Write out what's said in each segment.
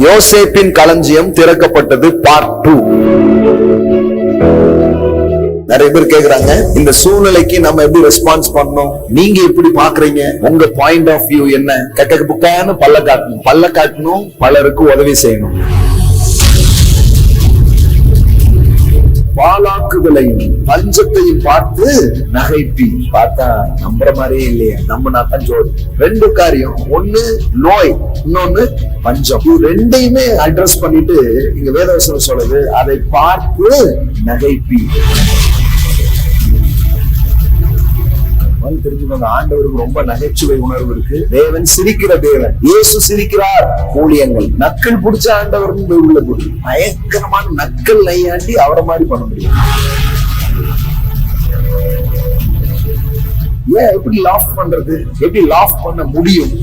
யோசேப்பின் களஞ்சியம் திறக்கப்பட்டது பார்ட் 2. நிறைய பேர் கேக்குறாங்க, இந்த சூழ்நிலைக்கு நம்ம எப்படி ரெஸ்பான்ஸ் பண்ணணும், நீங்க எப்படி பாக்குறீங்க, உங்க பாயிண்ட் ஆஃப் வியூ என்ன? கெட்ட புக்கான பல்ல காட்டணும், பலருக்கு உதவி செய்யணும். பாலாக்குதலையும் பஞ்சத்தையும் பார்த்து நகைப்பி. பார்த்தா நம்புற மாதிரியே இல்லையா? நம்ம நாட்டம் ஜோடி. 2 காரியம், ஒண்ணு நோய், இன்னொன்னு பஞ்சம். இது ரெண்டையுமே அட்ரஸ் பண்ணிட்டு இங்க வேதவசனம் சொல்லுது, அதை பார்த்து நகைப்பி. தெரிஞ்சுக்கோங்க, ஆண்டவருக்கு ரொம்ப நகைச்சுவை உணர்வு இருக்கு. தேவன் சிரிக்கிற தேவன். இயேசு சிரிக்கிறார். ஊழியங்கள் நக்கல் பிடிச்ச ஆண்டவர் உள்ள போது பயங்கரமான நக்கல் நையாண்டி அவரை மாதிரி பண்ண முடியும். ஏன் எப்படி லாஃப் பண்றது? எப்படி லாஃப் பண்ண முடியும்?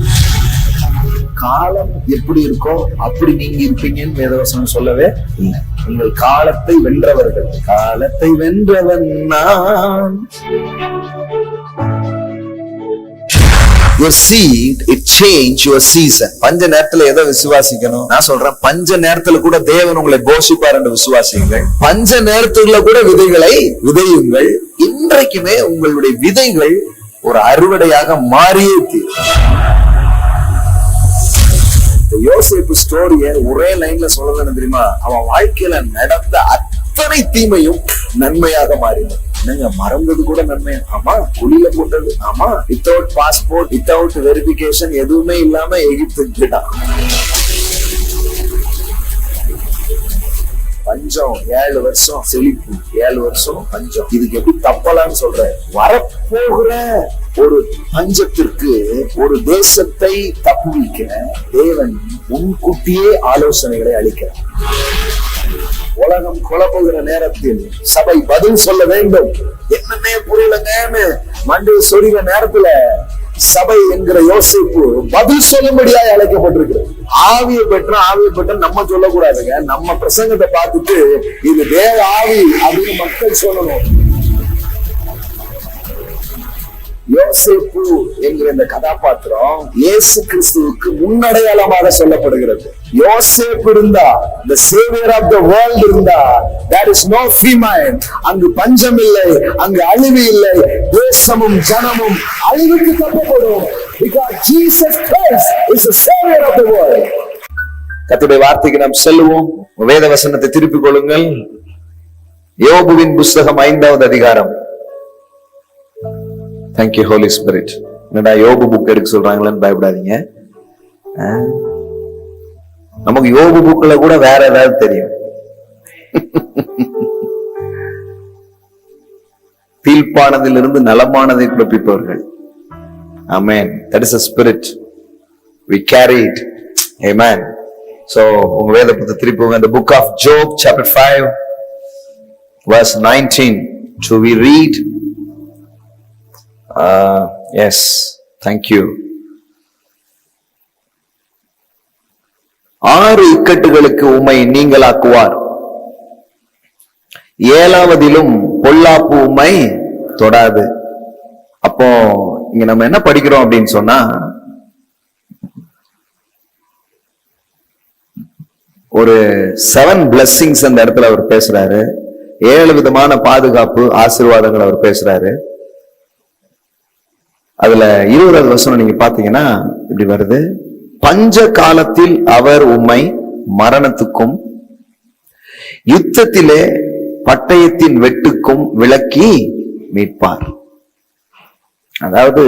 காலம் எப்படி இருக்கோ அப்படி நீங்க இருப்பீங்கன்னு வேதவசனம் சொல்லவே இல்லை. நீங்கள் காலத்தை வென்றவர்கள். காலத்தை வென்றவன் நான். Your seed, it change your season. பஞ்ச நேரத்துல எதை விசுவாசிக்கணும்? நான் சொல்றேன், பஞ்ச நேரத்துல கூட தேவன் உங்களை போஷிப்பார் என்று விசுவாசியுங்கள். பஞ்ச நேரத்துல கூட விதைகளை விதையுங்கள். இன்றைக்குமே உங்களுடைய விதைகள் ஒரு அறுவடையாக மாறியே தீரும். யோசேப்பு ஸ்டோரிய ஒரே லைன்ல சொல்லணும் தெரியுமா? அவன் வாழ்க்கையில நடந்த அத்தனை தீமையும் நன்மையாக மாறினான். என்னங்க, மறந்தது கூட நன்மை. ஆமா, குழியில போட்டது. ஆமா, வித்தவுட் பாஸ்போர்ட், வித்தவுட் வெரிபிகேஷன், எதுவுமே இல்லாம எகிப்துட்டான். பஞ்சம் 7 வருஷம் செழிப்பு, 7 வருஷம் பஞ்சம். இதுக்கு எப்படி தப்பலான்னு சொல்ற? வரப்போகிற ஒரு பஞ்சத்திற்கு ஒரு தேசத்தை தப்புவிக்க தேவன் முன்கூட்டியே ஆலோசனைகளை அளிக்கிறார். உலகம் குழப்புகிற நேரத்தில் சபை பதில் சொல்ல வேண்டும். என்னன்னே புரியலங்கன்னு மண்டை சொறிகிற நேரத்துல சபை என்கிற யோசிப்பு பதில் சொல்லும்படியாக அழைக்கப்பட்டிருக்கிறது. ஆவியை பெற்ற நம்ம சொல்லக்கூடாதுங்க. நம்ம பிரசங்கத்தை பார்த்துட்டு இது தேவ ஆவி அப்படின்னு மக்கள் சொல்லணும். யோசேப்பு என்கிற இந்த கதாபாத்திரம் இயேசு கிறிஸ்துவுக்கு முன்னடையாளமாக சொல்லப்படுகிறது. யோசேப்பு இருந்தா, the savior of the world இருந்தா, there is no famine. அங்கு பஞ்சம் இல்லை, அங்கு அழிவு இல்லை. தேசமும் ஜனமும் அழிவுக்கு தப்பப்படும். Because Jesus Christ is the savior of the world. கர்த்தருடைய வார்த்தைக்கு நாம் செல்லுவோம். வேத வசனத்தை திருப்பிக் கொள்ளுங்கள். யோபுவின் புஸ்தகம் 5வது அதிகாரம். Thank you Holy Spirit. என்னடா யோபு புக் எடுக்க சொல்றாங்களேன்னு பயப்படாதீங்க. நமக்கு யோபு புக்ல கூட வேற ஏதாவது தெரியும். தீழ்ப்பானதிலிருந்து நலமானதை பிறப்பிப்பவர்கள். Amen. That is a spirit. We carry it. Amen. So உங்க வேத புத்தகத்தை திருப்பிங்க. The book of Job chapter 5 verse 19. So we read. Yes, thank you. 6 இக்கட்டுகளுக்கு உம்மை நீங்களாக்குவார். 7வதிலும் பொல்லாப்பு உம்மை தொடாது. அப்போ இங்க நம்ம என்ன படிக்கிறோம் அப்படின்னு சொன்னா, ஒரு 7 blessings அந்த இடத்துல அவர் பேசுறாரு. 7 விதமான பாதுகாப்பு ஆசீர்வாதங்கள் அவர் பேசுறாரு. அதுல 20வது வசனம் நீங்க பாத்தீங்கன்னா இப்படி வருது. பஞ்ச காலத்தில் அவர் உம்மை மரணத்துக்கும் யுத்தத்திலே பட்டயத்தின் வெட்டுக்கும் விலக்கி மீட்பார். அதாவது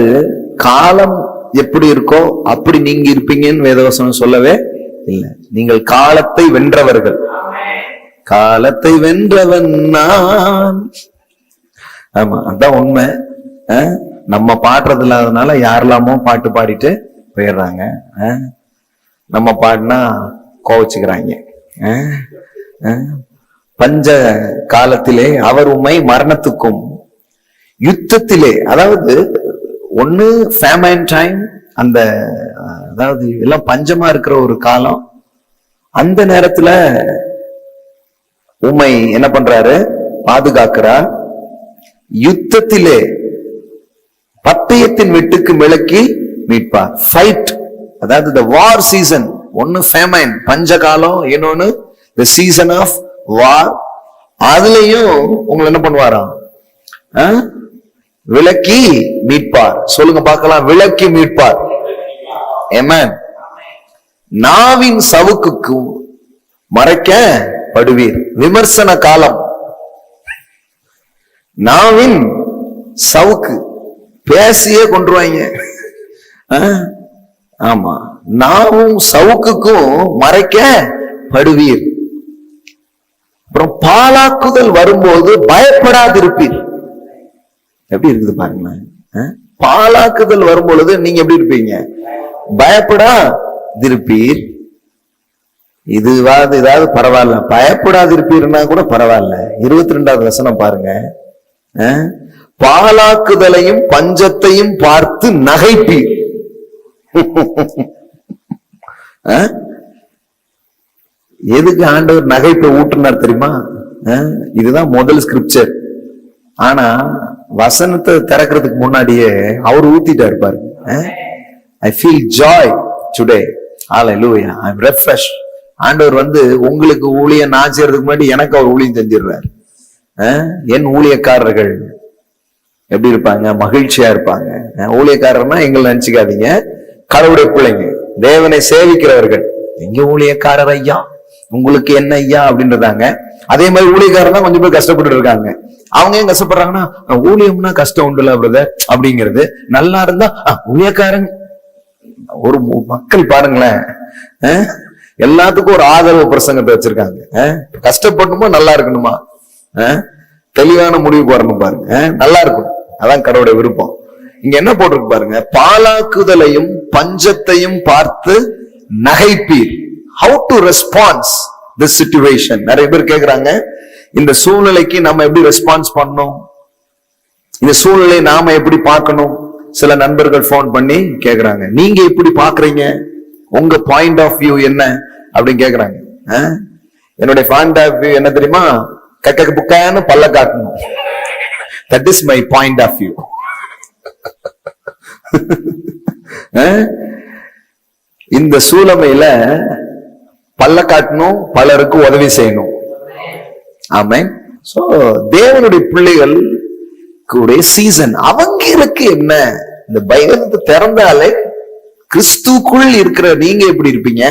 காலம் எப்படி இருக்கோ அப்படி நீங்க இருப்பீங்கன்னு வேதவசனம் சொல்லவே இல்லை. நீங்கள் காலத்தை வென்றவர்கள். காலத்தை வென்றவன் நான். ஆமா, அதான் உண்மை. நம்ம பாடுறது இல்லாதனால யாரெல்லாமோ பாட்டு பாடிட்டு போயிடுறாங்க. நம்ம பாடினா கோவிச்சுக்கிறாங்க. பஞ்ச காலத்திலே அவர் உம்மை மரணத்துக்கும் யுத்தத்திலே, அதாவது ஒண்ணு ஃபேமைன் டைம், அந்த அதாவது எல்லாம் பஞ்சமா இருக்கிற ஒரு காலம். அந்த நேரத்துல உம்மை என்ன பண்றாரு? பாதுகாக்கிறார். யுத்தத்திலே பட்டயத்தின் வெட்டுக்கு விலக்கி மீட்பார். ஃபைட், அதாவது the war season, ஒன்னு ஃபேமைன் பஞ்ச காலம், இன்னொன்னு the season of war. அதுலயும் உங்களை என்ன பண்ணுவாராம்? விலக்கி மீட்பார். சொல்லுங்க பார்க்கலாம், விலக்கி மீட்பார். ஆமென். நாவின் சவுக்குக்கு மறைக்கப்படுவீர். விமர்சன காலம், நாவின் சவுக்கு பேசியே கொண்டுருவாங்க. ஆமா, நாவும் சவுக்குக்கும் மறைக்கப்படுவீர். அப்புறம் பாலாக்குதல் வரும்போது பயப்படாதிருப்பீர். எப்படி இருக்குது பாருங்களேன். பாலாக்குதல் வரும் பொழுது நீங்க எப்படி இருப்பீங்க? பயப்படாதிருப்பீர். ஏதாவது பரவாயில்ல, பயப்படாதிருப்பீர்னா கூட பரவாயில்ல. 22வது வசனம் பாருங்க. பாலாக்குதலையும் பஞ்சத்தையும் பார்த்து நகைப்பீர். எதுக்கு ஆண்டவர் நகைப்பை ஊட்டுனார் தெரியுமா? இதுதான் முதல் ஸ்கிரிப்சர். ஆனா வசனத்தை திறக்கிறதுக்கு முன்னாடியே அவர் ஊத்திட்டாரு பாருங்க. I feel joy today. Hallelujah. I'm refreshed. ஆண்டவர் உங்களுக்கு ஊழியம் நான் செய்யறதுக்கு முன்னாடி எனக்கு அவர் ஊழியம் செஞ்சிடுறாரு. என் ஊழியக்காரர்கள் எப்படி இருப்பாங்க? மகிழ்ச்சியா இருப்பாங்க. ஊழியக்காரர்னா எங்களை நினைச்சுக்காதீங்க, கடவுளுடைய பிள்ளைங்க, தேவனை சேவிக்கிறவர்கள். எங்க ஊழியக்காரர் ஐயா, உங்களுக்கு என்ன ஐயா அப்படின்றதாங்க. அதே மாதிரி ஊழியக்காரர் தான் கொஞ்சம் பேர் கஷ்டப்பட்டு இருக்காங்க. அவங்க ஏன் கஷ்டப்படுறாங்கன்னா, ஊழியம்னா கஷ்டம் உண்டுல பிரதர் அப்படிங்கிறது. நல்லா இருந்தா ஊழியக்காரன். ஒரு மக்கள் பாருங்களேன், எல்லாத்துக்கும் ஒரு ஆதரவு பிரசங்கத்தை வச்சிருக்காங்க. கஷ்டப்படணுமா நல்லா இருக்கணுமா? தெளிவான முடிவுக்கு வரணும் பாருங்க. நல்லா இருக்கணும், அதான் கடவுளுடைய விருப்பம். இங்க என்ன போட்டிருக்கு பாருங்க, பாலாக்குதலையும் பஞ்சத்தையும் பார்த்து நகைப்பீர். How to respond this situation? நிறைய பேர் கேக்குறாங்க, இந்த சூழ்நிலைக்கு நம்ம எப்படி ரெஸ்பான்ஸ் பண்ணணும், இந்த சூழ்நிலை நாம எப்படி பார்க்கணும். சில நண்பர்கள் போன் பண்ணி கேக்குறாங்க, நீங்க எப்படி பாக்குறீங்க, உங்க பாயிண்ட் ஆஃப் வியூ என்ன அப்படின்னு கேக்குறாங்க. என்னுடைய பாயிண்ட் ஆஃப் வியூ என்ன தெரியுமா? கக்க புக்கான்னு பல்ல காட்டணும். That is my point of view. இந்த சூழமையில பல்ல காட்டணும், பலருக்கு உதவி செய்யணும். ஆமென். சோ தேவனுடைய பிள்ளைகள் கூட சீசன் அவங்களுக்கு என்ன? இந்த பைபிளை திறந்தாலே கிறிஸ்துக்குள் இருக்கிற நீங்க எப்படி இருப்பீங்க,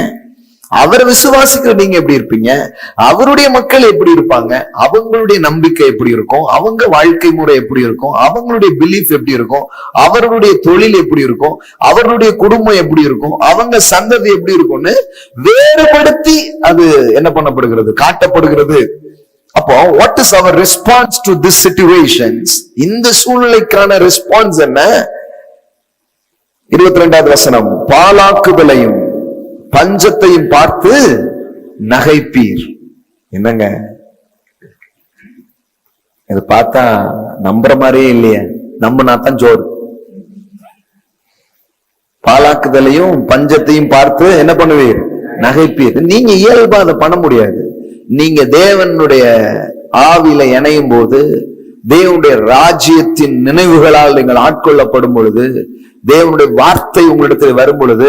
அவர் விசுவாசிக்கிற நீங்க எப்படி இருப்பீங்க, அவருடைய மக்கள் எப்படி இருப்பாங்க, அவங்களுடைய நம்பிக்கை எப்படி இருக்கும், அவங்க வாழ்க்கை முறை எப்படி இருக்கும், அவங்களுடைய பிலீஃப் எப்படி இருக்கும், அவர்களுடைய தொழில் எப்படி இருக்கும், அவர்களுடைய குடும்பம் எப்படி இருக்கும், அவங்க சந்ததி எப்படி இருக்கும்னு வேறுபடுத்தி அது என்ன பண்ணப்படுகிறது, காட்டப்படுகிறது. அப்போ what is our response to this situations? இந்த சூழ்நிலைக்கான ரெஸ்பான்ஸ் என்ன? 22வது வசனம், பாலாக்குதலையும் பஞ்சத்தையும் பார்த்து நகைப்பீர். என்னங்க இது பார்த்தா நம்புற மாதிரியே இல்லையே. நம்பினாத்தான் ஜோர். பாலாக்குதலையும் பஞ்சத்தையும் பார்த்து என்ன பண்ணுவீர்? நகைப்பீர். நீங்க இயல்பா அதை பண்ண முடியாது. நீங்க தேவனுடைய ஆவியில இணையும் போது, தேவனுடைய ராஜ்யத்தின் நினைவுகளால் நீங்கள் ஆட்கொள்ளப்படும் பொழுது, தேவனுடைய வார்த்தை உங்களிடத்தில் வரும் பொழுது,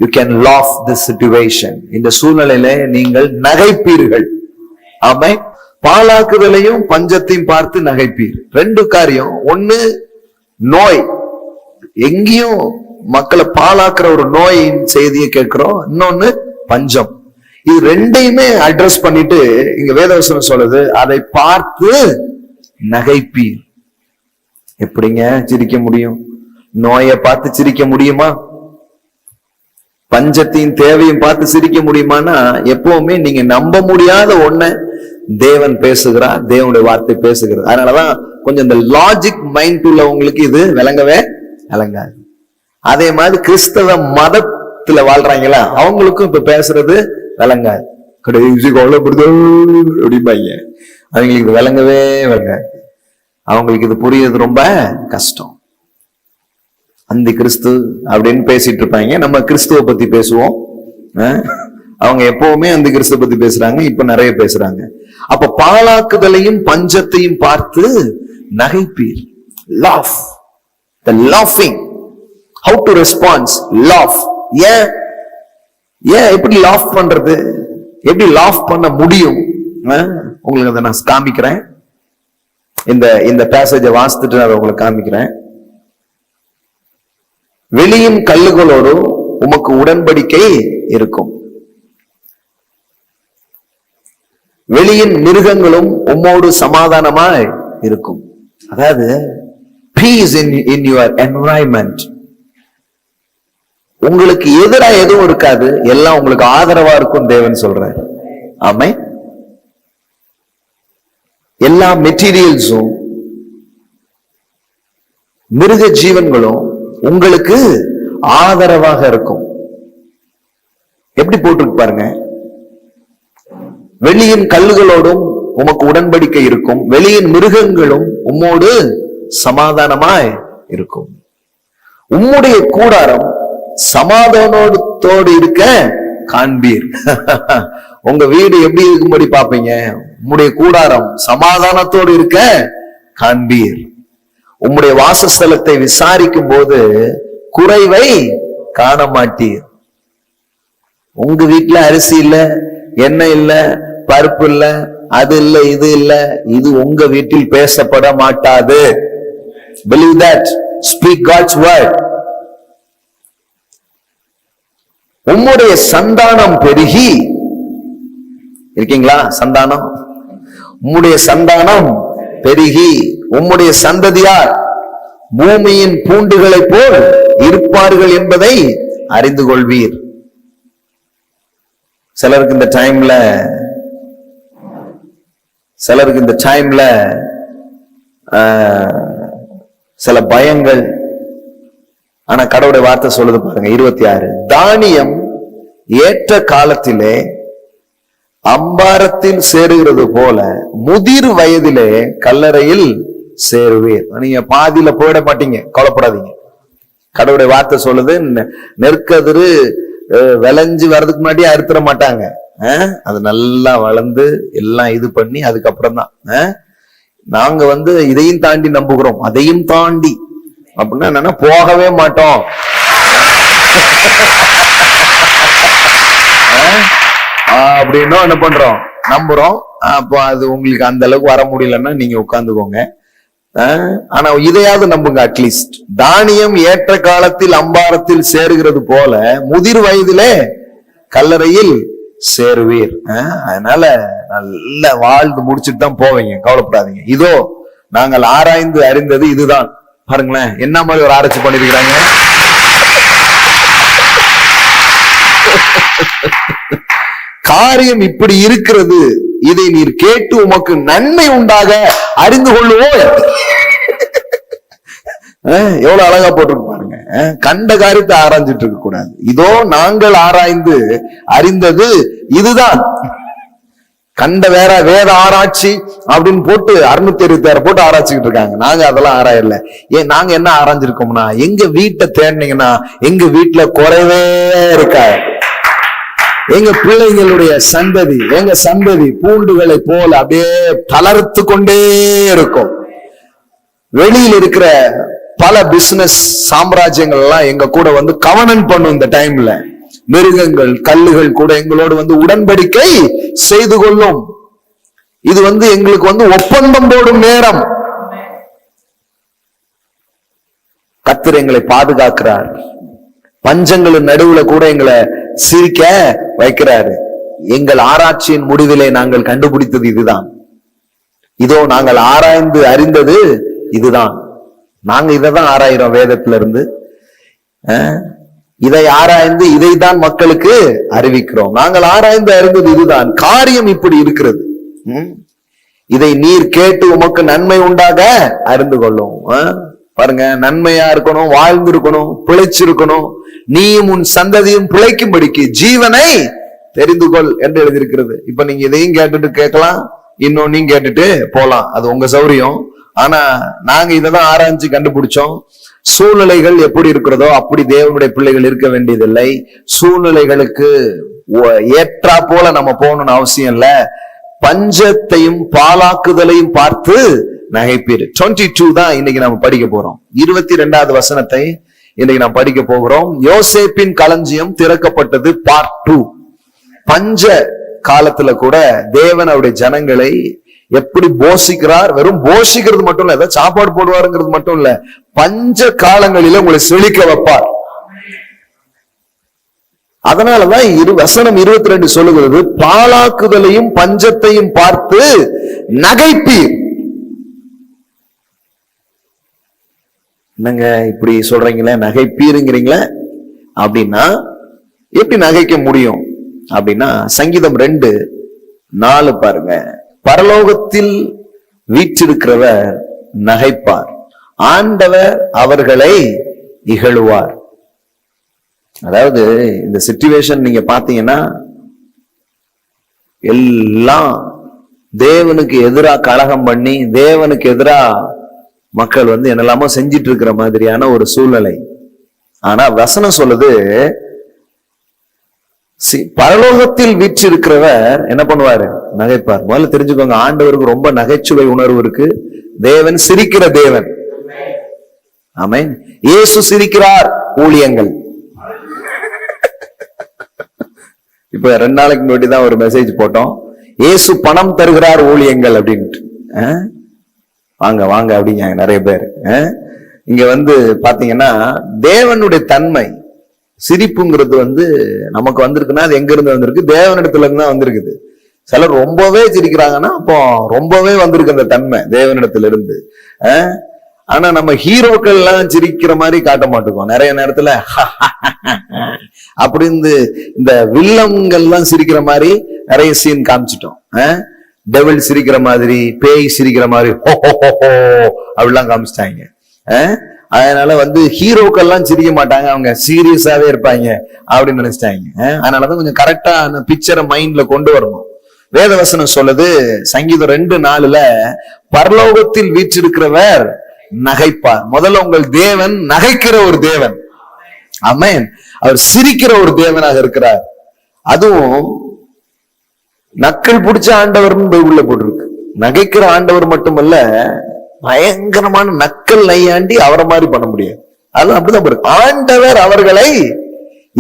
you can laugh this situation. இந்த சூழ்நிலையில நீங்கள் நகைப்பீர்கள். ஆமென். பாலாக்குதலையும் பஞ்சத்தையும் பார்த்து நகைப்பீர். ரெண்டு காரியம். ஒண்ணு நோய், எங்கேயும் மக்களை பாலாக்குற ஒரு நோயின் செய்தியை கேட்கிறோம். இன்னொன்னு பஞ்சம். இது ரெண்டையுமே அட்ரஸ் பண்ணிட்டு இங்க வேதவசனம் சொல்லுது, அதை பார்த்து நகைப்பீர். எப்படிங்க சிரிக்க முடியும்? நோயை பார்த்து சிரிக்க முடியுமா? பஞ்சத்தையும் தேவையும் பார்த்து சிரிக்க முடியுமானா, எப்பவுமே நீங்க நம்ப முடியாத ஒண்ண தேவன் பேசுகிறார், தேவனுடைய வார்த்தை பேசுகிறது. அதனாலதான் கொஞ்சம் இந்த லாஜிக் மைண்ட் உள்ளவங்களுக்கு இது விளங்கவே விளங்காது. அதே மாதிரி கிறிஸ்தவ மதத்துல வாழ்றாங்களா, அவங்களுக்கும் இப்ப பேசுறது விளங்காது. கடைசி அப்படிம்பாங்க. அவங்களுக்கு இது விளங்கவே விளங்காது. அவங்களுக்கு இது புரியுது ரொம்ப கஷ்டம். அந்த கிறிஸ்து அப்படின்னு பேசிட்டு இருப்பாங்க. நம்ம கிறிஸ்துவ பத்தி பேசுவோம். அவங்க எப்பவுமே அந்த கிறிஸ்துவ பத்தி பேசுறாங்க. இப்ப நிறைய பேசுறாங்க. அப்ப பாலாக்குதலையும் பஞ்சத்தையும் பார்த்து நகைப்பீர். laugh, the laughing. how to respond? laugh. ஏன் ஏன் எப்படி லாஃப் பண்றது, எப்படி லாஃப் பண்ண முடியும்? உங்களுக்கு அதை நான் காமிக்கிறேன். இந்த பேசேஜை வாசித்துட்டு நான் உங்களுக்கு காமிக்கிறேன். வெளியின் கல்லுகளோடு உமக்கு உடன்படிக்கை இருக்கும், வெளியின் மிருகங்களும் உம்மோடு சமாதானமாய் இருக்கும். அதாவது பீஸ் இன் யுவர் என்வைரன்மெண்ட். உங்களுக்கு எதிராக எதுவும் இருக்காது, எல்லாம் உங்களுக்கு ஆதரவா இருக்கும் தேவன் சொல்றார். ஆமென். எல்லா மெட்டீரியல்ஸும் மிருக ஜீவன்களும் உங்களுக்கு ஆதரவாக இருக்கும். எப்படி போட்டிருக்கு பாருங்க, வெளியின் கல்லுகளோடும் உமக்கு உடன்படிக்கை இருக்கும், வெளியின் மிருகங்களும் உம்மோடு சமாதானமாய் இருக்கும். உம்முடைய கூடாரம் சமாதானத்தோடு இருக்க காண்பீர். உங்க வீடு எப்படி இருக்கும்படி பாப்பீங்க? உம்முடைய கூடாரம் சமாதானத்தோடு இருக்க காண்பீர். உம்முடைய வாசஸ்தலத்தை விசாரிக்கும் போது குறைவை காண மாட்டீர். உங்க வீட்டுல அரிசி இல்ல, எண்ணெய் இல்ல, பருப்பு இல்ல, அது இல்ல, இது இல்ல, இது உங்க வீட்டில் பேசப்பட மாட்டாது. Believe that. Speak God's word. உம்முடைய சந்தானம் பெருகி இருக்கீங்களா? சந்தானம், உம்முடைய சந்தானம் பெருகி உம்முடைய சந்ததியார் பூமியின் பூண்டுகளை போல் இருப்பார்கள் என்பதை அறிந்து கொள்வீர். சிலருக்கு இந்த டைம்ல சில பயங்கள். ஆனா கடவுளுடைய வார்த்தை சொல்லுது பாருங்க, 26, தானியம் ஏற்ற காலத்திலே அம்பாரத்தில் சேருகிறது போல முதிர் வயதிலே கல்லறையில் சேருவீர். நீங்க பாதியில போயிட மாட்டீங்க, கவலைப்படாதீங்க. கடவுளுடைய வார்த்தை சொல்லுது, நெற்கதிரு விளைஞ்சு வர்றதுக்கு முன்னாடி அறுத்துற மாட்டாங்க. அது நல்லா வளர்ந்து எல்லாம் இது பண்ணி அதுக்கப்புறம் தான் நாங்க இதையும் தாண்டி நம்புகிறோம். அதையும் தாண்டி அப்படின்னா என்னன்னா, போகவே மாட்டோம். அப்படின்னா என்ன பண்றோம், நம்புறோம். அப்போ அது உங்களுக்கு அந்த அளவுக்கு வர முடியலன்னா நீங்க உட்கார்ந்துக்கோங்க. ஆனா இதையாவது நம்புங்க. அட்லீஸ்ட் தானியம் ஏற்ற காலத்தில் அம்பாரத்தில் சேருகிறது போல முதிர் வயதிலே கல்லறையில் சேருவீர். அதனால நல்ல வாழ்ந்து முடிச்சுட்டு தான் போவீங்க, கவலைப்படாதீங்க. இதோ நாங்கள் ஆராய்ந்து அறிந்தது இதுதான். பாருங்களேன், என்ன மாதிரி ஒரு ஆராய்ச்சி பண்ணிருக்கிறாங்க. காரியம் இப்படி இருக்கிறது, இதை நீர் கேட்டு உமக்கு நன்மை உண்டாக அறிந்து கொள்ளுவோம். எவ்வளவு அழகா போட்டிருக்கு பாருங்க. கண்ட காரியத்தை ஆராய்ஞ்சிட்டு இருக்க கூடாது. இதோ நாங்கள் ஆராய்ந்து அறிந்தது இதுதான். கண்ட வேத ஆராய்ச்சி அப்படின்னு போட்டு 666 போட்டு ஆராய்ச்சிக்கிட்டு இருக்காங்க. நாங்க அதெல்லாம் ஆராயல. நாங்க என்ன ஆராய்ஞ்சிருக்கோம்னா, எங்க வீட்டை தேடினீங்கன்னா எங்க வீட்டுல குறைவே இருக்காது. எங்க பிள்ளைங்களுடைய சந்ததி, எங்க சந்ததி பூண்டுகளை போல அப்படியே தளர்த்து கொண்டே இருக்கும். வெளியில் இருக்கிற பல பிசினஸ் சாம்ராஜ்யங்கள் எல்லாம் எங்க கூட கவர்னன்ட் பண்ணும். இந்த டைம்ல மிருகங்கள், கல்லுகள் கூட எங்களோடு உடன்படிக்கை செய்து கொள்ளும். இது எங்களுக்கு ஒப்பந்தம் போடும் நேரம். கர்த்தர் எங்களை பாதுகாக்கிறார். பஞ்சங்களின் நடுவுல கூட எங்களை சிரிக்க வைக்கிறாரு. எங்கள் ஆராய்ச்சியின் முடிவிலே நாங்கள் கண்டுபிடித்தது இதுதான். இதோ நாங்கள் ஆராய்ந்து அறிந்தது இதுதான். நாங்க இதைதான் ஆராயிறோம் வேதத்துல இருந்து. இதை ஆராய்ந்து இதைத்தான் மக்களுக்கு அறிவிக்கிறோம். நாங்கள் ஆராய்ந்து அறிந்தது இதுதான். காரியம் இப்படி இருக்கிறது, இதை நீர் கேட்டு உமக்கு நன்மை உண்டாக அறிந்து கொள்ளும். பாருங்க, நன்மையா இருக்கணும், வாழ்ந்து இருக்கணும், பிழைச்சிருக்கணும், நீயும் உன் சந்ததியும் பிழைக்கும்படிக்கு ஜீவனை தெரிந்து கொள் என்று எழுதியிருக்கிறது. இப்ப நீங்க இதையும் கேட்டுட்டு கேட்கலாம், இன்னொன்னையும் கேட்டுட்டு போலாம், அது உங்க சௌரியம். ஆனா நாங்க இதைதான் ஆராய்ச்சி கண்டுபிடிச்சோம். சூழ்நிலைகள் எப்படி இருக்கிறதோ அப்படி தேவனுடைய பிள்ளைகள் இருக்க வேண்டியதில்லை. சூழ்நிலைகளுக்கு ஏற்றா போல நம்ம போகணும்னு அவசியம் இல்ல. பஞ்சத்தையும் பாலாக்குதலையும் பார்த்து நகைப்பீர். 22 தான் இன்னைக்கு நம்ம படிக்க போறோம். 22வது வசனத்தை இன்னைக்கு நாம் படிக்க போகிறோம். யோசேப்பின் களஞ்சியம் திறக்கப்பட்டது பார்ட் 2. பஞ்ச காலத்துல கூட தேவன் அவருடைய ஜனங்களை எப்படி போஷிக்கிறார். வெறும் போஷிக்கிறது மட்டும் இல்ல, ஏதாவது சாப்பாடு போடுவாருங்கிறது மட்டும் இல்ல, பஞ்ச காலங்களில உங்களை செழிக்க வைப்பார். அதனாலதான் வசனம் 22 சொல்லுகிறது, பாழாக்குதலையும் பஞ்சத்தையும் பார்த்து நகைப்பீர். என்னங்க இப்படி சொல்றீங்களே, நகைப்பீருங்கிறீங்களே அப்படின்னா எப்படி நகைக்க முடியும் அப்படின்னா, சங்கீதம் 2:4 பாருங்க. பரலோகத்தில் வீற்றிருக்கிறவர் நகைப்பார், ஆண்டவர் அவர்களை இகழுவார். அதாவது இந்த சிச்சுவேஷன் நீங்க பாத்தீங்கன்னா, எல்லாம் தேவனுக்கு எதிராக கலகம் பண்ணி தேவனுக்கு எதிராக மக்கள் என்னெல்லாமோ செஞ்சிட்டு இருக்கிற மாதிரியான ஒரு சூழ்நிலை. ஆனா வசனம் சொல்லுது, பரலோகத்தில் வீற்றிருக்கிறவர் என்ன பண்ணுவாரு? நகைப்பார். முதல்ல தெரிஞ்சுக்கோங்க, ஆண்டவருக்கு ரொம்ப நகைச்சுவை உணர்வு இருக்கு. தேவன் சிரிக்கிற தேவன். ஆமென். இயேசு சிரிக்கிறார். ஊழியங்கள் இப்ப 2 நாளைக்கு முன்னாடி தான் ஒரு மெசேஜ் போட்டோம், இயேசு பணம் தருகிறார் ஊழியங்கள் அப்படின்ட்டு. வாங்க வாங்க அப்படிங்க நிறைய பேர். இங்க பாத்தீங்கன்னா தேவனுடைய தன்மை சிரிப்புங்கிறது நமக்கு வந்திருக்குன்னா அது எங்க இருந்து வந்திருக்கு? தேவனிடத்துல இருந்து தான் வந்திருக்குது. சிலர் ரொம்பவே சிரிக்கிறாங்கன்னா அப்போ ரொம்பவே வந்திருக்கு அந்த தன்மை தேவனிடத்துல இருந்து. ஆனா நம்ம ஹீரோக்கள் எல்லாம் சிரிக்கிற மாதிரி காட்ட மாட்டோம். நிறைய நேரத்துல அப்படின்னு இந்த வில்லங்கள் எல்லாம் சிரிக்கிற மாதிரி நிறைய சீன் காமிச்சிட்டோம். டெவில் சிரிக்கிற மாதிரி, பேய் சிரிக்கிற மாதிரி அப்படிலாம் காமிச்சிட்டாங்க. அதனால ஹீரோக்கள் எல்லாம் சிரிக்க மாட்டாங்க, அவங்க சீரியஸாவே இருப்பாங்க அப்படின்னு நினைச்சிட்டாங்க. அதனாலதான் கொஞ்சம் கரெக்டா அந்த பிக்சரை மைண்ட்ல கொண்டு வரணும். வேதவசனம் சொல்லுது, சங்கீதம் 2:4, பரலோகத்தில் வீற்றிருக்கிறவர் நகைப்பார். முதல்ல உங்கள் தேவன் நகைக்கிற ஒரு தேவன். ஆமென். அவர் சிரிக்கிற ஒரு தேவனாக இருக்கிறார். அதுவும் நக்கல் பிடிச்ச ஆண்டவர்னு பைபிள்ல போட்டிருக்கு. நகைக்கிற ஆண்டவர் மட்டுமல்ல, பயங்கரமான நக்கல் நையாண்டி அவரை மாதிரி பண்ண முடியாது. அதெல்லாம் அப்படிதான் இருக்கு. ஆண்டவர் அவர்களை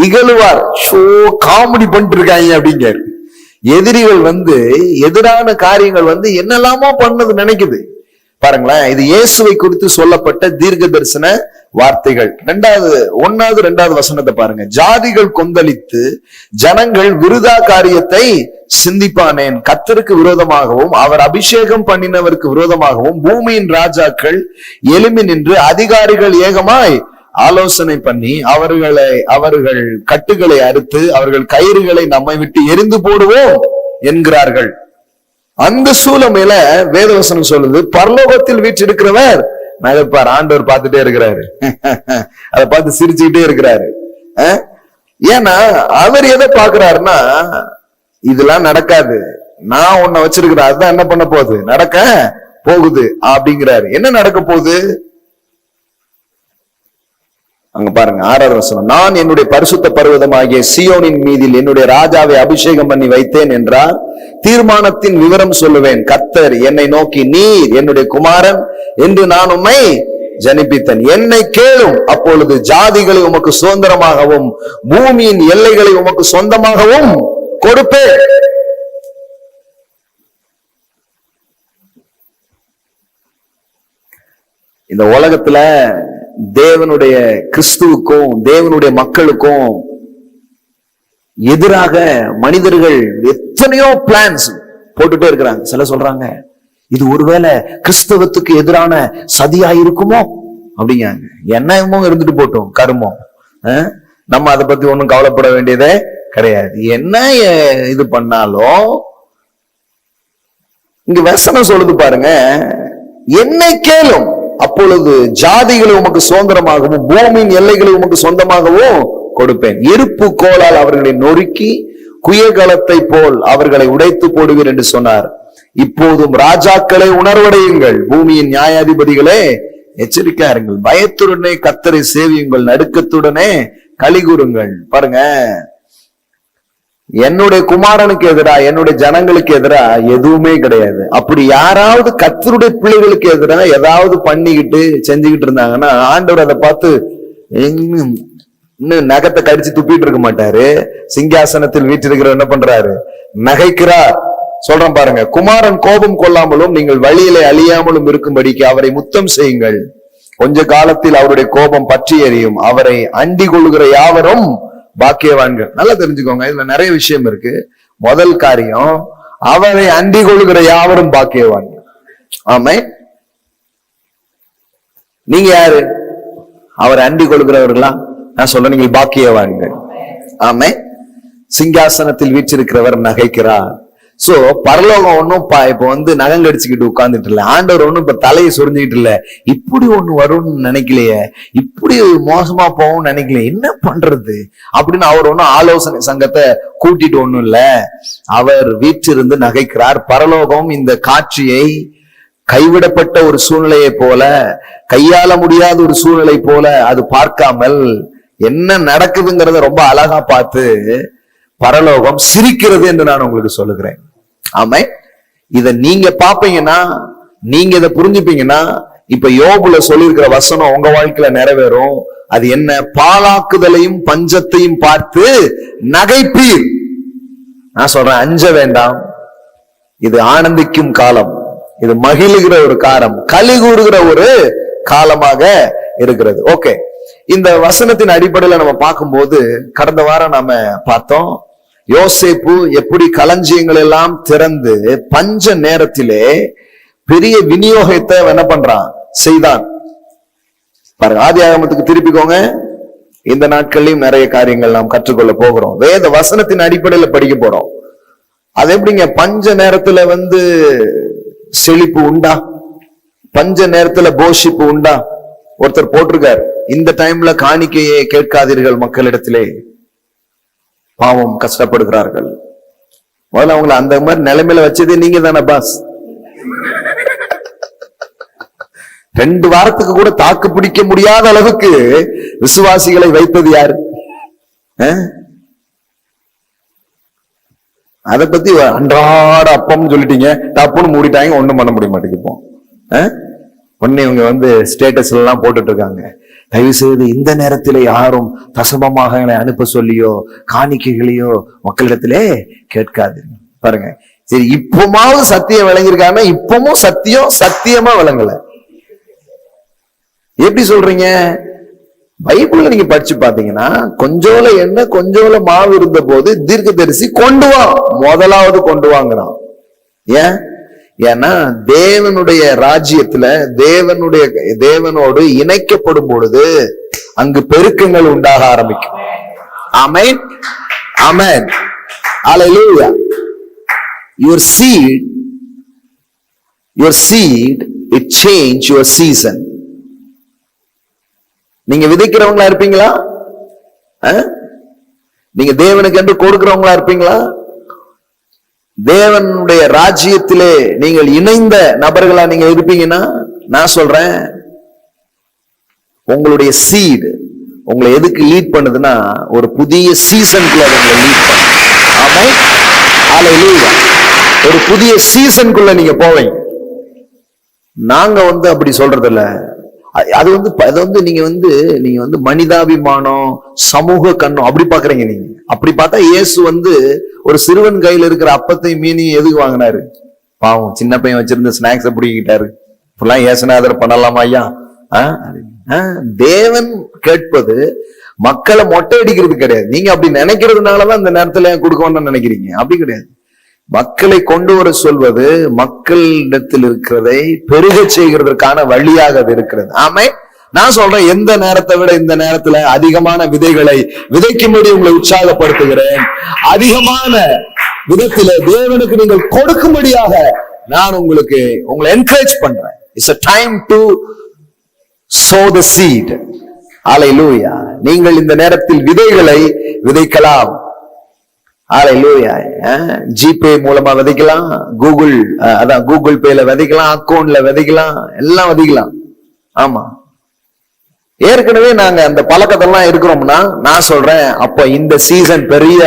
இகழுவார். ஷோ காமெடி பண்ணிட்டு இருக்காங்க அப்படிங்காரு. எதிரிகள் எதிரான காரியங்கள் என்னெல்லாமோ பண்ணது நினைக்குது. பாருங்களேன், இது இயேசுவை குறித்து சொல்லப்பட்ட தீர்க்க தரிசன வார்த்தைகள். 1வது 2வது வசனத்தை பாருங்க. ஜாதிகள் கொந்தளித்து ஜனங்கள் விருதா காரியத்தை சிந்திப்பானேன். கர்த்தருக்கு விரோதமாகவும் அவர் அபிஷேகம் பண்ணினவருக்கு விரோதமாகவும் பூமியின் ராஜாக்கள் எழும்பி நின்று அதிகாரிகள் ஏகமாய் ஆலோசனை பண்ணி அவர்கள் கட்டுகளை அறுத்து அவர்கள் கயிறுகளை நம்மை விட்டு எரிந்து போடுவோம் என்கிறார்கள். அந்த சூழமையில வேதவசனம் சொல்லுது, பரலோகத்தில் வீற்றிருக்கிறவர் நகைப்பார். ஆண்டவர் பார்த்துட்டே இருக்கிறாரு, அதை பார்த்து சிரிச்சுக்கிட்டே இருக்கிறாரு. ஏன்னா அவர் எதை பாக்குறாருன்னா, இதெல்லாம் நடக்காது, நான் உன்னை வச்சிருக்கிறேன், அதுதான் என்ன பண்ண போகுது, நடக்க போகுது அப்படிங்கிறாரு. என்ன நடக்க போகுது அங்க பாருங்க. 6வது வசனம், நான் என்னுடைய பரிசுத்த பர்வதமாகிய சியோனின் மீதில் என்னுடைய ராஜாவை அபிஷேகம் பண்ணி வைத்தேன் என்றார். தீர்மானத்தின் விவரம் சொல்லுவேன். கர்த்தர் என்னை நோக்கி, நீர் என்னுடைய குமாரன் என்று நான் உம்மை ஜனிப்பித்தேன். என்னை கேளும், அப்பொழுது ஜாதிகளை உமக்கு சுதந்திரமாகவும் பூமியின் எல்லைகளை உமக்கு சொந்தமாகவும் கொடுப்பேன். இந்த உலகத்துல தேவனுடைய கிறிஸ்துவுக்கும் தேவனுடைய மக்களுக்கும் எதிராக மனிதர்கள் எத்தனையோ பிளான்ஸ் போட்டுட்டே இருக்கிறாங்க. சில சொல்றாங்க, இது ஒருவேளை கிறிஸ்தவத்துக்கு எதிரான சதியா இருக்குமோ அப்படிங்காங்க. என்னமோ இருந்துட்டு போட்டோம், கருமம். நம்ம அதை பத்தி ஒண்ணும் கவலைப்பட வேண்டியதே கிடையாது. என்ன இது பண்ணாலும் இங்க வசனம் சொல்லுது பாருங்க, என்னை கேளும், அப்பொழுது ஜாதிகளை உமக்கு சுதந்திரமாகவும் பூமியின் எல்லைகளை உமக்கு சொந்தமாகவும் கொடுப்பேன். இருப்பு கோலால் அவர்களை நொறுக்கி குயகலத்தை போல் அவர்களை உடைத்து போடுவீர் என்று சொன்னார். இப்போதும் ராஜாக்களை உணர்வடையுங்கள், பூமியின் நியாயாதிபதிகளே எச்சரிக்கையா இருங்கள், பயத்துடனே கர்த்தரை சேவியுங்கள், நடுக்கத்துடனே கலிகூறுங்கள். பாருங்க, என்னுடைய குமாரனுக்கு எதிரா என்னுடைய ஜனங்களுக்கு எதிரா எதுவுமே கிடையாது. அப்படி யாராவது கர்த்தருடைய பிள்ளைகளுக்கு எதிராக ஏதாவது பண்ணிக்கிட்டு செஞ்சுக்கிட்டு இருந்தாங்கன்னா ஆண்டவர் அதை பார்த்து இன்னும் நகத்தை கடிச்சு துப்பிட்டு இருக்க மாட்டாரு. சிங்காசனத்தில் வீற்றிருக்கிறவர் என்ன பண்றாரு? நகைக்கிறார். சொல்றேன் பாருங்க, குமாரன் கோபம் கொள்ளாமலும் நீங்கள் வழியிலே அழியாமலும் இருக்கும்படிக்கு அவரை முத்தம் செய்யுங்கள். கொஞ்ச காலத்தில் அவருடைய கோபம் பற்றி எறியும். அவரை அண்டி கொள்ளுகிற யாவரும் பாக்கியவான்கள். நல்லா தெரிஞ்சுக்கோங்க, இதுல நிறைய விஷயம் இருக்கு. முதல் காரியம், அவரை அண்டி கொள்ளுகிற யாவரும் பாக்கியவான்கள். ஆமே, நீங்க யாரு? அவரை அண்டி கொள்கிறவர்களா? நான் சொல்றேன், நீங்கள் பாக்கியவான்கள். ஆமே, சிங்காசனத்தில் வீற்றிருக்கிறவர் நகைக்கிறார். சோ பரலோகம் ஒன்னும் இப்ப நகங்கடிச்சுக்கிட்டு உட்கார்ந்துட்டு இல்ல. ஆண்டவர் ஒண்ணும் இப்ப தலையை சொரிஞ்சுக்கிட்டு இல்ல. இப்படி ஒண்ணு வரும்னு நினைக்கலையே, இப்படி மோசமா போகும்னு நினைக்கலையே, என்ன பண்றது அப்படின்னு அவர் ஒன்னும் ஆலோசனை சங்கத்தை கூட்டிட்டு ஒண்ணும் இல்ல. அவர் வீற்றிருந்து நகைக்கிறார். பரலோகம் இந்த காட்சியை கைவிடப்பட்ட ஒரு சூழ்நிலையை போல, கையாள முடியாத ஒரு சூழ்நிலை போல அது பார்க்காமல் என்ன நடக்குதுங்கிறத ரொம்ப அழகா பார்த்து பரலோகம் சிரிக்கிறது என்று நான் உங்களுக்கு சொல்லுகிறேன். ஆமே, இத நீங்க பாப்பீங்கன்னா, நீங்க இதை புரிஞ்சுப்பீங்கன்னா, இப்ப யோபுல சொல்லியிருக்கிற வசனம் உங்க வாழ்க்கையில நிறைவேறும். அது என்ன? பாழாக்குதலையும் பஞ்சத்தையும் பார்த்து நகைப்பீர். நான் சொல்றேன், அஞ்ச வேண்டாம். இது ஆனந்திக்கும் காலம், இது மகிழுகிற ஒரு காலம், களி கூறுகிற ஒரு காலமாக இருக்கிறது. ஓகே, இந்த வசனத்தின் அடிப்படையில நம்ம பார்க்கும்போது, கடந்த வாரம் நாம பார்த்தோம், யோசேப்பு எப்படி களஞ்சியங்கள் எல்லாம் திறந்து பஞ்ச நேரத்திலே பெரிய விநியோகத்தை என்ன பண்றான், செய்தான். பாருங்க, ஆதியாகமத்துக்கு திருப்பிக்கோங்க. இந்த நாட்கள்லயும் நிறைய காரியங்கள் நாம் கற்றுக்கொள்ள போகிறோம். வேத வசனத்தின் அடிப்படையில படிக்க போறோம். அது எப்படிங்க? பஞ்ச நேரத்துல செழிப்பு உண்டா? பஞ்ச நேரத்துல போஷிப்பு உண்டா? ஒருத்தர் போட்டிருக்கார், இந்த டைம்ல காணிக்கையை கேட்காதீர்கள் மக்களிடத்திலே, பாவம் கஷ்டப்படுகிறார்கள். முதல்ல அவங்களை அந்த மாதிரி நிலைமையில வச்சதே நீங்க தானே பாஸ். 2 வாரத்துக்கு கூட தாக்கு பிடிக்க முடியாத அளவுக்கு விசுவாசிகளை வைத்தது யாரு? அதை பத்தி அன்றாட அப்பம்னு சொல்லிட்டீங்க, தப்புன்னு மூடிட்டாங்க, ஒண்ணும் பண்ண முடிய மாட்டேங்குது. உடனே இவங்க ஸ்டேட்டஸ் எல்லாம் போட்டுட்டு இருக்காங்க, தயவு செய்து இந்த நேரத்திலே யாரும் தசமமாக அனுப்ப சொல்லியோ காணிக்கைகளையோ மக்களிடத்திலே கேட்காது. பாருங்க, சரி இப்பமாவது சத்தியம் விளங்கிருக்காங்க, இப்பவும் சத்தியமா விளங்கல. எப்படி சொல்றீங்க? பைபிள்ல நீங்க படிச்சு பாத்தீங்கன்னா, கொஞ்சோல எண்ணெய் கொஞ்சோல மாவு இருந்த போது தீர்க்கதரிசி கொண்டு வா, முதலாவது கொண்டு வாங்குறான். ஏன்னா தேவனுடைய ராஜ்யத்துல தேவனோடு இணைக்கப்படும் பொழுது அங்கு பெருக்கங்கள் உண்டாக ஆரம்பிக்கும். ஆமென், ஆமென், ஹல்லேலூயா. Your seed it change your season. நீங்க விதைக்கிறவங்களா இருப்பீங்களா? நீங்க தேவனுக்கு என்று கொடுக்கிறவங்களா இருப்பீங்களா? தேவனுடைய ராஜ்யத்திலே நீங்கள் இணைந்த நபர்களா நீங்க இருப்பீங்கன்னா, நான் சொல்றேன், உங்களுடைய சீடு உங்களை எதுக்கு லீட் பண்ணுதுன்னா, ஒரு புதிய சீசனுக்குள்ள உங்களை லீட் பண்ணுது. ஆமென், ஹல்லேலூயா. ஒரு புதிய சீசனுக்குள்ள நீங்க போவீங்க. நாங்க அப்படி சொல்றது இல்ல. அது நீங்க மனிதாபிமானம், சமூக கண்ணம் அப்படி பாக்குறீங்க. நீங்க அப்படி பார்த்தா இயேசு ஒரு சிறுவன் கையில இருக்கிற அப்பத்தை மீனையும் எதுக்கு வாங்கினாரு? பாவம், சின்ன பையன் வச்சிருந்த ஸ்நாக்ஸ் பிடிக்கிட்டாரு. இப்பெல்லாம் ஏசுநாதர் பண்ணலாமா ஐயா? தேவன் கேட்பது மக்களை மொட்டை அடிக்கிறது கிடையாது. நீங்க அப்படி நினைக்கிறதுனாலதான் இந்த நேரத்துல கொடுக்கணும்னு நினைக்கிறீங்க. அப்படி கிடையாது. மக்களை கொண்டு வர சொல்வது மக்களிடத்தில் இருக்கிறதை பெருக செய்கிறதற்கான வழியாக அது இருக்கிறது. ஆமே, நான் சொல்றேன், எந்த நேரத்தை விட இந்த நேரத்துல அதிகமான விதைகளை விதைக்கும்படி உங்களை உற்சாகப்படுத்துகிறேன். அதிகமான விதத்தில தேவனுக்கு நீங்கள் கொடுக்கும்படியாக நான் உங்களை என்கரேஜ் பண்றேன். It's a time to sow the seed. ஹல்லேலூயா. நீங்கள் இந்த நேரத்தில் விதைகளை விதைக்கலாம். ஹல்லேலூயா. ஜிபே மூலமா விதைக்கலாம், கூகுள் பேல விதைக்கலாம், அக்கௌண்ட்ல விதைக்கலாம், எல்லாம் விதைக்கலாம். ஆமா, ஏற்கனவே நாங்க அந்த பழக்கத்தெல்லாம் இருக்கிறோம்னா, நான் சொல்றேன், அப்ப இந்த சீசன் பெரிய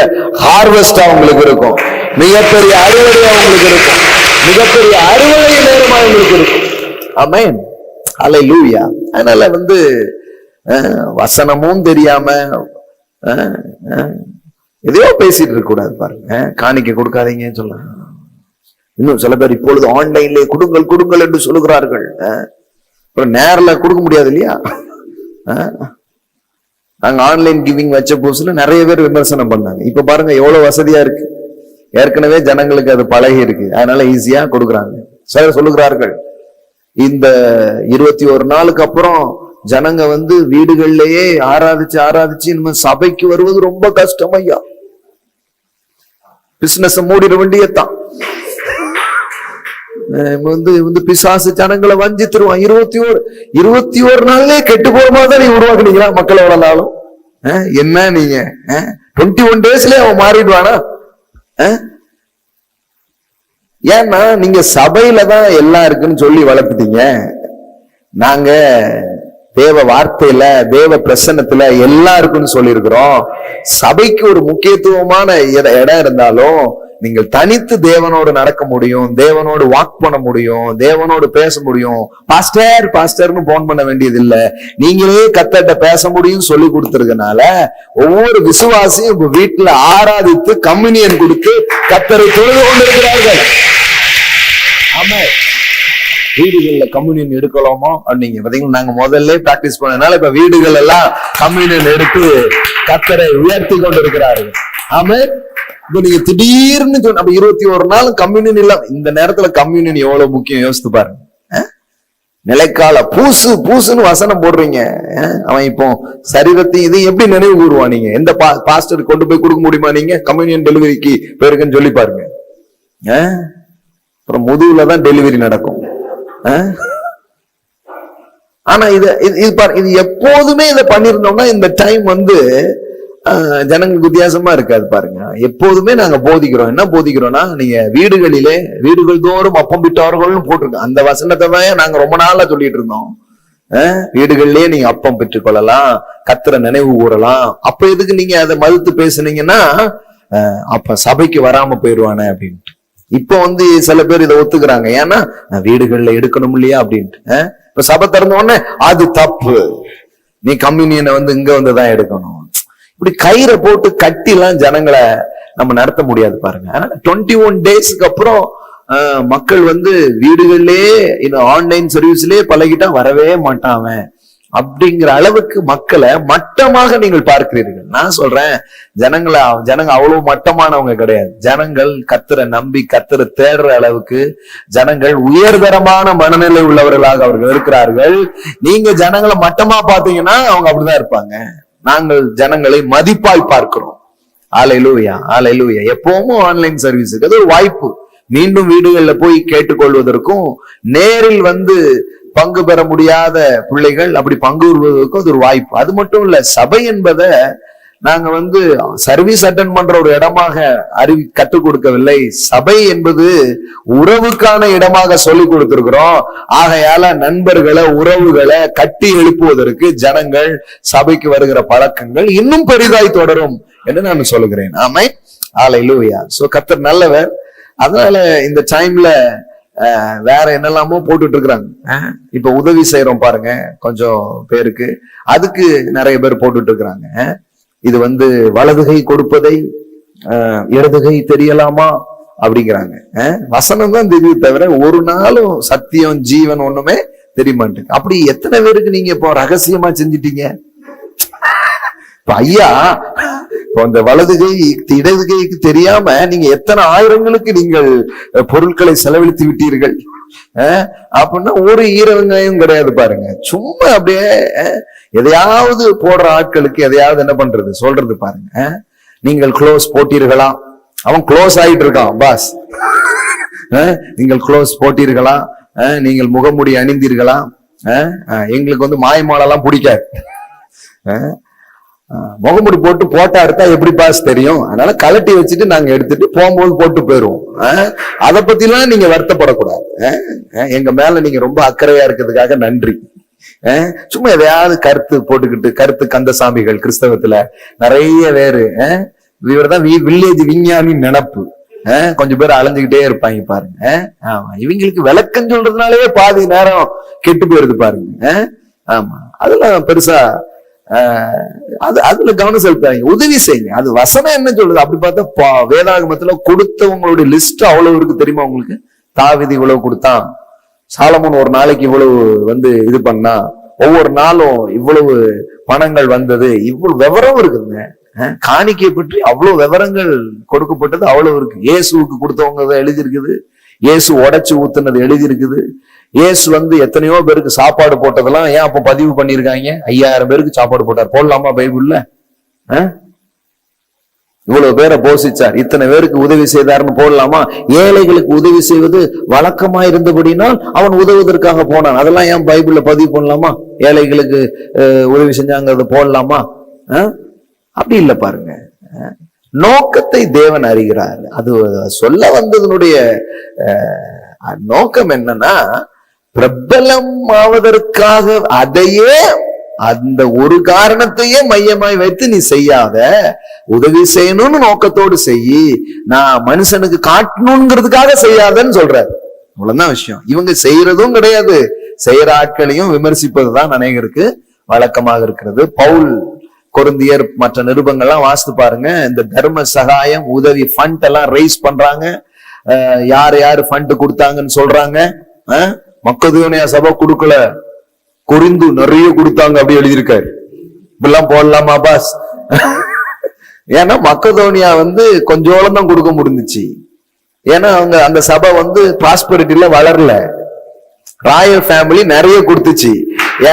ஹார்வெஸ்டா உங்களுக்கு இருக்கும், மிகப்பெரிய அறுவடையா உங்களுக்கு இருக்கும், மிகப்பெரிய அறுவடை நேரமா உங்களுக்கு இருக்கும். ஆமென், ஹல்லேலூயா. அதனால வசனமும் தெரியாம எதையோ பேசிட்டு இருக்க கூடாது பாருங்க. காணிக்க கொடுக்காதீங்கன்னு சொல்ல. இன்னும் சில பேர் இப்பொழுது ஆன்லைன்ல கொடுங்கள் கொடுங்கள் என்று சொல்லுகிறார்கள். அப்புறம் நேரில் கொடுக்க முடியாது இல்லையா? நாங்க ஆன்லைன் கிவிங் வச்ச புதுசுல நிறைய பேர் விமர்சனம் பண்ணாங்க. இப்ப பாருங்க எவ்வளவு வசதியா இருக்கு. ஏற்கனவே ஜனங்களுக்கு அது பழகி இருக்கு, அதனால ஈஸியா கொடுக்குறாங்க. சிலர் சொல்லுகிறார்கள், இந்த 21 நாளுக்கு அப்புறம் ஜனங்க வீடுகள்லயே ஆராதிச்சு ஆராதிச்சு நம்ம சபைக்கு வருவது ரொம்ப கஷ்டம் ஐயா. பிசினஸ் மூடிட வேண்டியதான். பிசாசு ஜனங்களை வஞ்சித்துருவான். 21 நாள்லயே கெட்டு போற மாதிரி நீ உருவாக்குனீங்களா மக்களை எவ்வளவு? என்ன நீங்க 21 டேஸ்ல அவன் மாறிடுவானா? ஏன்னா நீங்க சபையில தான் எல்லாம் இருக்குன்னு சொல்லி வளர்த்துட்டீங்க. நாங்க தேவ வார்த்தையில தேவ பிரசன்னத்துல எல்லாம் இருக்குன்னு சொல்லி இருக்கிறோம். சபைக்கு ஒரு முக்கியத்துவமான இடம் இருந்தாலும் நீங்கள் தனித்து தேவனோடு நடக்க முடியும், தேவனோடு வாக் பண்ண முடியும், தேவனோடு பேச முடியும். பாஸ்டர் பாஸ்டர்னு போன் பண்ண வேண்டியது இல்ல, நீங்களே கர்த்தர்ட்ட பேச முடியும் சொல்லி கொடுத்திருக்கனால ஒவ்வொரு விசுவாசியும் இப்ப வீட்டுல ஆராதித்து கம்யூனியன் கொடுத்து கர்த்தரை தொழுது கொண்டிருக்கிறார்கள். ஆமா, வீடுகள்ல கம்யூனியன் எடுக்கலாமா அப்படிங்க பாத்தீங்கன்னா, நாங்க முதல்ல பிராக்டிஸ் பண்ணனால இப்ப வீடுகள் எல்லாம் கம்யூனியன் எடுத்து கர்த்தரை உயர்த்தி கொண்டிருக்கிறார்கள். ஆமா, இப்ப நீங்க திடீர்னு சொன்ன 21 நாள் கம்யூனியன் இல்ல. இந்த நேரத்துல கம்யூனியன் எவ்வளவு முக்கியம் யோசித்து பாருங்க. நிலைக்கால பூசுன்னு வசனம் போடுறீங்க. அவன் இப்போ சரீரத்தையும் இதையும் எப்படி நினைவு கூறுவான்? நீங்க எந்த பாஸ்டர் கொண்டு போய் கொடுக்க முடியுமா? நீங்க கம்யூனியன் டெலிவரிக்கு போயிருக்குன்னு சொல்லி பாருங்க. அப்புறம் முதுகுலதான் டெலிவரி நடக்கும். ஆனா இது எப்போதுமே இதை பண்ணிருந்தோம்னா இந்த டைம் ஜனங்களுக்கு வித்தியாசமா இருக்காது பாருங்க. எப்போதுமே நாங்க போதிக்கிறோம். என்ன போதிக்கிறோம்னா, நீங்க வீடுகள் தோறும் அப்பம் விட்டார்கள்னு போட்டிருக்கோம். அந்த வசனத்தை தான் நாங்க ரொம்ப நாளா சொல்லிட்டு இருந்தோம். வீடுகள்லயே நீங்க அப்பம் பெற்றுக்கொள்ளலாம், கர்த்தரை நினைவு கூறலாம். அப்ப எதுக்கு நீங்க அதை மறுத்து பேசுனீங்கன்னா, அப்ப சபைக்கு வராம போயிடுவானே அப்படின்ட்டு. இப்ப சில பேர் இதை ஒத்துக்கிறாங்க. ஏன்னா வீடுகள்ல எடுக்கணும் இல்லையா அப்படின்ட்டு. இப்ப சபை திறந்த உடனே அது தப்பு, நீ கம்யூனியனை இங்க வந்துதான் எடுக்கணும். இப்படி கயிறை போட்டு கட்டி எல்லாம் ஜனங்களை நம்ம நடத்த முடியாது பாருங்க. ஆனா 21 டேஸ்க்கு அப்புறம் மக்கள் வீடுகள்லயே ஆன்லைன் சர்வீஸ்லயே பழகிட்டா வரவே மாட்டான் அப்படிங்கிற அளவுக்கு மக்களை மட்டமாக நீங்கள் பார்க்கிறீர்கள். நான் சொல்றேன், ஜனங்க அவ்வளவு மட்டமானவங்க கிடையாது. ஜனங்கள் கர்த்தரை நம்பி கர்த்தரை தேடுற அளவுக்கு ஜனங்கள் உயர்தரமான மனநிலை உள்ளவர்களாக அவர்கள் இருக்கிறார்கள். நீங்க ஜனங்களை மட்டமா பாத்தீங்கன்னா அவங்க அப்படிதான் இருப்பாங்க. நாங்கள் ஜனங்களை மதிப்பாய் பார்க்கிறோம். அல்லேலூயா, அல்லேலூயா. எப்பவும் ஆன்லைன் சர்வீஸுக்கு அது ஒரு வாய்ப்பு. மீண்டும் வீடுகள்ல போய் கேட்டுக்கொள்வதற்கும், நேரில் பங்கு பெற முடியாத பிள்ளைகள் அப்படி பங்கு வருவதற்கும் அது ஒரு வாய்ப்பு. அது மட்டும் இல்ல, சபை என்பதை நாங்க சர்வீஸ் அட்டென்ட் பண்ற ஒரு இடமாக கற்றுக் கொடுக்கவில்லை. சபை என்பது உறவுக்கான இடமாக சொல்லி கொடுத்திருக்கிறோம். ஆகையால நண்பர்களை, உறவுகளை கட்டி எழுப்புவதற்கு ஜனங்கள் சபைக்கு வருகிற பழக்கங்கள் இன்னும் பெரிதாய் தொடரும் என்று நான் சொல்லுகிறேன். ஆமென், அல்லேலூயா. சோ கர்த்தர் நல்லவர். அதனால இந்த டைம்ல வேற என்னெல்லாமோ போட்டுட்டு இருக்கிறாங்க. இப்ப உதவி செய்யறோம் பாருங்க கொஞ்சம் பேருக்கு, அதுக்கு நிறைய பேர் போட்டுட்டு இருக்கிறாங்க. இது வலதுகை கொடுப்பதை இடதுகை தெரியலாமா அப்படிங்கிறாங்க. வசனம் தான் தெரியும் தவிர ஒரு நாளும் சத்தியம் ஜீவன் ஒண்ணுமே தெரிய மாட்டேங்குது. அப்படி எத்தனை பேருக்கு நீங்க இப்போ ரகசியமா செஞ்சிட்டீங்க? ஐயா, இப்போ அந்த வலதுகை இடதுகைக்கு தெரியாம நீங்க எத்தனை ஆயிரங்களுக்கு நீங்கள் பொருட்களை செலவழித்து விட்டீர்கள். அப்படின்னா ஒரு ஈரவங்காயம் கிடையாது பாருங்க. சும்மா அப்படியே எதையாவது போடுற ஆட்களுக்கு எதையாவது என்ன பண்றது சொல்றது பாருங்க. நீங்கள் க்ளோஸ் போட்டீர்களா? அவன் க்ளோஸ் ஆயிட்டு இருக்கான் பாஸ். நீங்கள் க்ளோஸ் போட்டீர்களா? நீங்கள் முகமுடி அணிந்தீர்களா? எங்களுக்கு மாயமாலெல்லாம் பிடிக்காது. முகமுடி போட்டு போட்டா எடுத்தா எப்படி பாஸ் தெரியும்? அதனால கலட்டி வச்சுட்டு நாங்க எடுத்துட்டு போகும்போது போட்டு போயிருவோம். அதை பத்தி எல்லாம் நீங்க வருத்தப்படக்கூடாது. எங்க மேல நீங்க ரொம்ப அக்கறையா இருக்கிறதுக்காக நன்றி. சும்மா எதையாவது கருத்து போட்டுக்கிட்டு, கருத்து கந்தசாமிகள் கிறிஸ்தவத்துல நிறைய பேரு இவர்தான் வில்லேஜ் விஞ்ஞானி நினப்பு. கொஞ்சம் பேர் அலைஞ்சுக்கிட்டே இருப்பாங்க பாருங்க. ஆமா, இவங்களுக்கு விளக்கம் சொல்றதுனாலே பாதி நேரம் கெட்டு போயிருது பாருங்க. ஆமா, அதெல்லாம் பெருசா அதுல கவனம் செலுத்தாங்க, உதவி செய்யுங்க. அது வசனம் என்ன சொல்லுது அப்படி பார்த்தா வேதாகமத்துல கொடுத்தவங்களுடைய லிஸ்ட் அவ்வளவு இருக்கு தெரியுமா உங்களுக்கு? தாவீது இவ்வளவு கொடுத்தான், சாலமோன் ஒரு நாளைக்கு இவ்வளவு இது பண்ணா, ஒவ்வொரு நாளும் இவ்வளவு பணங்கள் வந்தது, இவ்வளவு விவரம் இருக்குங்க. காணிக்கை பற்றி அவ்வளவு விவரங்கள் கொடுக்கப்பட்டது அவ்வளவு இருக்கு. இயேசுவுக்கு கொடுத்தவங்க எழுதி இருக்குது, இயேசு உடைச்சு ஊத்துனது எழுதி இருக்குது, இயேசு எத்தனையோ பேருக்கு சாப்பாடு போட்டதெல்லாம் ஏன் அப்ப பதிவு பண்ணிருக்காங்க? 5000 பேருக்கு சாப்பாடு போட்டார், போடலாமா பைபிள்ல? இவ்வளவு பேரை போஷிச்சார், இத்தனை பேருக்கு உதவி செய்தார்னு போடலாமா? ஏழைகளுக்கு உதவி செய்வது வழக்கமா இருந்தபடினால் அவன் உதவுவதற்காக போனான், அதெல்லாம் ஏன் பைபிள்ல பதிவு பண்ணலாமா? ஏழைகளுக்கு உதவி செஞ்சாங்கிறத போடலாமா? அப்படி இல்லை பாருங்க. நோக்கத்தை தேவன் அறிகிறார். அது சொல்ல வந்ததனுடைய நோக்கம் என்னன்னா, பிரபலம் ஆவதற்காக அதையே, அந்த ஒரு காரணத்தையே மையமாய் வைத்து நீ செய்யாத, உதவி செய்யணும்னு நோக்கத்தோடு செய்யி, நான் மனுஷனுக்கு காட்டணுங்கிறதுக்காக செய்யாதன்னு சொல்றாரு. அவ்வளவுதான் விஷயம். இவங்க செய்யறதும் கிடையாது, செய்யற ஆட்களையும் விமர்சிப்பதுதான் அநேகருக்கு வழக்கமாக இருக்கிறது. பவுல் கொரிந்தியர் மற்ற நிருபங்கள்லாம் வாசித்து பாருங்க, இந்த தர்ம சகாயம் உதவி ஃபண்ட் எல்லாம் ரைஸ் பண்றாங்க. யாரு யாரு ஃபண்ட் கொடுத்தாங்கன்னு சொல்றாங்க. மக்கதோனியா சபை கொடுக்கல, கொரிந்து நிறைய கொடுத்தாங்க அப்படி எழுதியிருக்காரு. இப்பெல்லாம் போடலாமா பாஸ்? ஏன்னா மக்கதோனியா கொஞ்சோളം தான் கொடுக்க முடிஞ்சிச்சு. ஏன்னா அவங்க அந்த சபை ப்ராஸ்பரிட்டில வளரல. ராயல் ஃபேமிலி நிறைய கொடுத்துச்சு,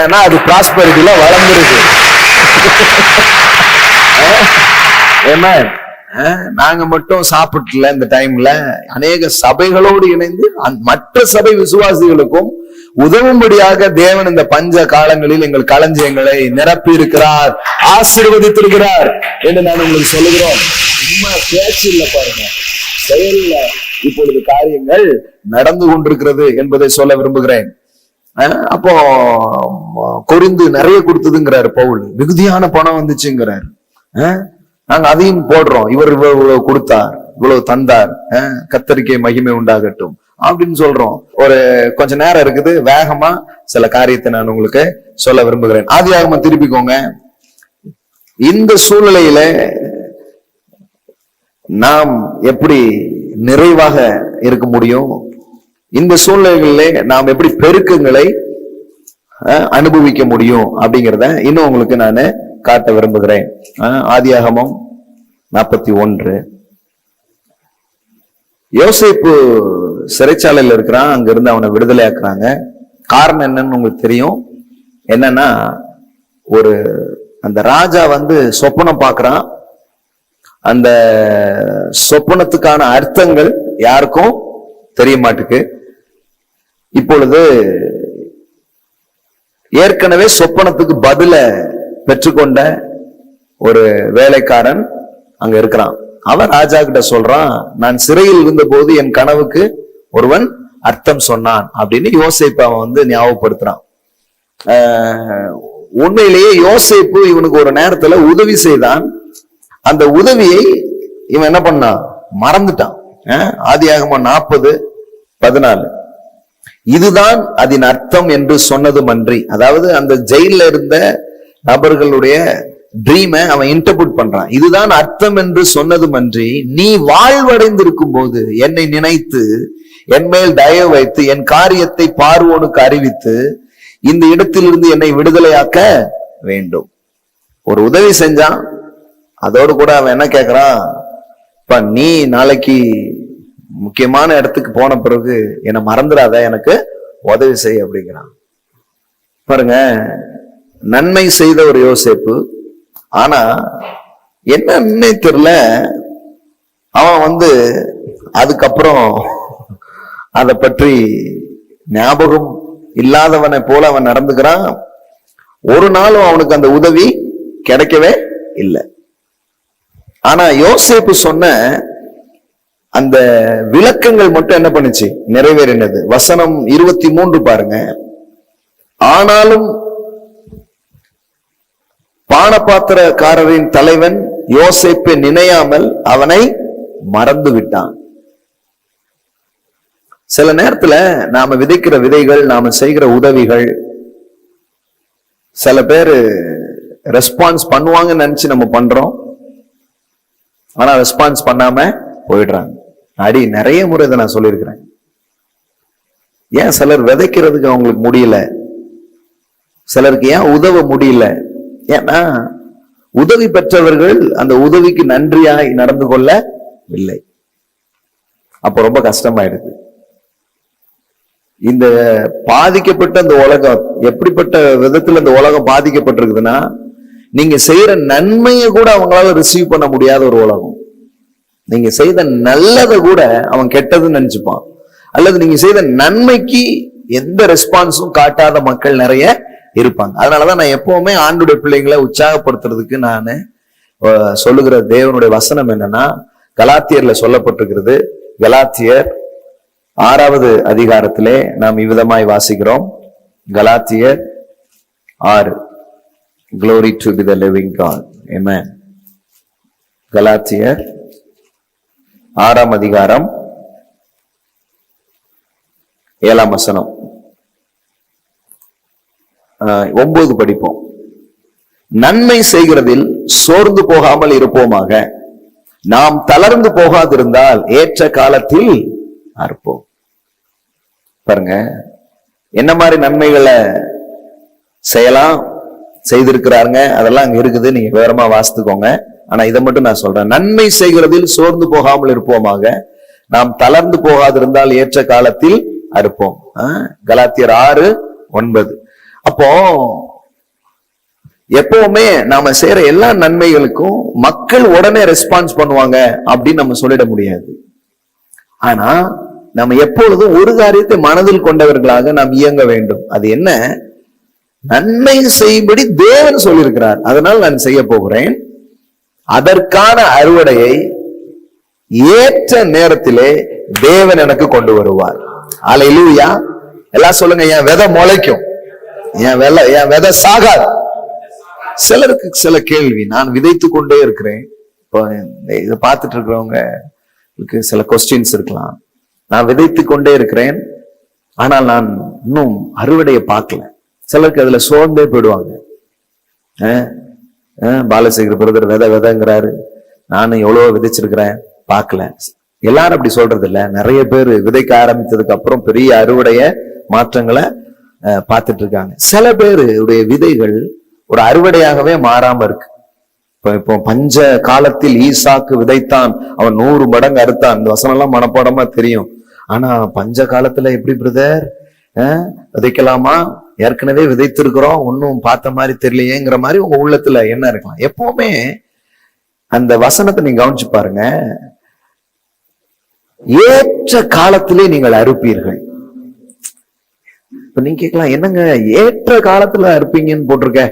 ஏன்னா அது ப்ராஸ்பரிட்டில வளர்ந்துருக்கு. ஏன்னா நாங்க மட்டும் சாப்பிட்டுல இந்த டைம்ல அநேக சபைகளோடு இணைந்து மற்ற சபை விசுவாசிகளுக்கும் உதவும்படியாக தேவன் இந்த பஞ்ச காலங்களில் எங்கள் களஞ்சியங்களை நிரப்பி இருக்கிறார், ஆசீர்வதித்திருக்கிறார் என்று நான் உங்களுக்கு சொல்லுகிறோம். சும்மா பேச்சு இல்ல பாருங்க, செயல்ல இப்பொழுது காரியங்கள் நடந்து கொண்டிருக்கிறது என்பதை சொல்ல விரும்புகிறேன். அப்போ கொரிந்து நிறைய கொடுத்ததுங்கிறாரு பவுல், மிகுதியான பணம் வந்துச்சுங்கிறாரு. நாங்க அதையும் போடுறோம், இவர் இவ்வளவு கொடுத்தார், இவ்வளவு தந்தார், கர்த்தருக்கே மகிமை உண்டாகட்டும் அப்படின்னு சொல்றோம். ஒரு கொஞ்ச நேரம் இருக்குது, வேகமா சில காரியத்தை நான் உங்களுக்கு சொல்ல விரும்புகிறேன். ஆதியாகமம் திருப்பிக்கோங்க. இந்த சூழ்நிலையில நாம் எப்படி நிறைவாக இருக்க முடியும், இந்த சூழ்நிலைகளிலே நாம் எப்படி பெருக்கங்களை அனுபவிக்க முடியும் அப்படிங்கிறத இன்னும் உங்களுக்கு நான் காட்ட விரும்புகிறேன். ஆதியாகமம் 41. யோசேப்பு சிறைச்சாலையில் இருக்கிறான், அங்க இருந்து அவனை விடுதலை ஆக்குறாங்க. காரணம் என்னன்னு உங்களுக்கு தெரியும். என்னன்னா, அந்த ராஜா சொப்பனம் பார்க்கறான். அந்த சொப்பனத்துக்கான அர்த்தங்கள் யாருக்கும் தெரிய மாட்டுக்கு. இப்பொழுது ஏற்கனவே சொப்பனத்துக்கு பதில பெற்றுக்கொண்ட ஒரு வேலைக்காரன் அங்க இருக்கிறான். அவன் ராஜா கிட்ட சொல்றான், நான் சிறையில் இருந்த போது என் கனவுக்கு ஒருவன் அர்த்தம் சொன்னான் அப்படின்னு யோசேப்பு அவன் ஞாபகப்படுத்துறான். உண்மையிலேயே யோசேப்பு இவனுக்கு ஒரு நேரத்துல உதவி செய்தான். அந்த உதவியை இவன் என்ன பண்ணான்? மறந்துட்டான். ஆதியாகமம் 40:14. இதுதான் அதன் அர்த்தம் என்று சொன்னதும் அன்றி, அதாவது அந்த ஜெயில இருந்த நபர்களுடைய ட்ரீமை அவன் இன்டர்பிரட் பண்றான். இதுதான் அர்த்தம் என்று சொன்னதும் அன்றி, நீ வாழ்வடைந்திருக்கும் போது என்னை நினைத்து என் மேல் தயவு வைத்து என் காரியத்தை பார்வோனுக்கு அறிவித்து இந்த இடத்திலிருந்து என்னை விடுதலையாக்க வேண்டும். ஒரு உதவி செஞ்சான். அதோடு கூட அவன் என்ன கேட்கிறான்? இப்ப நீ நாளைக்கு முக்கியமான இடத்துக்கு போன பிறகு என்னை மறந்துடாத, எனக்கு உதவி செய் அப்படிங்கிறான். பாருங்க, நன்மை செய்த ஒரு யோசேப்பு. ஆனா என்னன்னே தெரியல, அவன் அதுக்கப்புறம் அதை பற்றி ஞாபகம் இல்லாதவனை போல அவன் நடந்துக்கிறான். ஒரு நாளும் அவனுக்கு அந்த உதவி கிடைக்கவே இல்லை. ஆனா யோசேப்பு சொன்ன அந்த விளக்கங்கள் மட்டும் என்ன பண்ணுச்சு? நிறைவேறினது. வசனம் 23 பாருங்க. ஆனாலும் பானபாத்திரக்காரரின் தலைவன் யோசேப்பை நினையாமல் அவனை மறந்து விட்டான். சில நேரத்துல நாம விதைக்கிற விதைகள், நாம செய்கிற உதவிகள், சில பேரு ரெஸ்பான்ஸ் பண்ணுவாங்கன்னு நினைச்சு நம்ம பண்றோம், ஆனா ரெஸ்பான்ஸ் பண்ணாம போயிடுறாங்க. நிறைய முறை இதை நான் சொல்லியிருக்கிறேன். ஏன் சிலர் விதைக்கிறதுக்கு அவங்களுக்கு முடியல, சிலருக்கு ஏன் உதவ முடியல? ஏன்னா உதவி பெற்றவர்கள் அந்த உதவிக்கு நன்றியாய் நடந்து கொள்ளவில்லை. அப்ப ரொம்ப கஷ்டமாயிடுது. இந்த பாதிக்கப்பட்ட அந்த உலகம் எப்படிப்பட்ட விதத்துல இந்த உலகம் பாதிக்கப்பட்டிருக்குதுன்னா, நீங்க செய்யற நன்மையை கூட அவங்களால ரிசீவ் பண்ண முடியாத ஒரு உலகம். நீங்க செய்த நல்லதை கூட அவன் கெட்டதுன்னு நினைச்சுப்பான், அல்லது நீங்க செய்த நன்மைக்கு எந்த ரெஸ்பான்ஸும் காட்டாத மக்கள் நிறைய இருப்பாங்க. அதனாலதான் நான் எப்பவுமே ஆண்டுடைய பிள்ளைங்களை உற்சாகப்படுத்துறதுக்கு நான் சொல்லுகிற தேவனுடைய வசனம் என்னன்னா, கலாத்தியர்ல சொல்லப்பட்டிருக்கிறது. கலாத்தியர் 6வது அதிகாரத்திலே நாம் இவ்விதமாய் வாசிக்கிறோம். கலாத்தியர் 6. Glory to be the living God. Amen. கலாத்தியர் 6ஆம் அதிகாரம் 7ஆம் வசனம் 9 படிப்போம். நன்மை செய்கிறதில் சோர்ந்து போகாமல் இருப்போமாக, நாம் தளர்ந்து போகாதிருந்தால் ஏற்ற காலத்தில் அறுப்போம். பாருங்க, என்ன மாதிரி நன்மைகளை செய்யலாம், செய்திருக்கிறாங்க, அதெல்லாம் அங்க இருக்குது, நீங்க விவரமா வாசித்துக்கோங்க. ஆனா இதை மட்டும் நான் சொல்றேன், நன்மை செய்கிறதில் சோர்ந்து போகாமல் இருப்போமாக, நாம் தளர்ந்து போகாதிருந்தால் ஏற்ற காலத்தில் அறுப்போம். கலாத்தியர் 6:9. அப்போ எப்பவுமே நாம செய்யற எல்லா நன்மைகளுக்கும் மக்கள் உடனே ரெஸ்பான்ஸ் பண்ணுவாங்க அப்படின்னு நம்ம சொல்லிட முடியாது. ஆனா நம்ம எப்பொழுதும் ஒரு காரியத்தை மனதில் கொண்டவர்களாக நாம் இயங்க வேண்டும். அது என்ன? நன்மை செய்யும்படி தேவன் சொல்லியிருக்கிறார், அதனால் நான் செய்ய போகிறேன். அதற்கான அறுவடையை ஏற்ற நேரத்திலே தேவன் எனக்கு கொண்டு வருவார். அல்லேலூயா. எல்லாம் சொல்லுங்க, என் விதை முளைக்கும், என் விதை சாகாது. சிலருக்கு சில கேள்வி, நான் விதைத்து கொண்டே இருக்கிறேன். இப்போ இதை பார்த்துட்டு இருக்கிறவங்களுக்கு சில கொஸ்டின்ஸ் இருக்கலாம். நான் விதைத்து கொண்டே இருக்கிறேன், ஆனால் நான் இன்னும் அறுவடையை பார்க்கல. சிலருக்கு அதுல சோர்ந்தே போயிடுவாங்க. பாலசேகர் பிரதர் விதைங்கிறாரு, நானும் எவ்வளவோ விதைச்சிருக்கிறேன், பார்க்கல. எல்லாரும் அப்படி சொல்றது இல்ல. நிறைய பேர் விதைக்க ஆரம்பித்ததுக்கு அப்புறம் பெரிய அறுவடைய மாற்றங்களை பார்த்துட்டு இருக்காங்க. சில பேருடைய விதைகள் ஒரு அறுவடையாகவே மாறாம இருக்கு. இப்போ பஞ்ச காலத்தில் ஈசாக்கு விதைத்தான், அவன் 100 மடங்கு அறுத்தான். இந்த வசனம் எல்லாம் மனப்பாடமா தெரியும். ஆனா பஞ்ச காலத்துல எப்படி பிரதர் விதைக்கலாமா? ஏற்கனவே விதைத்திருக்கிறோம், ஒன்னும் பார்த்த மாதிரி தெரியலையேங்கிற மாதிரி உங்க உள்ளத்துல என்ன இருக்கலாம். எப்பவுமே அந்த வசனத்தை நீங்க கவனிச்சு பாருங்க, ஏற்ற காலத்திலே நீங்கள் அறுப்பீர்கள். இப்ப நீங்க கேட்கலாம், என்னங்க ஏற்ற காலத்துல அறுப்பீங்கன்னு போட்டிருக்க?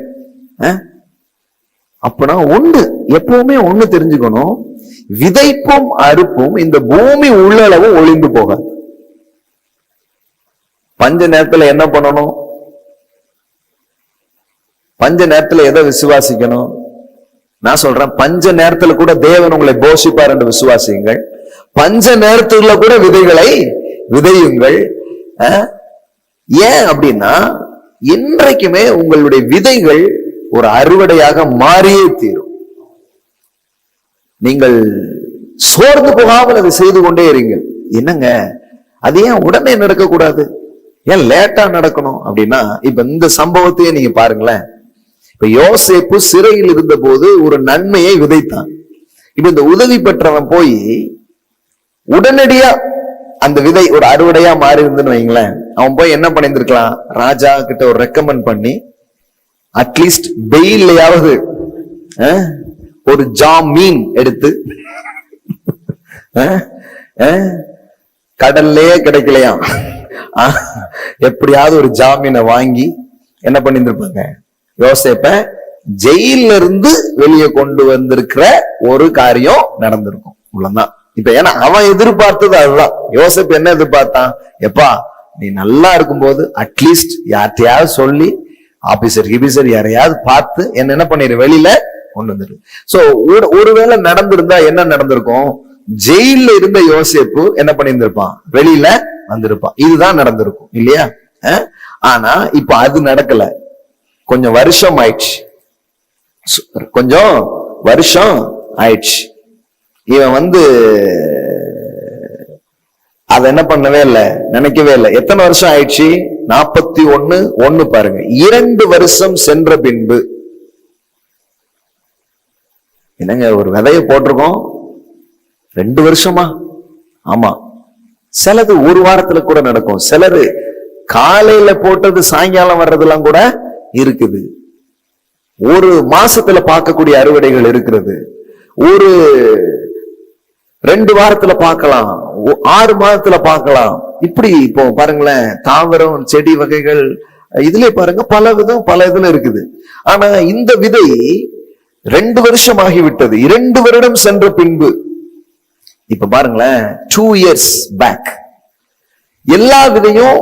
அப்பனா எப்பவுமே ஒண்ணு தெரிஞ்சுக்கணும், விதைப்பும் அறுப்பும் இந்த பூமி உள்ளளவு ஒளிந்து போகாது. பஞ்ச நேரத்துல என்ன பண்ணணும்? பஞ்ச நேரத்துல எதை விசுவாசிக்கணும்? நான் சொல்றேன், பஞ்ச நேரத்துல கூட தேவன் உங்களை போஷிப்பார் என்று விசுவாசியுங்கள். பஞ்ச நேரத்துல கூட விதைகளை விதையுங்கள். ஏன் அப்படின்னா, இன்றைக்குமே உங்களுடைய விதைகள் ஒரு அறுவடையாக மாறியே தீரும். நீங்கள் சோர்ந்து போகாமல் அதை செய்து கொண்டே இருங்கள். என்னங்க அது ஏன் உடனே நடக்கக்கூடாது, ஏன் லேட்டா நடக்கணும் அப்படின்னா, இப்ப இந்த சம்பவத்தையே நீங்க பாருங்களேன். இப்ப யோசேப்பு சிறையில் இருந்த போது ஒரு நன்மையை விதைத்தான். இப்ப இந்த உதவி பெற்றவன் போய் உடனடியா அந்த விதை ஒரு அறுவடையா மாறி இருந்துன்னு வைங்களேன், அவன் போய் என்ன பண்ணிருக்கலாம், ராஜா கிட்ட ஒரு ரெக்கமெண்ட் பண்ணி அட்லீஸ்ட் பெயிலையாவது ஒரு ஜாமீன் எடுத்து, கடல்லையே கிடைக்கலையா, எப்படியாவது ஒரு ஜாமீனை வாங்கி என்ன பண்ணிருப்பாங்க, யோசேப்ப ஜெயில இருந்து வெளியே கொண்டு வந்திருக்கிற ஒரு காரியம் நடந்திருக்கும். இவ்வளவுதான். இப்ப ஏன்னா அவன் எதிர்பார்த்தது அதுதான். யோசேப்பு என்ன எதிர்பார்த்தான், எப்பா நீ நல்லா இருக்கும்போது அட்லீஸ்ட் யார்ட்டையாவது சொல்லி ஆபீசர் யாரையாவது பார்த்து என்ன பண்ணிரு, வெளியில கொண்டு வந்துரு. சோ ஒருவேளை நடந்திருந்தா என்ன நடந்திருக்கும், ஜெயில இருந்த யோசேப்பு என்ன பண்ணியிருந்திருப்பான், வெளியில வந்திருப்பான். இதுதான் நடந்திருக்கும் இல்லையா? ஆனா இப்ப அது நடக்கல, கொஞ்சம் வருஷம் ஆயிடுச்சு. கொஞ்சம் வருஷம் ஆயிடுச்சு. இவன் அத என்ன பண்ணவே இல்லை, நினைக்கவே இல்லை. எத்தனை வருஷம் ஆயிடுச்சு? 41:1 பாருங்க. 2 வருஷம் சென்ற பின்பு. என்னங்க, ஒரு விதைய போட்டிருக்கோம், 2 வருஷமா? ஆமா. சிலது ஒரு வாரத்துல கூட நடக்கும். சிலது காலையில போட்டது சாயங்காலம் வர்றதெல்லாம் கூட இருக்குது. ஒரு மாசத்துல பார்க்கக்கூடிய அறுவடைகள் இருக்கிறது. ஒரு 2 வாரத்துல பார்க்கலாம், 6 மாதத்துல பார்க்கலாம். இப்படி இப்போ பாருங்களேன், தாவரம் செடி வகைகள் இதுல பாருங்க பல விதம், பல இதுல இருக்குது. ஆனா இந்த விதை 2 வருஷம் ஆகிவிட்டது, 2 வருடம் சென்ற பின்பு. இப்ப பாருங்களேன், 2 years பேக். எல்லா விதையும்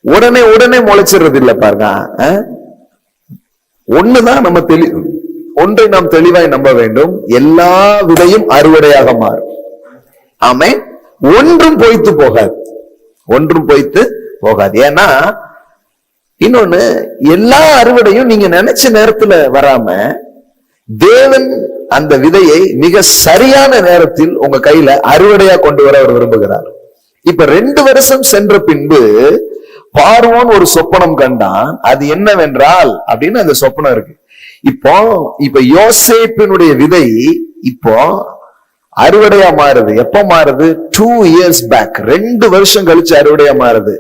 உடனே முளைச்சிடுறது இல்ல பாருங்க. ஒண்ணுதான் நம்ம ஒன்றை நாம் தெளிவாய் நம்ப வேண்டும், எல்லா விதையும் அறுவடையாக மாறும். ஆமே, ஒன்றும் பொய்த்து போகாது, ஒன்றும் பொய்த்து போகாது. ஏன்னா இன்னொன்னு, எல்லா அறுவடையும் நீங்க நினைச்ச நேரத்துல வராம தேவன் அந்த விதையை மிக சரியான நேரத்தில் உங்க கையில அறுவடையா கொண்டு வர அவர் விரும்புகிறார். இப்ப 2 வருஷம் சென்ற பின்பு பார்வோன் ஒரு சொப்பனம் கண்டான். அது என்னவென்றால் அப்படின்னு அந்த சொப்பனம் இருக்கு. இப்ப யோசேப்பினுடைய விதை இப்போ அறுவடையா மாறுது. எப்ப மாறுது? 2 years பேக், 2 வருஷம் கழிச்சு அறுவடையா மாறுது.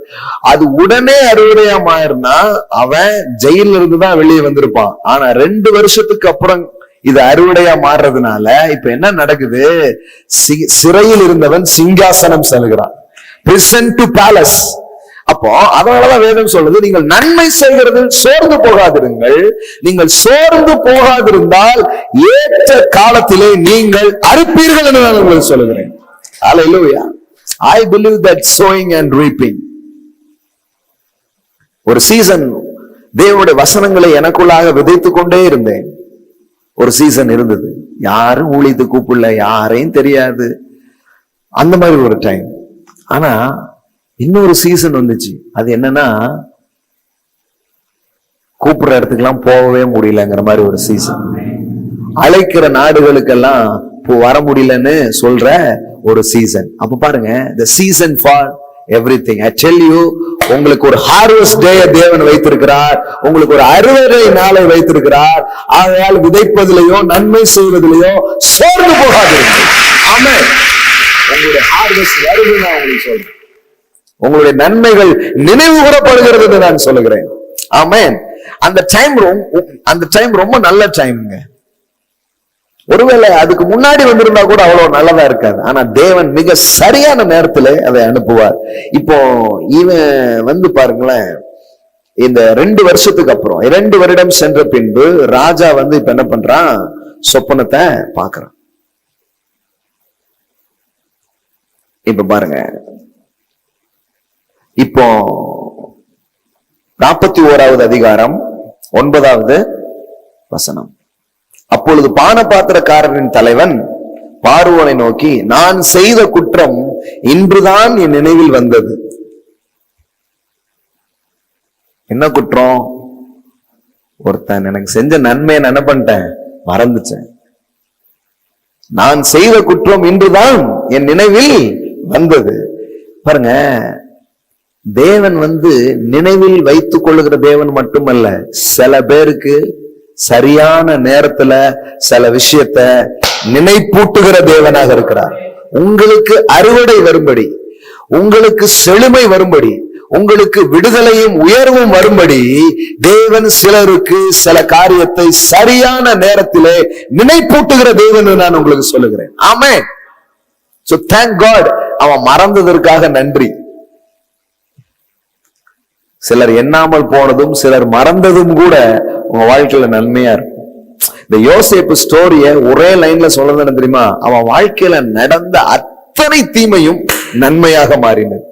அது உடனே அறுவடையா மாறினா அவன் ஜெயில இருந்துதான் வெளியே வந்திருப்பான். ஆனா 2 வருஷத்துக்கு அப்புறம் இது அறுவடையா மாறுறதுனால இப்ப என்ன நடக்குது? சிறையில் இருந்தவன் சிங்காசனம் செல்கிறான், prison to palace. அப்போ அதனாலதான் வேதம் சொல்லுது, நீங்கள் நன்மை செய்கிறதில் சோர்ந்து போகாதிருங்கள். நீங்கள் சோர்ந்து போகாதிருந்தால் ஏற்ற காலத்திலே நீங்கள் அறுப்பீர்கள் என்று நான் உங்களுக்கு சொல்லுகிறேன். Hallelujah. I believe that sowing and reaping. ஒரு சீசன் தேவனுடைய வசனங்களை எனக்குள்ளாக விதைத்துக் கொண்டே இருந்தேன். ஒரு சீசன் இருந்தது, யாரும் ஊழியத்து கூப்பிடல, யாரையும் தெரியாது, அந்த மாதிரி ஒரு டைம். ஆனா இன்னொரு சீசன் வந்துச்சு. அது என்னன்னா, கூப்பிடுற இடத்துக்கெல்லாம் போகவே முடியலங்கிற மாதிரி ஒரு சீசன். அழைக்கிற நாடுகளுக்கெல்லாம் வர முடியலன்னு சொல்ற ஒரு சீசன். அப்ப பாருங்க, the season for everything. I tell you, உங்களுக்கு ஒரு ஹார்வெஸ்ட் டே தேவன் வைத்திருக்கிறார், உங்களுக்கு ஒரு அறுவடை நாளை வைத்திருக்கிறார். ஆகையால் விதைப்பதிலேயோ நன்மை செய்வதிலேயோ சோர்ந்து போகாதீர்கள். ஆமென். உங்களுடைய ஹார்வெஸ்ட் வருது, நான் உங்களுக்கு சொல்றேன். உங்களுடைய நன்மைகள் நினைவு கூறப்படுகிறது என்று நான் சொல்லுகிறேன். ஆமென். அந்த டைம் ரொம்ப நல்ல டைம்ங்க. ஒருவேளை அதுக்கு முன்னாடி வந்திருந்தா கூட அவ்வளவு நல்லதா இருக்காது. ஆனா தேவன் மிக சரியான நேரத்துல அதை அனுப்புவார். இப்போ இவன் பாருங்களேன், இந்த 2 வருஷத்துக்கு அப்புறம் 2 வருடம் சென்ற பின்பு ராஜா இப்ப என்ன பண்றான்? சொப்பனத்தை பாக்குறான். இப்ப பாருங்க, இப்போ 41வது அதிகாரம் 9வது வசனம். அப்பொழுது பானபாத்திரக்காரரின் தலைவன் பார்வோனை நோக்கி, நான் செய்த குற்றம் இன்றுதான் என் நினைவில் வந்தது. என்ன குற்றம்? ஒருத்தன் எனக்கு செஞ்ச நன்மையை என்ன பண்ணிட்டேன்? மறந்துச்சேன். நான் செய்த குற்றம் இன்றுதான் என் நினைவில் வந்தது. பாருங்க, தேவன் நினைவில் வைத்துக் கொள்ளுகிற தேவன் மட்டுமல்ல, சில பேருக்கு சரியான நேரத்துல சில விஷயத்த நினைப்பூட்டுகிற தேவனாக இருக்கிறார். உங்களுக்கு அறுவடை வரும்படி, உங்களுக்கு செழுமை வரும்படி, உங்களுக்கு விடுதலையும் உயர்வும் வரும்படி தேவன் சிலருக்கு சில காரியத்தை சரியான நேரத்திலே நினைப்பூட்டுகிற தேவன் நான் உங்களுக்கு சொல்லுகிறேன். ஆமென். So thank God. அவன் மறந்ததற்காக நன்றி. சிலர் எண்ணாமல் போனதும் சிலர் மறந்ததும் கூட உங்க வாழ்க்கையில நன்மையா இருக்கும். இந்த யோசேப்பு ஸ்டோரிய ஒரே லைன்ல சொல்லணும் தெரியுமா? அவன் வாழ்க்கையில நடந்த அத்தனை தீமையும் நன்மையாக மாறினது.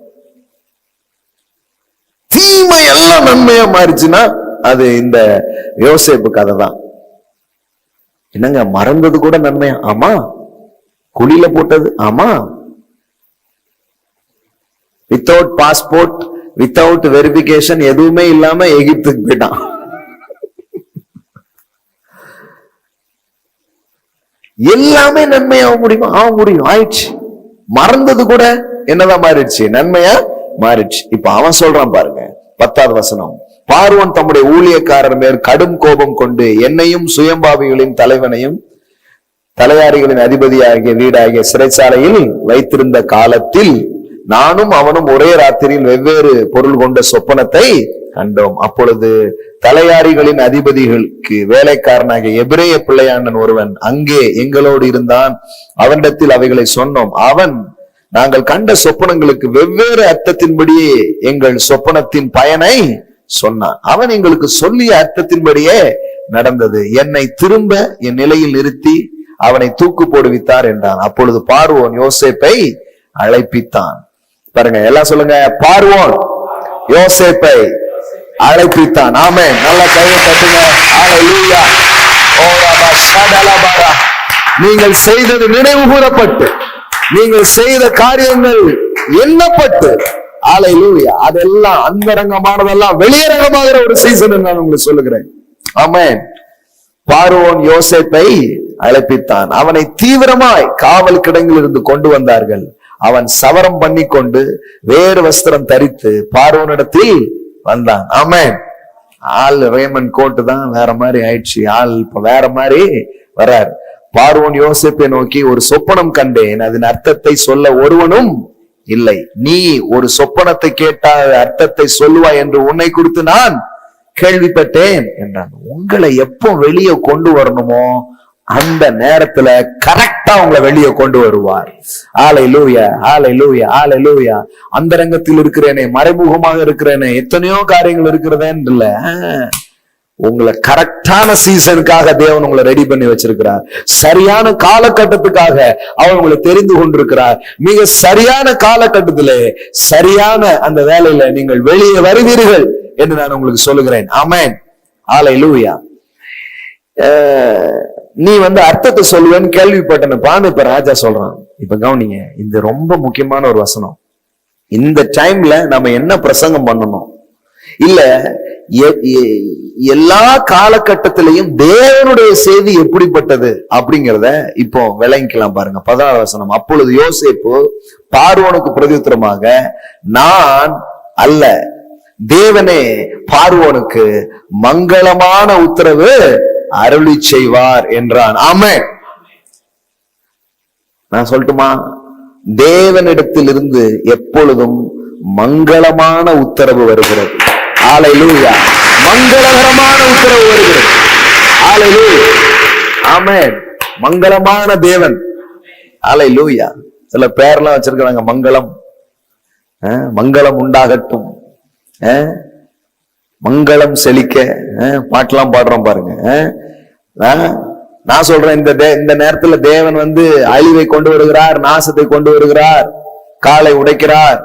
தீமை எல்லாம் நன்மையா மாறிச்சுன்னா அது இந்த யோசேப்பு கதை தான். என்னங்க, மறந்தது கூட நன்மையா? ஆமா. குழியில போட்டது, ஆமா. வித்தவுட் பாஸ்போர்ட், வித்தவுட் வெரிபிகேஷன், எதுவுமே இல்லாம எகிப்துக்கு போயிட்டான். எல்லாமே நன்மையாக முடியுமா? முடியும், ஆயிடுச்சு. மறந்தது கூட என்னதான் மாறிடுச்சு? நன்மையா மாறிடுச்சு. இப்ப அவன் சொல்றான் பாருங்க, 10வது வசனம். பார்வோன் தம்முடைய ஊழியக்காரர் மேல் கடும் கோபம் கொண்டு என்னையும் சுயம்பாவிகளின் தலைவனையும் தலையாரிகளின் அதிபதியாகிய வீடாகிய சிறைச்சாலையில் வைத்திருந்த காலத்தில் நானும் அவனும் ஒரே ராத்திரியில் வெவ்வேறு பொருள் கொண்ட சொப்பனத்தை கண்டோம். அப்பொழுது தலையாரிகளின் அதிபதிகளுக்கு வேலைக்காரனாகிய எபிரேய பிள்ளையாண்டன் ஒருவன் அங்கே எங்களோடு இருந்தான். அவனிடத்தில் அவைகளை சொன்னோம். அவன் நாங்கள் கண்ட சொப்பனங்களுக்கு வெவ்வேறு அர்த்தத்தின்படியே எங்கள் சொப்பனத்தின் பயனை சொன்னான். அவன் எங்களுக்கு சொல்லிய அர்த்தத்தின்படியே நடந்தது. என்னை திரும்ப என் நிலையில் நிறுத்தி அவனை தூக்கு போடுவித்தார் என்றான். அப்பொழுது பார்வோன் யோசேப்பை அழைப்பித்தான். பாருங்க, எல்லாம் சொல்லுங்க, பார்வோன் யோசேப்பை அழைப்பித்தான். ஆமென். நல்ல கையை தட்டுங்க. ஹல்லேலூயா. நீங்கள் செய்தது நினைவு கூறப்பட்டு, நீங்கள் செய்த காரியங்கள் எண்ணப்பட்டு, ஹல்லேலூயா, அதெல்லாம் அந்தரங்கமானதெல்லாம் வெளியரங்கமாகிற ஒரு சீசன் நான் உங்களுக்கு சொல்லுகிறேன். ஆமென். பார்வோன் யோசேப்பை அழைப்பித்தான். அவனை தீவிரமாய் காவல் கிடங்கில் இருந்து கொண்டு வந்தார்கள். அவன் சவரம் பண்ணி கொண்டு வேறு வஸ்திரம் தரித்து பார்வோனிடத்தில் வந்தான். ஆமென். ஆள் ரேமன் கோட்டு தான் வேற மாதிரி ஆயிடுச்சு. ஆள் இப்ப வேற மாதிரி வர்றார். பார்வோன் யோசேப்பை நோக்கி, ஒரு சொப்பனம் கண்டேன், அதன் அர்த்தத்தை சொல்ல ஒருவனும் இல்லை. நீ ஒரு சொப்பனத்தை கேட்டால் அர்த்தத்தை சொல்லுவாய் என்று உன்னை குறித்து நான் கேள்விப்பட்டேன் என்றான். உங்களை எப்போ வெளியே கொண்டு வரணுமோ அந்த நேரத்துல கரெக்டா உங்களை வெளியே கொண்டு வருவார். ஹல்லேலூயா, ஹல்லேலூயா, ஹல்லேலூயா. அந்தரங்கத்தில் இருக்கிறேனே, மறைமுகமாக இருக்கிறேனே, எத்தனையோ காரியங்கள் இருக்கிறதேன்னு இல்ல, உங்களை கரெக்டான சீசனுக்காக தேவன் உங்களை ரெடி பண்ணி வச்சிருக்கிறார். சரியான காலகட்டத்துக்காக அவர் உங்களை தெரிந்து கொண்டிருக்கிறார். மிக சரியான காலகட்டத்திலே சரியான அந்த வேலையில நீங்கள் வெளியே வருவீர்கள் என்று நான் உங்களுக்கு சொல்லுகிறேன். ஆமென். ஹல்லேலூயா. நீ அர்த்தத்தை சொல்லுவேன்னு கேள்விப்பட்டனப்பான்னு இப்ப ராஜா சொல்றான். இப்ப கவனிங்க, இது ரொம்ப முக்கியமான ஒரு வசனம். இந்த டைம்ல நம்ம என்ன பிரசங்கம் பண்ணணும், இல்ல எல்லா காலகட்டத்திலையும் தேவனுடைய செய்தி எப்படிப்பட்டது அப்படிங்கிறத இப்போ விளங்கிக்கலாம். பாருங்க, 16வது வசனம். அப்பொழுது யோசேப்பு பார்வோனுக்கு பிரதியுத்தரமாக, நான் அல்ல, தேவனே பார்வோனுக்கு மங்களமான உத்தரவு அருளி செய்வார் என்றான். ஆமென். நான் சொல்லட்டுமா, தேவனிடத்திலிருந்து எப்பொழுதும் மங்களமான உத்தரவு வருகிறது. ஹல்லேலூயா. மங்களகரமான உத்தரவு வருகிறது. ஹல்லேலூயா. ஆமென். மங்களமான தேவன். ஹல்லேலூயா. சில பேர்லாம் வச்சிருக்காங்க, மங்களம், மங்களம் உண்டாகட்டும், மங்களம் செழிக்க, பாட்டெல்லாம் பாடுறோம் பாருங்க. நான் சொல்றேன், இந்த நேரத்துல தேவன் அழிவை கொண்டு வருகிறார், நாசத்தை கொண்டு வருகிறார், காலை உடைக்கிறார்,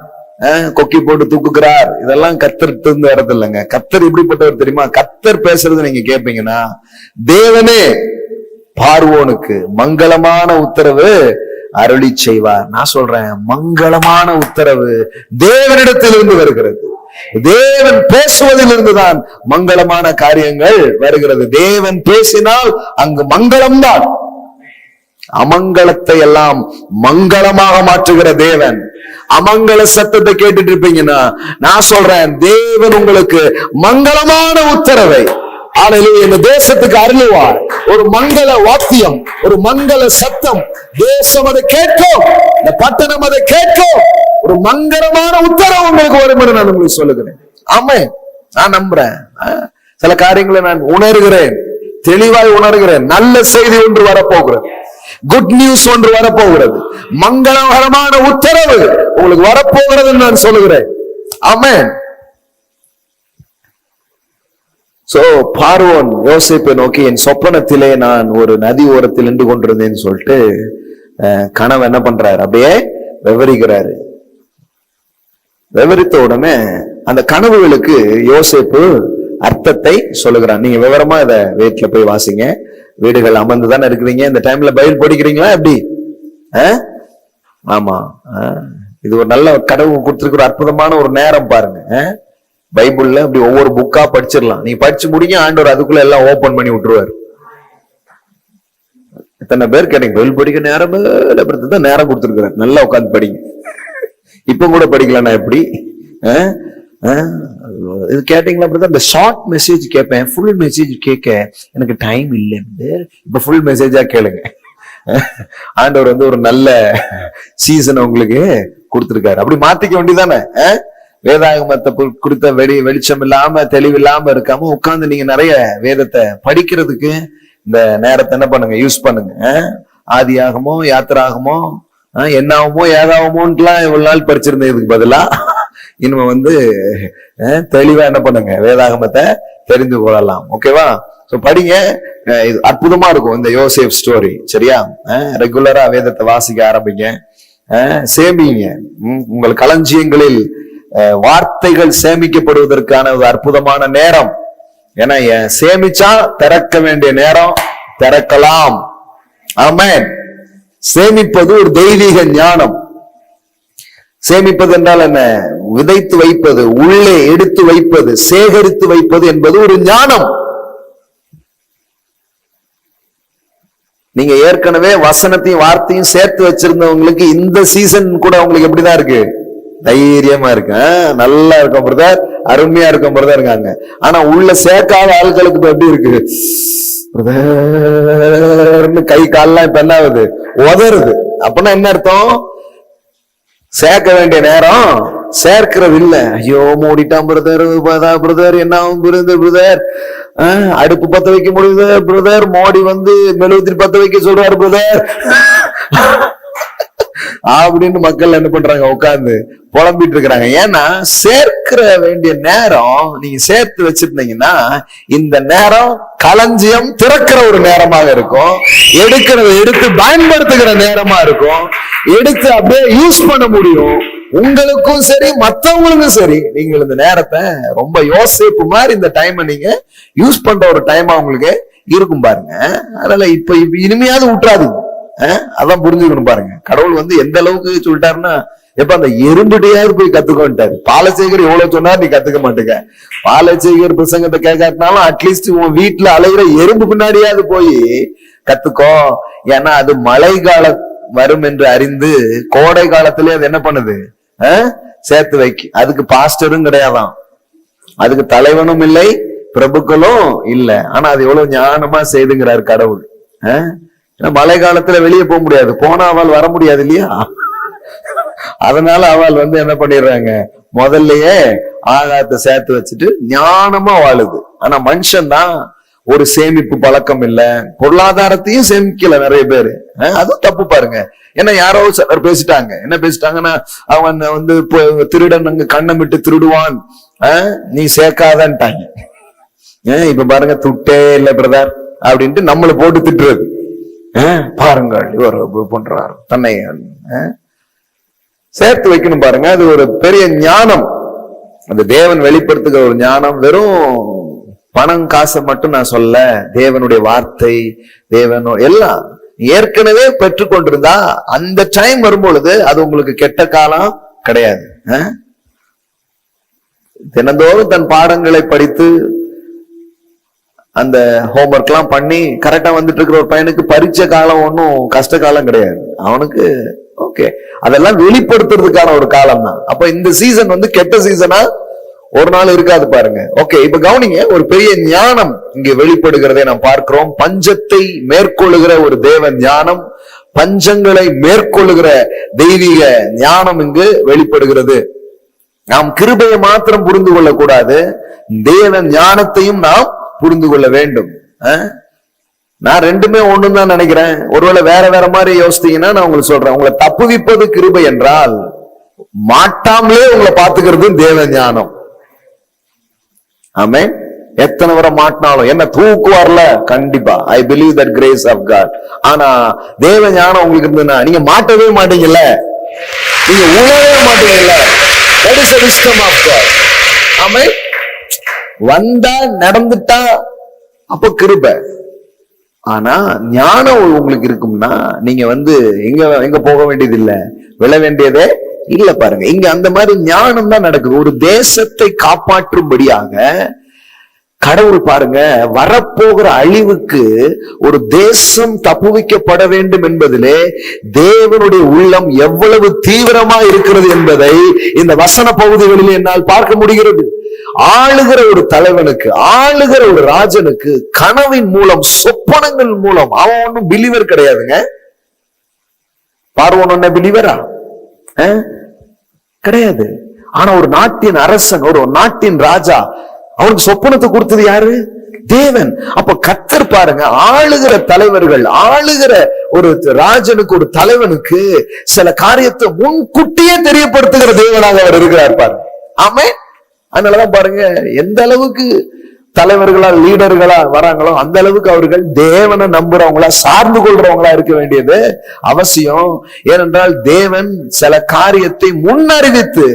கொக்கி போட்டு தூக்குகிறார். இதெல்லாம் கர்த்தர்கிட்ட இருந்து வரது இல்லைங்க. கர்த்தர் இப்படிப்பட்டவர் தெரியுமா? கர்த்தர் பேசுறது நீங்க கேட்பீங்கன்னா, தேவனே பார்வோனுக்கு மங்களமான உத்தரவு அருளி செய்வார். நான் சொல்றேன், மங்களமான உத்தரவு தேவனிடத்திலிருந்து வருகிறது. தேவன் பேசுவதிலிருந்துதான் மங்களமான காரியங்கள் வருகிறது. தேவன் பேசினால் அங்கு மங்களம் தான். அமங்கலத்தை எல்லாம் மங்களமாக மாற்றுகிற தேவன். அமங்கல சத்தத்தை கேட்டுட்டு இருப்பீங்கன்னா, நான் சொல்றேன், தேவன் உங்களுக்கு மங்களமான உத்தரவை இந்த தேசத்துக்கு அருளுவார். ஒரு மங்கள வாத்தியம், ஒரு மங்கள சத்தம். தேசம் அதை கேட்கும், இந்த பட்டணம் அதை கேட்கும். ஒரு மங்களமான உத்தரவு உங்களுக்கு வரும் என்று நான் உங்களுக்கு சொல்லுகிறேன். ஆமென். நான் நம்புறேன். சில காரியங்களை நான் உணர்கிறேன், தெளிவாய் உணர்கிறேன். நல்ல செய்தி ஒன்று வரப்போகிறது, குட் நியூஸ் ஒன்று வரப்போகிறது, மங்களகரமான உத்தரவு உங்களுக்கு வரப்போகிறது நான் சொல்லுகிறேன். ஆமென். சோ பார்வோன் யோசேப்பை நோக்கி, என் சொப்பனத்திலே நான் ஒரு நதி ஓரத்தில் நின்று கொண்டிருந்தேன்னு சொல்லிட்டு கனவு என்ன பண்றாரு, அப்படியே விவரிக்கிறாரு. விவரித்த உடனே அந்த கனவுகளுக்கு யோசேப்பு அர்த்தத்தை சொல்லுகிறான். நீங்க விவரமா இத வீட்டுல போய் வாசிங்க. வீடுகள் அமர்ந்துதானே இருக்கிறீங்க. இந்த டைம்ல பைபிள் படிக்கிறீங்களா எப்படி? ஆமா, இது ஒரு நல்ல கடவுள் கொடுத்திருக்கிற அற்புதமான ஒரு நேரம் பாருங்க. பைபிள்ல அப்படி ஒவ்வொரு புக்கா படிச்சிடலாம். நீங்க படிச்சு முடிங்க, ஆண்டவர் அதுக்குள்ள எல்லாம் ஓபன் பண்ணி விட்டுருவாரு. எத்தனை பேர் கேட்டீங்க பைபிள் படிக்க நேரம் தான் நேரம் கொடுத்துருக்குறேன், நல்லா உட்காந்து படிங்க. இப்ப கூட படிக்கலன்னா எப்படி? இது கேட்டீங்களா? அப்படிதான் இந்த ஷார்ட் மெசேஜ் கேட்பேன், ஃபுல் மெசேஜ் கேட்க எனக்கு டைம் இல்லைன்னு. இப்ப ஃபுல் மெசேஜா கேளுங்க. ஆண்டவர் வந்து ஒரு நல்ல சீசன் உங்களுக்கு கொடுத்திருக்காரு. அப்படி மாத்திக்க வேண்டியதானே? வேதாகமத்தை குறித்த வெளிச்சம் இல்லாம தெளிவில்லாம இருக்காம உட்கார்ந்து நீங்க நிறைய வேதத்தை படிக்கிறதுக்கு இந்த நேரத்தை என்ன பண்ணுங்க, யூஸ் பண்ணுங்க. ஆதியாகமோ யாத்திராகமோ என்னாகுமோ ஏதாகுமோன்ட்டுலாம் இவ்வளவு நாள் படிச்சிருந்ததுக்கு பதிலா இனிமே வந்து தெளிவா என்ன பண்ணுங்க, வேதாகமத்தை தெரிந்து கொள்ளலாம். ஓகேவா? சோ படிங்க, இது அற்புதமா இருக்கும் இந்த யோசேப் ஸ்டோரி. சரியா? ரெகுலரா வேதத்தை வாசிக்க ஆரம்பிங்க, சேமிங்க. உங்கள் களஞ்சியங்களில் வார்த்தைகள் சேமிக்கப்படுவதற்கான ஒரு அற்புதமான நேரம். ஏன்னா சேமிச்சா திறக்க வேண்டிய நேரம் திறக்கலாம். ஆமென். சேமிப்பது ஒரு தெய்வீக ஞானம். சேமிப்பது என்றால் என்ன? விதைத்து வைப்பது, உள்ளே எடுத்து வைப்பது, சேகரித்து வைப்பது என்பது ஒரு ஞானம். நீங்க ஏற்கனவே வசனத்தையும் வார்த்தையும் சேர்த்து வச்சிருந்தவங்களுக்கு இந்த சீசன் கூட உங்களுக்கு எப்படிதான் இருக்கு? தைரியமா இருக்கு, நல்லா இருக்கும் பிரதர், அருமையா இருக்கும் பிரதர் இருக்காங்க. ஆனா உள்ள சேர்க்காத ஆட்களுக்கு எப்படி இருக்கு? கை கால்லாம் இப்ப என்ன ஆகுது? உதறுது. அப்படின்னா என்ன அர்த்தம்? சேர்க்க வேண்டிய நேரம் சேர்க்கிறது இல்ல. ஐயோ மூடிட்டான் பிரதர், பிரதர் என்ன பிரதர், அடுப்பு பத்த வைக்க முடியுது பிரதர், மோடி வந்து மெழுகுதிரி பத்த வைக்க சொல்றாரு பிரதர் அப்படின்னு மக்கள் என்ன பண்றாங்க? உட்கார்ந்து புலம்பிட்டு இருக்கிறாங்க. ஏன்னா சேர்க்கிற வேண்டிய நேரம் நீங்க சேர்த்து வச்சிருந்தீங்கன்னா இந்த நேரம் களஞ்சியம் திறக்கிற ஒரு நேரமாக இருக்கும், எடுக்கிறத எடுத்து பயன்படுத்துகிற நேரமா இருக்கும், எடுத்து அப்படியே யூஸ் பண்ண முடியும். உங்களுக்கும் சரி மற்றவங்களுக்கும் சரி, நீங்கள் இந்த நேரத்தை ரொம்ப யோசிப்பு மாதிரி இந்த டைமை நீங்க யூஸ் பண்ற ஒரு டைமா உங்களுக்கு இருக்கும் பாருங்க. அதனால இப்ப இனிமையாவது விட்டுறாதீங்க. அதான் புரிஞ்சுக்கணும் பாருங்க. கடவுள் வந்து எந்த அளவுக்கு சொல்லிட்டாருன்னா, எப்ப அந்த எறும்புடையாவது போய் கத்துக்கோன்ட்டாரு. பாலசேகர் எவ்வளவு சொன்னாரு, நீ கத்துக்க மாட்டேங்க. பாலசேகர் பிரசங்கத்தை கேட்காட்டினாலும் அட்லீஸ்ட் உன் வீட்டுல அலைகிற எறும்பு பின்னாடியாவது போய் கத்துக்கோ. ஏன்னா அது மழை காலம் வரும் என்று அறிந்து கோடை காலத்திலே அது என்ன பண்ணுது? சேர்த்து வைக்க. அதுக்கு பாஸ்டரும் கிடையாதான், அதுக்கு தலைவனும் இல்லை, பிரபுக்களும் இல்ல. ஆனா அது எவ்வளவு ஞானமா செய்துங்கிறாரு கடவுள். மழை காலத்துல வெளியே போக முடியாது, போனா அவள் வர முடியாது இல்லையா? அதனால அவள் வந்து என்ன பண்ணிடுறாங்க, முதல்லயே ஆகாரத்தை சேர்த்து வச்சுட்டு ஞானமா வாழுது. ஆனா மனுஷன் தான் ஒரு சேமிப்பு பழக்கம் இல்ல, பொருளாதாரத்தையும் சேமிக்கல நிறைய பேரு. அதுவும் தப்பு பாருங்க. ஏன்னா யாரோ சிலர் பேசிட்டாங்க, என்ன பேசிட்டாங்கன்னா, அவன் வந்து திருடன் அங்க கண்ணம் விட்டு திருடுவான், நீ சேர்க்காதன்ட்டாங்க. இப்ப பாருங்க, துட்டே இல்ல பிரதர் அப்படின்ட்டு நம்மளை போட்டு திட்டுறது. பாருங்கள் இவர் பண்றாரு, தன்னை சேர்த்து வைக்கணும் பாருங்க. அது ஒரு பெரிய ஞானம், அந்த தேவன் வெளிப்படுத்துகிற ஒரு ஞானம். வெறும் பணம் காசை மட்டும் நான் சொல்ல, தேவனுடைய வார்த்தை, தேவனோட எல்லாம் ஏற்கனவே பெற்றுக்கொண்டிருந்தா அந்த டைம் வரும்பொழுது அது உங்களுக்கு கெட்ட காலம் கிடையாது. தினந்தோறும் தன் பாடங்களை படித்து அந்த ஹோம்ஒர்க் எல்லாம் பண்ணி கரெக்டா வந்துட்டு இருக்கிற ஒரு பையனுக்கு பரீட்சை காலம் ஒன்னும் கஷ்ட காலம் கிடையாது அவனுக்கு. ஓகே, அதெல்லாம் வெளிப்படுத்துறதுக்கான ஒரு காலம் தான். அப்ப இந்த சீசன் வந்து கெட்ட சீசனா ஒரு நாள் இருக்காது பாருங்க. ஓகே, இப்ப கவனிங்க, ஒரு பெரிய ஞானம் இங்கே வெளிப்படுகிறதை நாம் பார்க்கிறோம். பஞ்சத்தை மேற்கொள்ளுகிற ஒரு தேவ ஞானம், பஞ்சங்களை மேற்கொள்ளுகிற தெய்வீக ஞானம் இங்கு வெளிப்படுகிறது. நாம் கிருபையை மாத்திரம் புரிந்து கொள்ளக்கூடாது, தேவ ஞானத்தையும் நாம் புரிந்து கொள்ள வேண்டும். நான் ரெண்டுமே ஒண்ணுன்னு தான் நினைக்கிறேன். ஒருவேளை வேற வேற மாதிரி யோசித்தீங்கன்னா நான் உங்களுக்கு சொல்றேன், உங்களை தப்புவிப்பது கிருபை என்றால் மாட்டாமலே உங்களை பாத்துக்கிறது தேவ ஞானம். ஆமென். எத்தனை வரை மாட்டினாலும் என்ன தூக்குவார்ல, கண்டிப்பா I believe that grace of God. ஆனா தேவ ஞானம் உங்களுக்கு இருந்ததுன்னா நீங்க மாட்டவே மாட்டீங்கல்ல, நீங்க உணரவே மாட்டீங்கல்ல. That is the wisdom of God. ஆமென். வந்தா நடந்துட்டா அப்ப கிருபை. ஆனா ஞானம் உங்களுக்கு இருக்கும்னா நீங்க வந்து எங்க போக வேண்டியது இல்ல, விழ வேண்டியதே இல்ல. பாருங்க, இங்க அந்த மாதிரி ஞானம் தான் நடக்குது. ஒரு தேசத்தை காப்பாற்றும்படியாக கடவுள் பாருங்க, வரப்போகிற அழிவுக்கு ஒரு தேசம் தப்புவிக்கப்பட வேண்டும் என்பதிலே தேவனுடைய உள்ளம் எவ்வளவு தீவிரமா இருக்கிறது என்பதை இந்த வசன பகுதிகளில் என்னால் பார்க்க முடிகிறது. ஆளுகிற ஒரு தலைவனுக்கு, ஆளுகிற ஒரு ராஜனுக்கு கனவின் மூலம், சொப்பனங்கள் மூலம், அவன் ஒன்னும் பிலிவர் கிடையாதுங்க. பார்வோன் ஒன்ன பிலிவரா கிடையாது. ஆனா ஒரு நாட்டின் அரசன், ஒரு நாட்டின் ராஜா, அவனுக்கு சொப்பனத்தை கொடுத்தது யாரு? தேவன். அப்ப கர்த்தர் பாருங்க, ஆளுகிற தலைவர்கள், ஆளுகிற ஒரு ராஜனுக்கு, ஒரு தலைவனுக்கு சில காரியத்தை முன்கூட்டியே தெரியப்படுத்துகிற தேவனாக அவர் இருக்கிறார் பாருங்க. ஆமே. அதனாலதான் பாருங்க, எந்த அளவுக்கு தலைவர்களா, லீடர்களா வராங்களோ அந்த அளவுக்கு அவர்கள் தேவனை நம்புறவங்களா, சார்ந்து கொள்றவங்களா இருக்க வேண்டியது அவசியம். ஏனென்றால் தேவன் சில காரியத்தை முன்னறிவித்து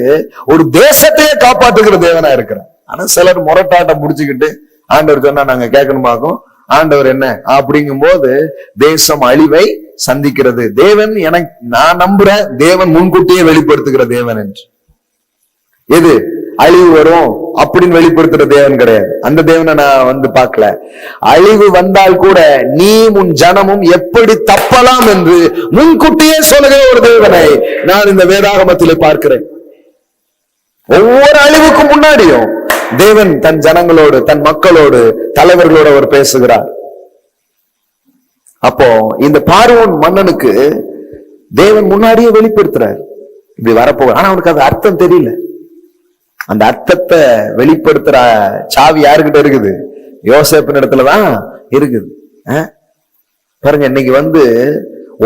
ஒரு தேசத்தையே காப்பாற்றுகிற தேவனா இருக்கிறார். ஆனா சிலர் முரட்டாட்டம் புடிச்சுக்கிட்டு ஆண்டவர் சொன்னா நாங்க கேட்கணுமாக்கும், ஆண்டவர் என்ன அப்படிங்கும் போது தேசம் அழிவை சந்திக்கிறது. தேவன் நான் நம்புறேன், தேவன் முன்கூட்டியே வெளிப்படுத்துகிற தேவன் என்று. எது அழிவு வரும் அப்படின்னு வெளிப்படுத்துற தேவன் கிடையாது. அந்த தேவனை நான் பார்க்கல. அழிவு வந்தால் கூட நீ உன் ஜனமும் எப்படி தப்பலாம் என்று முன்கூட்டியே சொல்லுகிற ஒரு தேவனை நான் இந்த வேதாகமத்திலே பார்க்கிறேன். ஒவ்வொரு அழிவுக்கும் முன்னாடியும் தேவன் தன் ஜனங்களோடு, தன் மக்களோடு, தலைவர்களோடு அவர் பேசுகிறார். அப்போ இந்த பார்வோன் மன்னனுக்கு தேவன் முன்னாடியே வெளிப்படுத்துறார், இப்படி வரப்போக. ஆனா அவனுக்கு அது அர்த்தம் தெரியல. அந்த அர்த்தத்தை வெளிப்படுத்துற சாவி யாருக்கிட்ட இருக்குது? யோசேப்பின் இடத்துலதான் இருக்குது. பாருங்க, இன்னைக்கு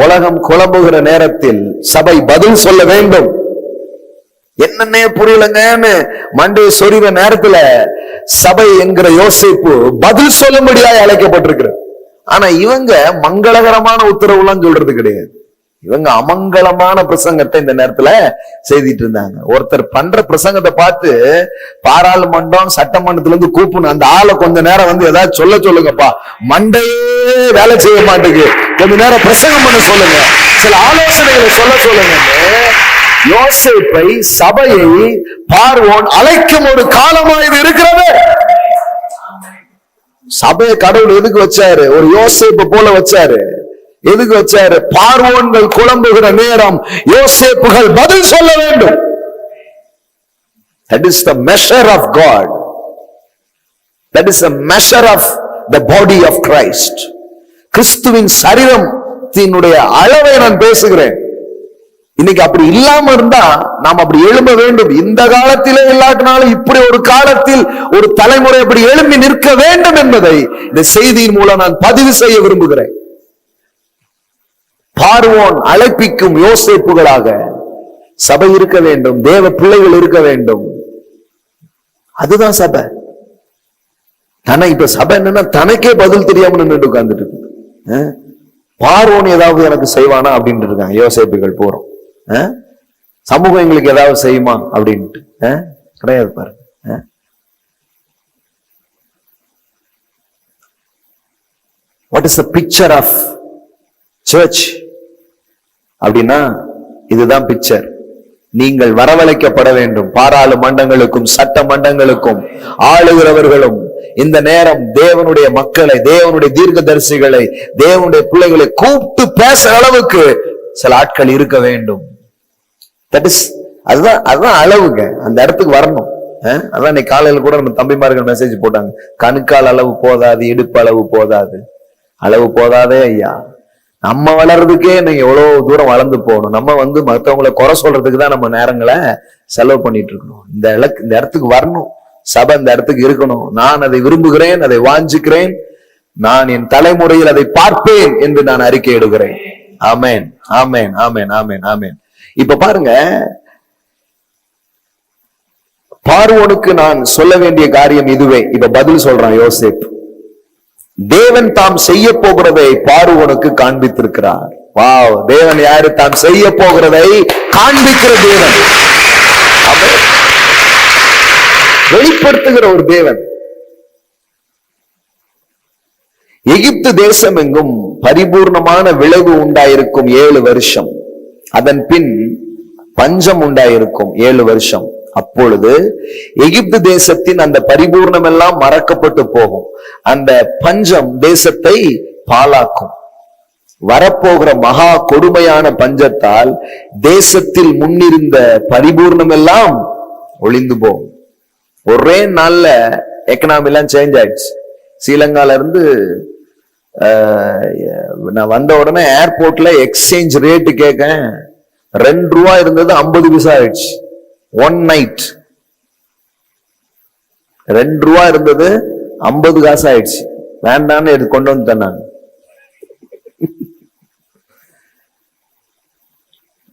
உலகம் குழம்புகிற நேரத்தில் சபை பதில் சொல்ல வேண்டும். என்னன்னே புரியலங்கன்னு மண்டையை சொறிகிற நேரத்துல சபை என்கிற யோசேப்பு பதில் சொல்லும்படியாக அழைக்கப்பட்டிருக்கிறது. ஆனா இவங்க மங்களகரமான உத்தரவுலாம் சொல்றது கிடையாது. இவங்க அமங்கலமான பிரசங்கத்தை இந்த நேரத்துல செய்திட்டு இருந்தாங்க. ஒருத்தர் பண்ற பிரசங்கத்தை பார்த்து பாராளுமன்றம், சட்டமன்றத்துல இருந்து கூப்பிடணும், அந்த ஆளை கொஞ்ச நேரம் ஏதாவது சொல்லுங்கப்பா, மண்டையே வேலை செய்ய மாட்டேங்குது, கொஞ்ச நேரம் பிரசங்கம் பண்ண சொல்லுங்க, சில ஆலோசனைகளை சொல்லுங்க. யோசேப்பை, சபையை பார்வோன் அழைக்கும் ஒரு காலமா இது இருக்கிறது. சபையை கடவுள் எதுக்கு வச்சாரு? ஒரு யோசேப்பு போல வச்சாரு. எதுக்கு வச்சாரு? பார்வோன்கள் குழம்புகிற நேரம் யோசேப்புகள் பதில் சொல்ல வேண்டும். That is the measure of God. That is the measure of the body of Christ. கிறிஸ்துவின் சரீரத்தினுடைய அளவை நான் பேசுகிறேன். இன்னைக்கு அப்படி இல்லாம இருந்தா நாம் அப்படி எழும்ப வேண்டும். இந்த காலத்திலே இல்லாட்டினாலும் இப்படி ஒரு காலத்தில் ஒரு தலைமுறை அப்படி எழும்பி நிற்க வேண்டும் என்பதை இந்த செய்தியின் மூலம் நான் பதிவு செய்ய விரும்புகிறேன். பார்வோன் அழைப்பிக்கும் யோசேப்புகளாக சபை இருக்க வேண்டும், தேவ பிள்ளைகள் இருக்க வேண்டும். அதுதான் சபை. இப்ப சபை என்னன்னா தனக்கே பதில் தெரியாம நின்று உட்கார்ந்துட்டு இருக்கு. பார்வோன் ஏதாவது எனக்கு செய்வானா அப்படின்ட்டு இருக்காங்க யோசேப்புகள் போறோம். சமூகம் எங்களுக்கு ஏதாவது செய்யுமா அப்படின்ட்டு கிடையாது. பாருங்க, what is the picture of church அப்படின்னா இதுதான் பிக்சர். நீங்கள் வரவழைக்கப்பட வேண்டும். பாராளுமன்றங்களுக்கும் சட்டமன்றங்களுக்கும் ஆளுகிறவர்களும் இந்த நேரம் தேவனுடைய மக்களை, தேவனுடைய தீர்க்கதரிசிகளை, தேவனுடைய பிள்ளைகளை கூப்பிட்டு பேசுற அளவுக்கு சில ஆட்கள் இருக்க வேண்டும். அதுதான் அளவுங்க. அந்த இடத்துக்கு வரணும். அதான் இன்னைக்கு காலையில கூட நம்ம தம்பிமார்கள் மெசேஜ் போட்டாங்க, கணுக்கால் அளவு போதாது, இடுப்பு அளவு போதாது. அளவு போதாதே ஐயா. நம்ம வளர்றதுக்கே நீங்க எவ்வளவு தூரம் வளர்ந்து போகணும். நம்ம மற்றவங்களை குறை சொல்றதுக்கு தான் நம்ம நேரங்களை செலவு பண்ணிட்டு இருக்கணும். இந்த இடத்துக்கு வரணும். சபை இந்த இடத்துக்கு இருக்கணும். நான் அதை விரும்புகிறேன், அதை வாஞ்சிக்கிறேன். நான் என் தலைமுறையில் அதை பார்ப்பேன் என்று நான் அறிக்கை எடுக்கிறேன். ஆமேன், ஆமேன், ஆமேன், ஆமேன், ஆமேன். இப்ப பாருங்க, பார்வோனுக்கு நான் சொல்ல வேண்டிய காரியம் இதுவே. இப்ப பதில் சொல்றான் யோசேப். தேவன் தாம் செய்ய போகிறதை பார்வோனுக்கு காண்பித்திருக்கிறார். வாவ்! தேவன் யாரு? தாம் செய்ய போகிறதை காண்பிக்கிற தேவன், வெளிப்படுத்துகிற ஒரு தேவன். எகிப்து தேசம் எங்கும் பரிபூர்ணமான விளைவு உண்டாயிருக்கும் 7 வருஷம். அதன் பின் பஞ்சம் உண்டாயிருக்கும் 7 வருஷம். அப்பொழுது எகிப்து தேசத்தின் அந்த பரிபூர்ணம் எல்லாம் மறக்கப்பட்டு போகும். அந்த பஞ்சம் தேசத்தை பாழாக்கும். வரப்போகிற மகா கொடுமையான பஞ்சத்தால் தேசத்தில் முன்னிருந்த பரிபூர்ணம் எல்லாம் ஒளிந்து போகும். ஒரே நாள்ல எக்கனாமி எல்லாம் சேஞ்ச் ஆயிடுச்சு. ஸ்ரீலங்கால இருந்து நான் வந்த உடனே ஏர்போர்ட்ல எக்ஸ்சேஞ்ச் ரேட்டு கேட்க ₹2 இருந்தது 50 பைசா ஆயிடுச்சு. ஒன் நைட் ₹2 இருந்தது 50 காசு ஆயிடுச்சு. வேண்டான்னு எடுத்து கொண்டு வந்துட்டேன் நான்.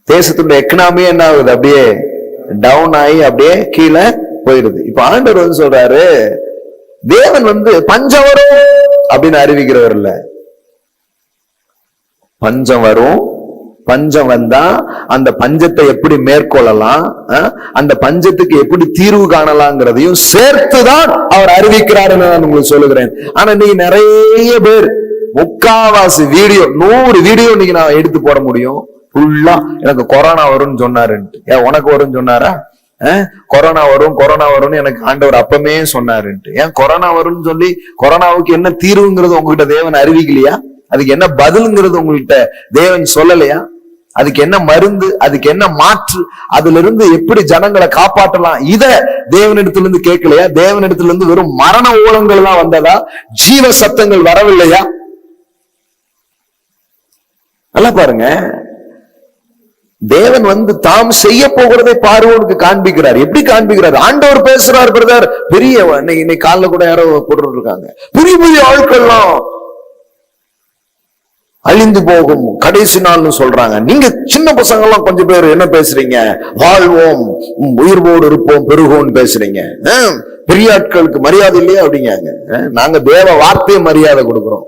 தேசத்துடைய எக்கனாமியே என்ன ஆகுது, அப்படியே டவுன் ஆகி அப்படியே கீழே போயிடுது. இப்ப ஆண்டவர் வந்து சொல்றாரு, தேவன் வந்து பஞ்சம் வரும் அப்படின்னு அறிவிக்கிறவர் இல்ல. பஞ்சம் வரும், பஞ்சம் வந்தா அந்த பஞ்சத்தை எப்படி மேற்கொள்ளலாம், அந்த பஞ்சத்துக்கு எப்படி தீர்வு காணலாங்கிறதையும் சேர்த்துதான் அவர் அறிவிக்கிறாருன்னு நான் உங்களுக்கு சொல்லுகிறேன். ஆனா நீ நிறைய பேர் முக்காவாசி வீடியோ 100 வீடியோ இன்னைக்கு நான் எடுத்து போட முடியும். ஃபுல்லா எனக்கு கொரோனா வரும்னு சொன்னாருன்ட்டு. ஏன் உனக்கு வரும்னு சொன்னாரா? கொரோனா வரும் கொரோனா வரும்னு எனக்கு ஆண்டவர் அப்பமே சொன்னாருன்ட்டு. ஏன் கொரோனா வரும்னு சொல்லி கொரோனாவுக்கு என்ன தீர்வுங்கிறது உங்ககிட்ட தேவன் அறிவிக்கலையா? அதுக்கு என்ன பதிலுங்கிறது உங்ககிட்ட தேவன் சொல்லலையா? அதுக்கு என்ன மருந்து, அதுக்கு என்ன மாற்று, அதுல இருந்து எப்படி ஜனங்களை காப்பாற்றலாம், இத தேவனிடத்துல இருந்து கேட்கலையா? தேவனிடத்துல இருந்து வெறும் மரண ஓலங்கள் தான் வந்ததா? ஜீவ சத்தங்கள் வரவில்லையா? நல்லா பாருங்க, தேவன் வந்து தாம் செய்ய போகிறதை பார்வோனுக்கு காண்பிக்கிறார். எப்படி காண்பிக்கிறார்? ஆண்டவர் பேசுறார் பிரதர். பெரிய இன்னைக்கு காலைல கூட யாரோ போட்டு இருக்காங்க, பெரிய பெரிய ஆட்கள்லாம் அழிந்து போகும் கடைசி நாள்னு சொல்றாங்க. நீங்க சின்ன பசங்க எல்லாம் கொஞ்சம் பேர் என்ன பேசுறீங்க? வாழ்வோம், உயிர்வோடு இருப்போம், பெருகோன்னு பேசுறீங்க. பெரிய ஆட்களுக்கு மரியாதை இல்லையா அப்படிங்காங்க. நாங்க தேவ வார்த்தையை மரியாதை கொடுக்கிறோம்,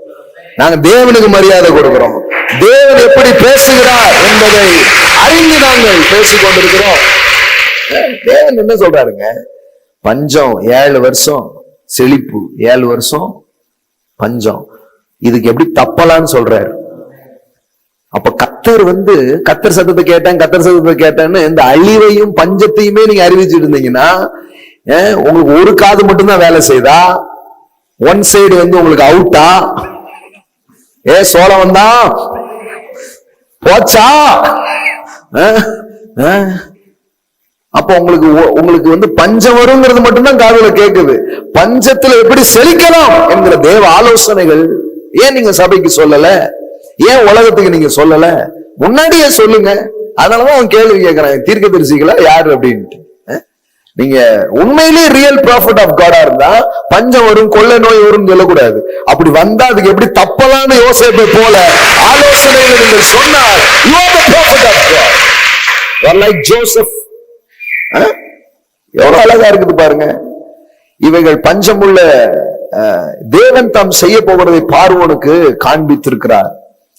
நாங்க தேவனுக்கு மரியாதை கொடுக்கிறோம். தேவன் எப்படி பேசுகிறார் என்பதை அறிந்து நாங்கள் பேசிக் கொண்டிருக்கிறோம். தேவன் என்ன சொல்றாருங்க? பஞ்சம் 7 வருஷம் செழிப்பு, 7 வருஷம் பஞ்சம். இதுக்கு எப்படி தப்பலான்னு சொல்றாரு. அப்ப கர்த்தர் வந்து கர்த்தர் சத்தத்தை கேட்டேன்னு இந்த அழிவையும் பஞ்சத்தையுமே நீங்க அறிவிச்சுட்டு இருந்தீங்கன்னா, உங்களுக்கு ஒரு காது மட்டும்தான் வேலை செய்தா, ஒன் சைடு வந்து உங்களுக்கு அவுட்டா, சோளம் வந்தா போச்சா, அப்ப உங்களுக்கு வந்து பஞ்சம் வருங்கிறது மட்டும்தான் காதுல கேக்குது. பஞ்சத்துல எப்படி செழிக்கலாம் என்கிற தேவ ஆலோசனைகள் ஏன் நீங்க சபைக்கு சொல்லல? ஏன் உலகத்துக்கு நீங்க சொல்லல? முன்னாடியே சொல்லுங்க. அதனாலதான் அவன் கேள்வி கேட்கிறான், தீர்க்கதரிசிகளா யாரு அப்படின்ட்டு. நீங்க உண்மையிலேயே ரியல் ப்ராஃபிட் ஆஃப் காடா இருந்தா பஞ்சம் வரும், கொள்ளை நோய் வரும் சொல்லக்கூடாது. அப்படி வந்தா அதுக்கு எப்படி தப்பலான்னு யோசேப்பை போல ஆலோசனைகளை நீங்கள் சொன்னால், you are the prophet of God. You are like Joseph. எவ்வளவு அழகா இருக்குது பாருங்க. இவைகள் பஞ்சமுள்ள தேவன் தாம் செய்ய போகிறதை பார்வோனுக்கு காண்பித்திருக்கிறார்.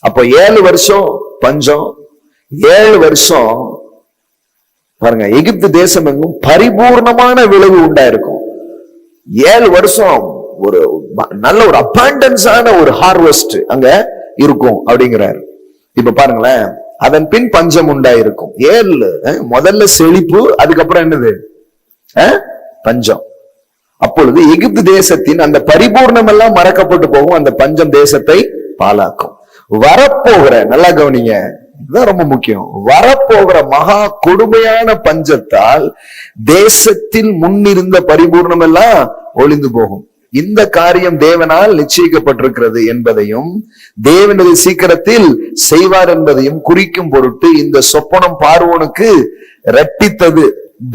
அப்ப 7 வருஷம் பஞ்சம், 7 வருஷம் பாருங்க, எகிப்து தேசம் எங்கும் பரிபூர்ணமான விளைவு உண்டாயிருக்கும். 7 வருஷம் ஒரு நல்ல ஒரு அபாண்டன்ஸான ஒரு ஹார்வெஸ்ட் அங்க இருக்கும் அப்படிங்கிறாரு. இப்ப பாருங்களேன், அதன் பின் பஞ்சம் உண்டாயிருக்கும். 7 முதல்ல செழிப்பு, அதுக்கப்புறம் என்னது? பஞ்சம். அப்பொழுது எகிப்து தேசத்தின் அந்த பரிபூர்ணம் எல்லாம் மறக்கப்பட்டு போகும். அந்த பஞ்சம் தேசத்தை பாழாக்கும். வரப்போகிற, நல்லா கவனிங்க, இதுதான் ரொம்ப முக்கியம், வரப்போகிற மகா கொடுமையான பஞ்சத்தால் தேசத்தில் முன்னிருந்த பரிபூர்ணம் எல்லாம் ஒளிந்து போகும். இந்த காரியம் தேவனால் நிச்சயிக்கப்பட்டிருக்கிறது என்பதையும் தேவனது சீக்கிரத்தில் செய்வார் என்பதையும் குறிக்கும் பொருட்டு இந்த சொப்பனம் பார்வோனுக்கு இரட்டித்தது.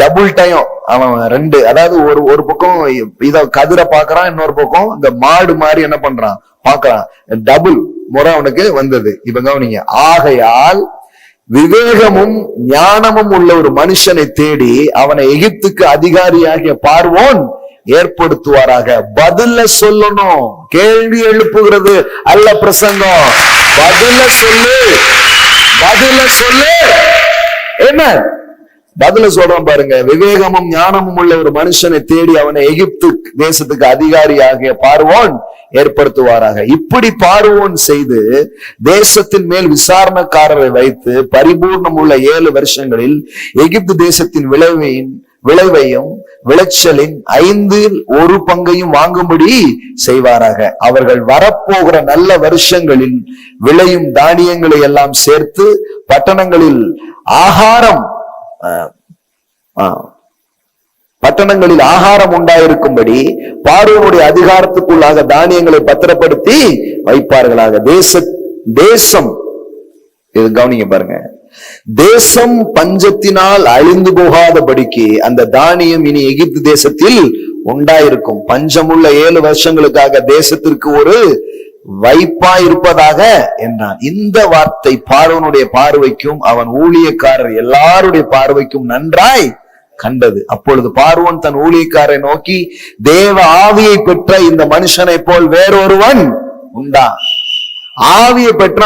டபுள் டைம் அவன் 2, அதாவது ஒரு பக்கம் இத கதிரை பாக்குறான், இன்னொரு பக்கம் இந்த மாடு மாதிரி என்ன பண்றான் பாக்குறான். டபுள் முறை அவனுக்கு வந்தது. இப்ப கவனிங்க, ஆகையால் விவேகமும் ஞானமும் உள்ள ஒரு மனுஷனை தேடி அவனை எகிப்துக்கு அதிகாரியாகிய பார்வோன் ஏற்படுத்துவாராக. பதில சொல்லணும், கேள்வி எழுப்புகிறது அல்ல பிரசங்கம். பதில சொல்லு, பதில சொல்லு. என்ன பதில சொல்றோம் பாருங்க. விவேகமும் ஞானமும் உள்ள ஒரு மனுஷனை தேடி அவனை எகிப்து தேசத்துக்கு அதிகாரியாகிய பார்வோன் ஏற்படுத்துவாராக. இப்படி பார்வோன் செய்து தேசத்தின் மேல் விசாரணைக்காரரை வைத்து பரிபூர்ணம் உள்ள 7 வருஷங்களில் எகிப்து தேசத்தின் விளைவையும் விளைச்சலின் 1/5 வாங்கும்படி செய்வாராக. அவர்கள் வரப்போகிற நல்ல வருஷங்களில் விளையும் தானியங்களை எல்லாம் சேர்த்து பட்டணங்களில் ஆகாரம் உண்டாயிருக்கும்படி பார்வோனுடைய அதிகாரத்துக்குள்ளாக தானியங்களை பத்திரப்படுத்தி வைப்பார்களாக. தேசம் இது கவனிங்க பாருங்க, தேசம் பஞ்சத்தினால் அழிந்து போகாதபடிக்கு அந்த தானியம் இனி எகிப்து தேசத்தில் உண்டாயிருக்கும். பஞ்சமுள்ள 7 வருஷங்களுக்காக தேசத்திற்கு ஒரு வைப்பா இருப்பதாக என்றான். இந்த வார்த்தை பார்வோனுடைய பார்வைக்கும் அவன் ஊழியக்காரர் எல்லாருடைய பார்வைக்கும் நன்றாய் கண்டது. அப்பொழுது பார்வோன் தன் ஊழியக்காரை நோக்கி, தேவ ஆவியை பெற்ற இந்த மனுஷனை போல் வேறொருவன் உண்டா? ஆவியை பெற்ற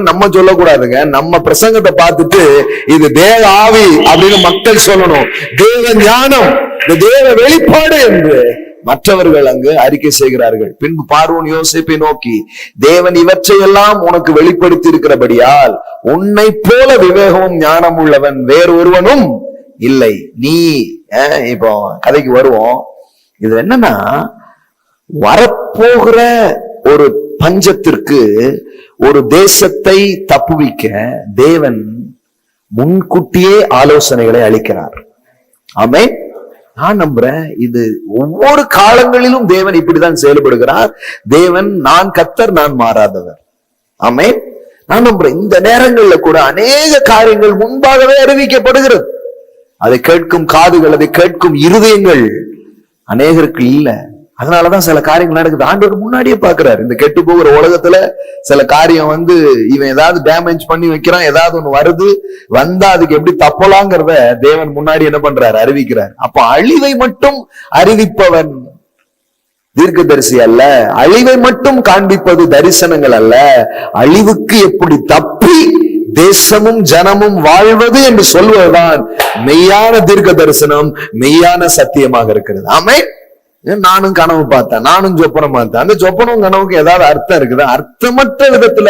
நம்ம சொல்லக்கூடாதுங்க. நம்ம பிரசங்கத்தை பார்த்துட்டு இது தேவ ஆவி அப்படின்னு மக்கள் சொல்லணும். தேவ ஞானம், தேவ வெளிப்பாடு என்று மற்றவர்கள் அங்கு அறிக்கை செய்கிறார்கள். பின்பு பார்வோன் யோசேப்பை நோக்கி, தேவன் இவற்றையெல்லாம் உனக்கு வெளிப்படுத்தி இருக்கிறபடியால் உன்னை போல விவேகமும் ஞானம் உள்ளவன் வேறொருவனும் இல்லை. நீ இப்போ கதைக்கு வருவோம். இது என்னன்னா, வரப்போகிற ஒரு பஞ்சத்திற்கு ஒரு தேசத்தை தப்புவிக்க தேவன் முன்கூட்டியே ஆலோசனைகளை அளிக்கிறார். ஆமென். நான் நம்புறேன், இது ஒவ்வொரு காலங்களிலும் தேவன் இப்படிதான் செயல்படுகிறார். தேவன் நான் கர்த்தர், நான் மாறாதவர். ஆமென். நான் நம்புறேன் இந்த நேரங்கள்ல கூட அநேக காரியங்கள் முன்பாகவே அறிவிக்கப்படுகிறது. அதை கேட்கும் காதுகள், அதை கேட்கும் இருதயங்கள் அநேகருக்கு இல்ல. அதனாலதான் சில காரியங்கள் நடக்குது. ஆண்டவர் முன்னாடியே பாக்குறாரு. இந்த கெட்டு போகிற உலகத்துல சில காரியம் இவன் ஏதாவது டேமேஜ் பண்ணி வைக்கிறான், ஏதாவது ஒண்ணு வருது, வந்தா அதுக்கு எப்படி தப்பலாங்கிறத தேவன் முன்னாடி என்ன பண்றாரு? அறிவிக்கிறார். அப்ப அழிவை மட்டும் அறிவிப்பவன் தீர்க்கதரிசி அல்ல. அழிவை மட்டும் காண்பிப்பது தரிசனங்கள் அல்ல. அழிவுக்கு எப்படி தப்பி தேசமும் ஜனமும் வாழ்வது என்று சொல்வதுதான் மெய்யான தீர்க்க தரிசனம், மெய்யான சத்தியமாக இருக்கிறது. ஆமென். நானும் கனவு பார்த்தேன், நானும் சொப்பனம் பார்த்தேன். அந்த சொப்பனம் கனவுக்கு ஏதாவது அர்த்தம் இருக்குதா? அர்த்தமற்ற விதத்துல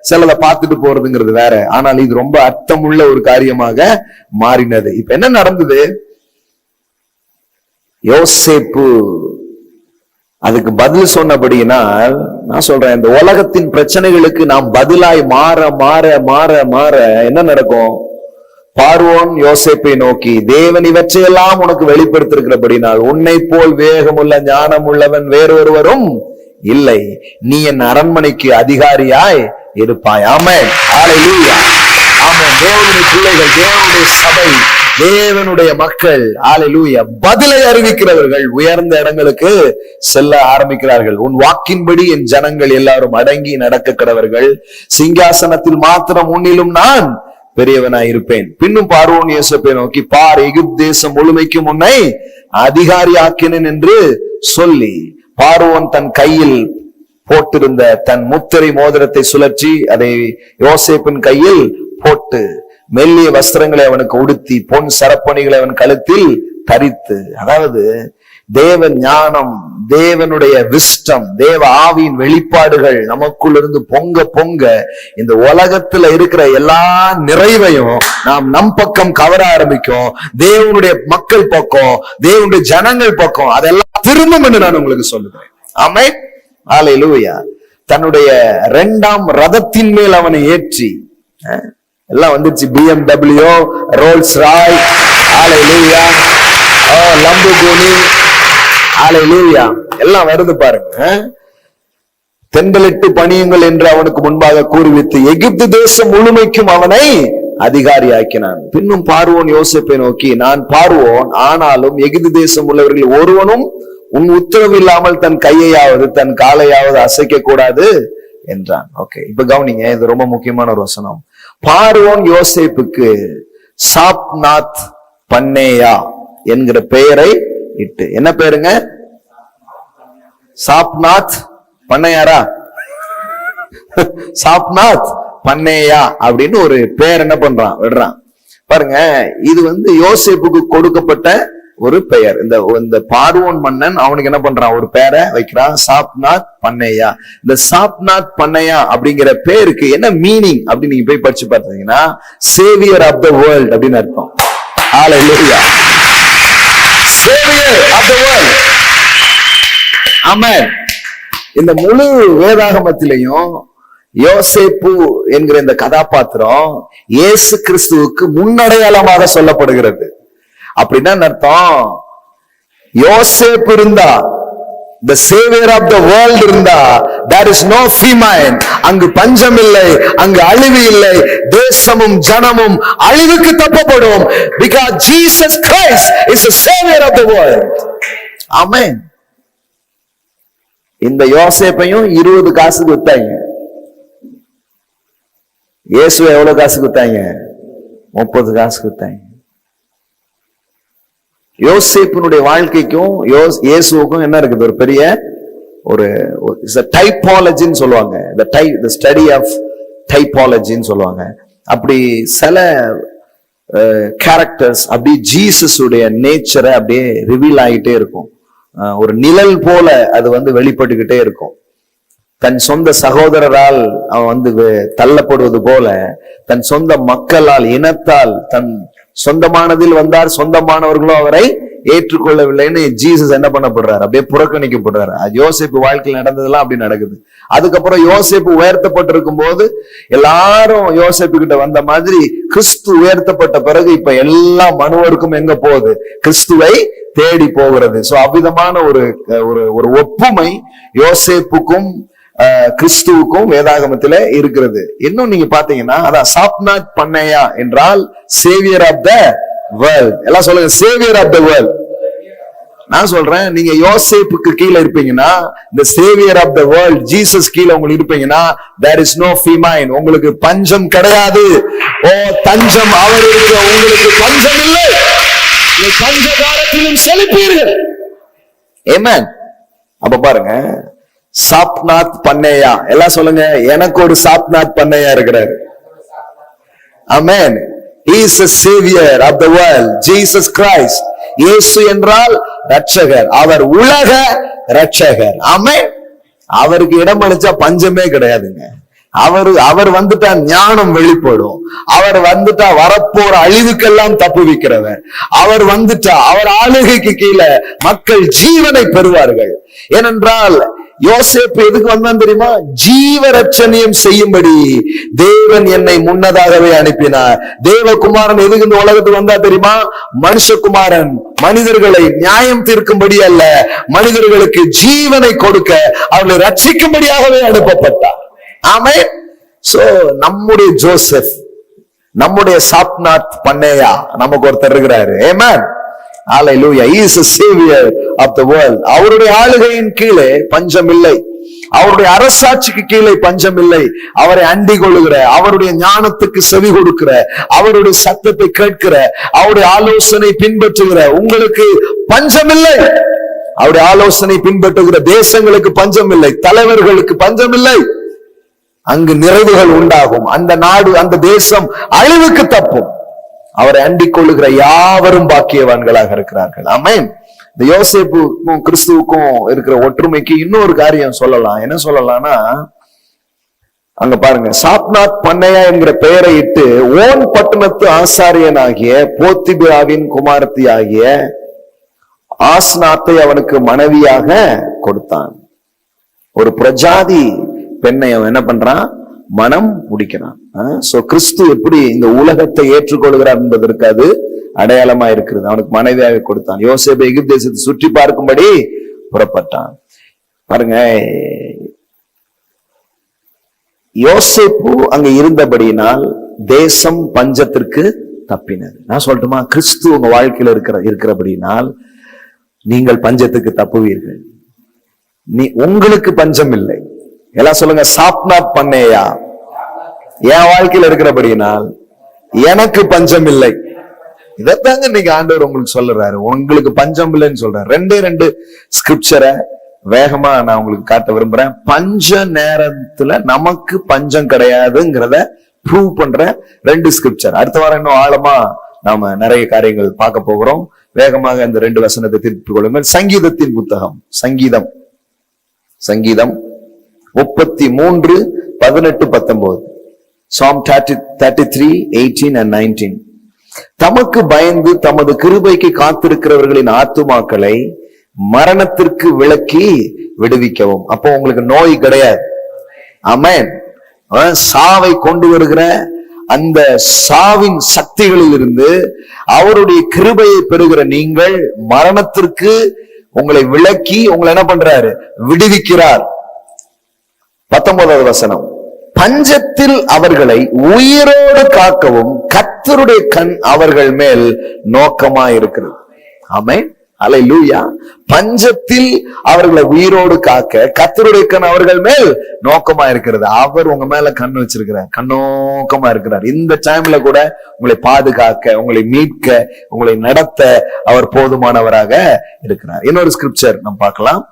சிலதை பார்த்துட்டு போறதுங்கிறது வேற. ஆனால் இது ரொம்ப அர்த்தமுள்ள ஒரு காரியமாக மாறினது. இப்ப என்ன நடந்தது? யோசேப்பு அதுக்கு பதில் சொன்னபடியினால் நான் சொல்றேன், இந்த உலகத்தின் பிரச்சனைகளுக்கு நாம் பதிலாய் மாற மாற மாற மாற என்ன நடக்கும்? பார்வோன் யோசேப்பை நோக்கி, தேவன் இவற்றையெல்லாம் உனக்கு வெளிப்படுத்திருக்கிறபடினால் உன்னை போல் வேகமுள்ள ஞானம் உள்ளவன் வேறொருவரும் இல்லை. நீ என் அரண்மனைக்கு அதிகாரியாய் இருப்பாய். ஆமென். ஹல்லேலூயா. ஆமென். தேவனுடைய பிள்ளைகள், தேவனுடைய சபை, தேவனுடைய மக்கள், ஹல்லேலூயா, பதிலை அறிவிக்கிறவர்கள் உயர்ந்த இடங்களுக்கு செல்ல ஆரம்பிக்கிறார்கள். உன் வாக்கின்படி என் ஜனங்கள் எல்லாரும் அடங்கி நடக்க கடவர்கள். சிங்காசனத்தில் மாத்திரம் உன்னிலும் நான் பெரியவனாய் இருப்பேன். பின்னும் பார்வோன் யோசேப்பை நோக்கி, பார், எகிப்து தேசம் முழுமைக்கும் உன்னை அதிகாரி ஆக்கினேன் என்று சொல்லி பார்வோன் தன் கையில் போட்டிருந்த தன் முத்திரை மோதிரத்தை சுழற்றி அதை யோசேப்பின் கையில் போட்டு மெல்லிய வஸ்திரங்களை அவனுக்கு உடுத்தி பொன் சரப்பணிகளை அவன் கழுத்தில் தரித்து, அதாவது தேவ ஞானம், தேவனுடைய விஸ்டம், தேவ ஆவியின் வெளிப்பாடுகள் நமக்குள்ள இருந்து பொங்க பொங்க இந்த உலகத்துல இருக்கிற எல்லா நிறைவையும் நாம் நம் பக்கம் கவர ஆரம்பிக்கும். தேவனுடைய மக்கள் பக்கம், தேவனுடைய ஜனங்கள் பக்கம் அதெல்லாம் திரும்பும் என்று நான் உங்களுக்கு சொல்லுகிறேன். ஆமென். ஹல்லேலூயா. தன்னுடைய 2ஆம் ரதத்தின் மேல் அவனை ஏற்றி, எல்லாம் வந்துருச்சு, BMW, ரோல்ஸ் ராய், ஹல்லேலூயா, லம்போர்கினி, ஹல்லேலூயா, எல்லாம் வருது பாருங்க. தென்பலிட்டு பணியுங்கள் என்று அவனுக்கு முன்பாக கூறிவித்து எகிப்து தேசம் முழுமைக்கும் அவனை அதிகாரியாக்கினான். பின்னும் பார்வோன் யோசேப்பை நோக்கி, நான் பார்வோன், ஆனாலும் எகிப்து தேசம் உள்ளவர்கள் ஒருவனும் உன் உத்தரவு இல்லாமல் தன் கையையாவது தன் காலையாவது அசைக்க கூடாது என்றான். ஓகே, இப்ப கவனிங்க, இது ரொம்ப முக்கியமான ஒரு வசனம். பார்வோன் யோசேப்புக்கு சாப்நாத் பன்னேயா என்கிற பெயரை இட்டு, என்ன பேருங்க? சாப்நாத் பண்ணையாரா? சாப்நாத் பண்ணேயா அப்படின்னு ஒரு பேர் என்ன பண்றான், விடுறான் பாருங்க. இது யோசேப்புக்கு கொடுக்கப்பட்ட ஒரு பெயர். இந்த பார்வோன் மன்னன் அவனுக்கு என்ன பண்றான், ஒரு பேரை வைக்கிறான், சாப்நாத் பண்ணையா. இந்த சாப்நாத் பண்ணையா அப்படிங்கிற பேருக்கு என்ன மீனிங் அப்படின்னு நீங்க போய் படிச்சு பார்த்தீங்கன்னா, சேவியர் ஆஃப் த வேர்ல்ட் அப்படின்னு அர்த்தம். ஹல்லேலூயா. savior of the world. Amen. இந்த முழு வேதாகமத்திலையும் யோசேப்பு என்கிற இந்த கதாபாத்திரம் இயேசு கிறிஸ்துவுக்கு முன்னடையாளமாக சொல்லப்படுகிறது. அப்படின்னா அர்த்தம், யோசேப்பு இருந்தா, the savior of the world இருந்தா, there is no famine, அங்கு பஞ்சம் இல்லை, அங்கு அழிவு இல்லை, தேசமும் ஜனமும் அழிவுக்கு தப்பப்படும். Because Jesus Christ is the savior of the world. Amen. இந்த யோசேப்பையும் 20 காசுக்கு வித்தாங்க. இயேசுவை எவ்வளவு காசுக்கு வித்தாங்க? 30 காசுக்கு வித்தாங்க. யோசேப்பினுடைய வாழ்க்கைக்கும் இயேசுவுக்கும் என்ன இருக்குது? ஒரு பெரிய ஒரு டைப்பாலஜின்னு சொல்லுவாங்க. the study of டைப்பாலஜின்னு சொல்லுவாங்க. அப்படி சில கேரக்டர்ஸ் அப்படி ஜீசஸ் உடைய நேச்சரை அப்படியே ரிவீல் ஆகிட்டே இருக்கும். ஒரு நிழல் போல அது வெளிப்பட்டுக்கிட்டே இருக்கும். தன் சொந்த சகோதரரால் அவன் தள்ளப்படுவது போல, தன் சொந்த மக்களால், இனத்தால், தன் சொந்தமானதில் வந்தார், சொந்தமானவர்களோ அவரை ஏற்றுக்கொள்ளவில்லைன்னு ஜீசஸ் என்ன பண்ணப்படுறாரு? அப்படியே புறக்கணிக்கப்படுறாரு. யோசேப்பு வாழ்க்கையில் நடந்ததெல்லாம் அப்படி நடக்குது. அதுக்கப்புறம் யோசேப்பு உயர்த்தப்பட்டிருக்கும் போது எல்லாரும் யோசேப்பு கிட்ட வந்த மாதிரி கிறிஸ்து உயர்த்தப்பட்ட பிறகு இப்ப எல்லா மனுவருக்கும் எங்க போகுது? கிறிஸ்துவை தேடி போகிறது. சோ அவ்விதமான ஒரு ஒப்புமை யோசேப்புக்கும் கிறிஸ்துவுக்கும் வேதாகமத்தில இருக்கிறது. இன்னும் நீங்க பாத்தீங்கன்னா, அதான் சாப்நாத் பண்ணையா என்றால் சேவியர் ஆஃப் த வேர்ல்ட். எல்லாம் சொல்லுங்க, சேவியர் ஆஃப் த வேர்ல்ட். நான் சொல்றேன், நீங்க யோசேப்புக்கு கீழே இருப்பீங்கன்னா, இந்த saviour of the world Jesus கீழே உங்களுக்கு இருப்பீங்கன்னா, there is no famine, உங்களுக்கு பஞ்சம் கிடையாது. ஓ தஞ்சம் அவர் இருக்க, உங்களுக்கு பஞ்சம் இல்லை. பஞ்ச காலத்திலும் செழிப்பீர்கள். ஆமென். அப்ப பாருங்க, சாப்நாத் பண்ணையா. எல்லாம் சொல்லுங்க, எனக்கு ஒரு சாப்நாத் பண்ணையா இருக்கிறார். ஆமென். He is the savior of the world, Jesus Christ. இயேசு என்றால் ரட்சகர், அவர் உலக ரட்சகர். ஆமென். அவருக்கு இடம் அளிச்சா பஞ்சமே கிடையாதுங்க. அவர் வந்துட்டா ஞானம் வெளிப்படும். அவர் வந்துட்டா வரப்போற அழிவுக்கெல்லாம் தப்புவிக்கிறவர். அவர் வந்துட்டா அவர் ஆளுகைக்கு கீழே மக்கள் ஜீவனை பெறுவார்கள். ஏனென்றால் யோசேப்பு எதுக்கு வந்தான் தெரியுமா? ஜீவரட்சணியம் செய்யும்படி தேவன் என்னை முன்னதாகவே அனுப்பினார். தேவகுமாரன் எதுக்கு இந்த உலகத்துக்கு வந்தா தெரியுமா? மனுஷகுமாரன் மனிதர்களை நியாயம் தீர்க்கும்படி அல்ல, மனிதர்களுக்கு ஜீவனை கொடுக்க, அவர்களை ரட்சிக்கும்படியாகவே அனுப்பப்பட்டார். ஆமென். சோ நம்முடைய ஜோசப், நம்முடைய சாப்நாத் பண்ணையா நமக்கு ஒருத்தர் இருக்கிறாரு. ஆமென். ஹalleluya. He is a savior of the world. அவருடைய ஆளுகையின் கீழே பஞ்சம் இல்லை, அவருடைய அரசாட்சிக்கு கீழே பஞ்சம் இல்லை. அவரை அண்டிக் கொள்ளுகிற, அவருடைய ஞானத்துக்கு செவி கொடுக்கிற, அவருடைய சத்தத்தை கேட்கிற, அவருடைய ஆலோசனை பின்பற்றுகிற உங்களுக்கு பஞ்சம் இல்லை. அவருடைய ஆலோசனை பின்பற்றுகிற தேசங்களுக்கு பஞ்சம் இல்லை, தலைவர்களுக்கு பஞ்சம் இல்லை. அங்கு நிறைவுகள் உண்டாகும். அந்த நாடு, அந்த தேசம் அழிவுக்கு தப்பும். அவரை அண்டிக் கொள்ளுகிற யாவரும் பாக்கியவான்களாக இருக்கிறார்கள். ஆமென். இந்த யோசேப்புக்கும் கிறிஸ்துவுக்கும் இருக்கிற ஒற்றுமைக்கு இன்னொரு காரியம் சொல்லலாம். என்ன சொல்லலாம்னா, அங்க பாருங்க, சாப்நாத் பண்ணையா என்கிற பெயரை இட்டு ஓன் பட்டணத்து ஆசாரியனாகிய போத்திபிராவின் குமாரத்தி ஆகிய ஆஸ்நாத்தை அவனுக்கு மனைவியாக கொடுத்தான். ஒரு பிரஜாதி பெண்ணை அவன் என்ன பண்றான்? மனம் முடிக்கிறான். சோ கிறிஸ்து எப்படி இந்த உலகத்தை ஏற்றுக்கொள்கிறார் என்பதற்கு அது அடையாளமா இருக்கிறது. அவனுக்கு மனைவியாக கொடுத்தான். யோசேப்பு எகிப்து தேசத்தை சுற்றி பார்க்கும்படி புறப்பட்டான். பாருங்க, யோசேப்பு அங்க இருந்தபடியினால் தேசம் பஞ்சத்திற்கு தப்பினது. நான் சொல்லட்டுமா, கிறிஸ்து உங்க வாழ்க்கையில இருக்கிறபடினால் நீங்கள் பஞ்சத்துக்கு தப்புவீர்கள். உங்களுக்கு பஞ்சம் இல்லை. எல்லாம் சொல்லுங்க, சாப்நாத் பண்ணையா என் வாழ்க்கையில இருக்கிறபடினால் எனக்கு பஞ்சம் இல்லை. இதைத்தாங்க இன்னைக்கு ஆண்டவர் உங்களுக்கு சொல்றாரு, உங்களுக்கு பஞ்சம் இல்லைன்னு சொல்றாரு. 2 ஸ்கிரிப்சரை வேகமா நான் உங்களுக்கு காட்ட விரும்புறேன். பஞ்ச நேரத்துல நமக்கு பஞ்சம் கிடையாதுங்கிறத ப்ரூவ் பண்ற 2 ஸ்கிரிப்சர். அடுத்த வாரம் இன்னும் ஆழமா நாம நிறைய காரியங்கள் பார்க்க போகிறோம். வேகமாக இந்த 2 வசனத்தை திருப்பிக் கொள்ளுங்கள். சங்கீதத்தின் புத்தகம், சங்கீதம் 33:18-19. Psalm 33:18 and 19. தமக்கு பயந்து தமது கிருபைக்கு காத்திருக்கிறவர்களின் ஆத்துமாக்களை மரணத்திற்கு விலக்கி விடுவிக்கவும். அப்போ உங்களுக்கு நோய் கிடையாது. ஆமென். சாவை கொண்டு வருகிற அந்த சாவின் சக்திகளில் இருந்து அவருடைய கிருபையை பெறுகிற நீங்கள் மரணத்திற்கு உங்களை விலக்கி உங்களை என்ன பண்றாரு? விடுவிக்கிறார். 19வது வசனம், பஞ்சத்தில் அவர்களை உயிரோடு காக்கவும் கர்த்தருடைய கண் அவர்கள் மேல் நோக்கமாயிருக்கிறது. ஆமென். அல்லேலூயா. பஞ்சத்தில் அவர்களை உயிரோடு காக்க கர்த்தருடைய கண் அவர்கள் மேல் நோக்கமா இருக்கிறது. அவர் உங்க மேல கண் வச்சிருக்கிறார், கண்ணோக்கமா இருக்கிறார். இந்த டைம்ல கூட உங்களை பாதுகாக்க, உங்களை மீட்க, உங்களை நடத்த அவர் போதுமானவராக இருக்கிறார். இன்னொரு ஸ்கிரிப்சர் நாம் பார்க்கலாம்.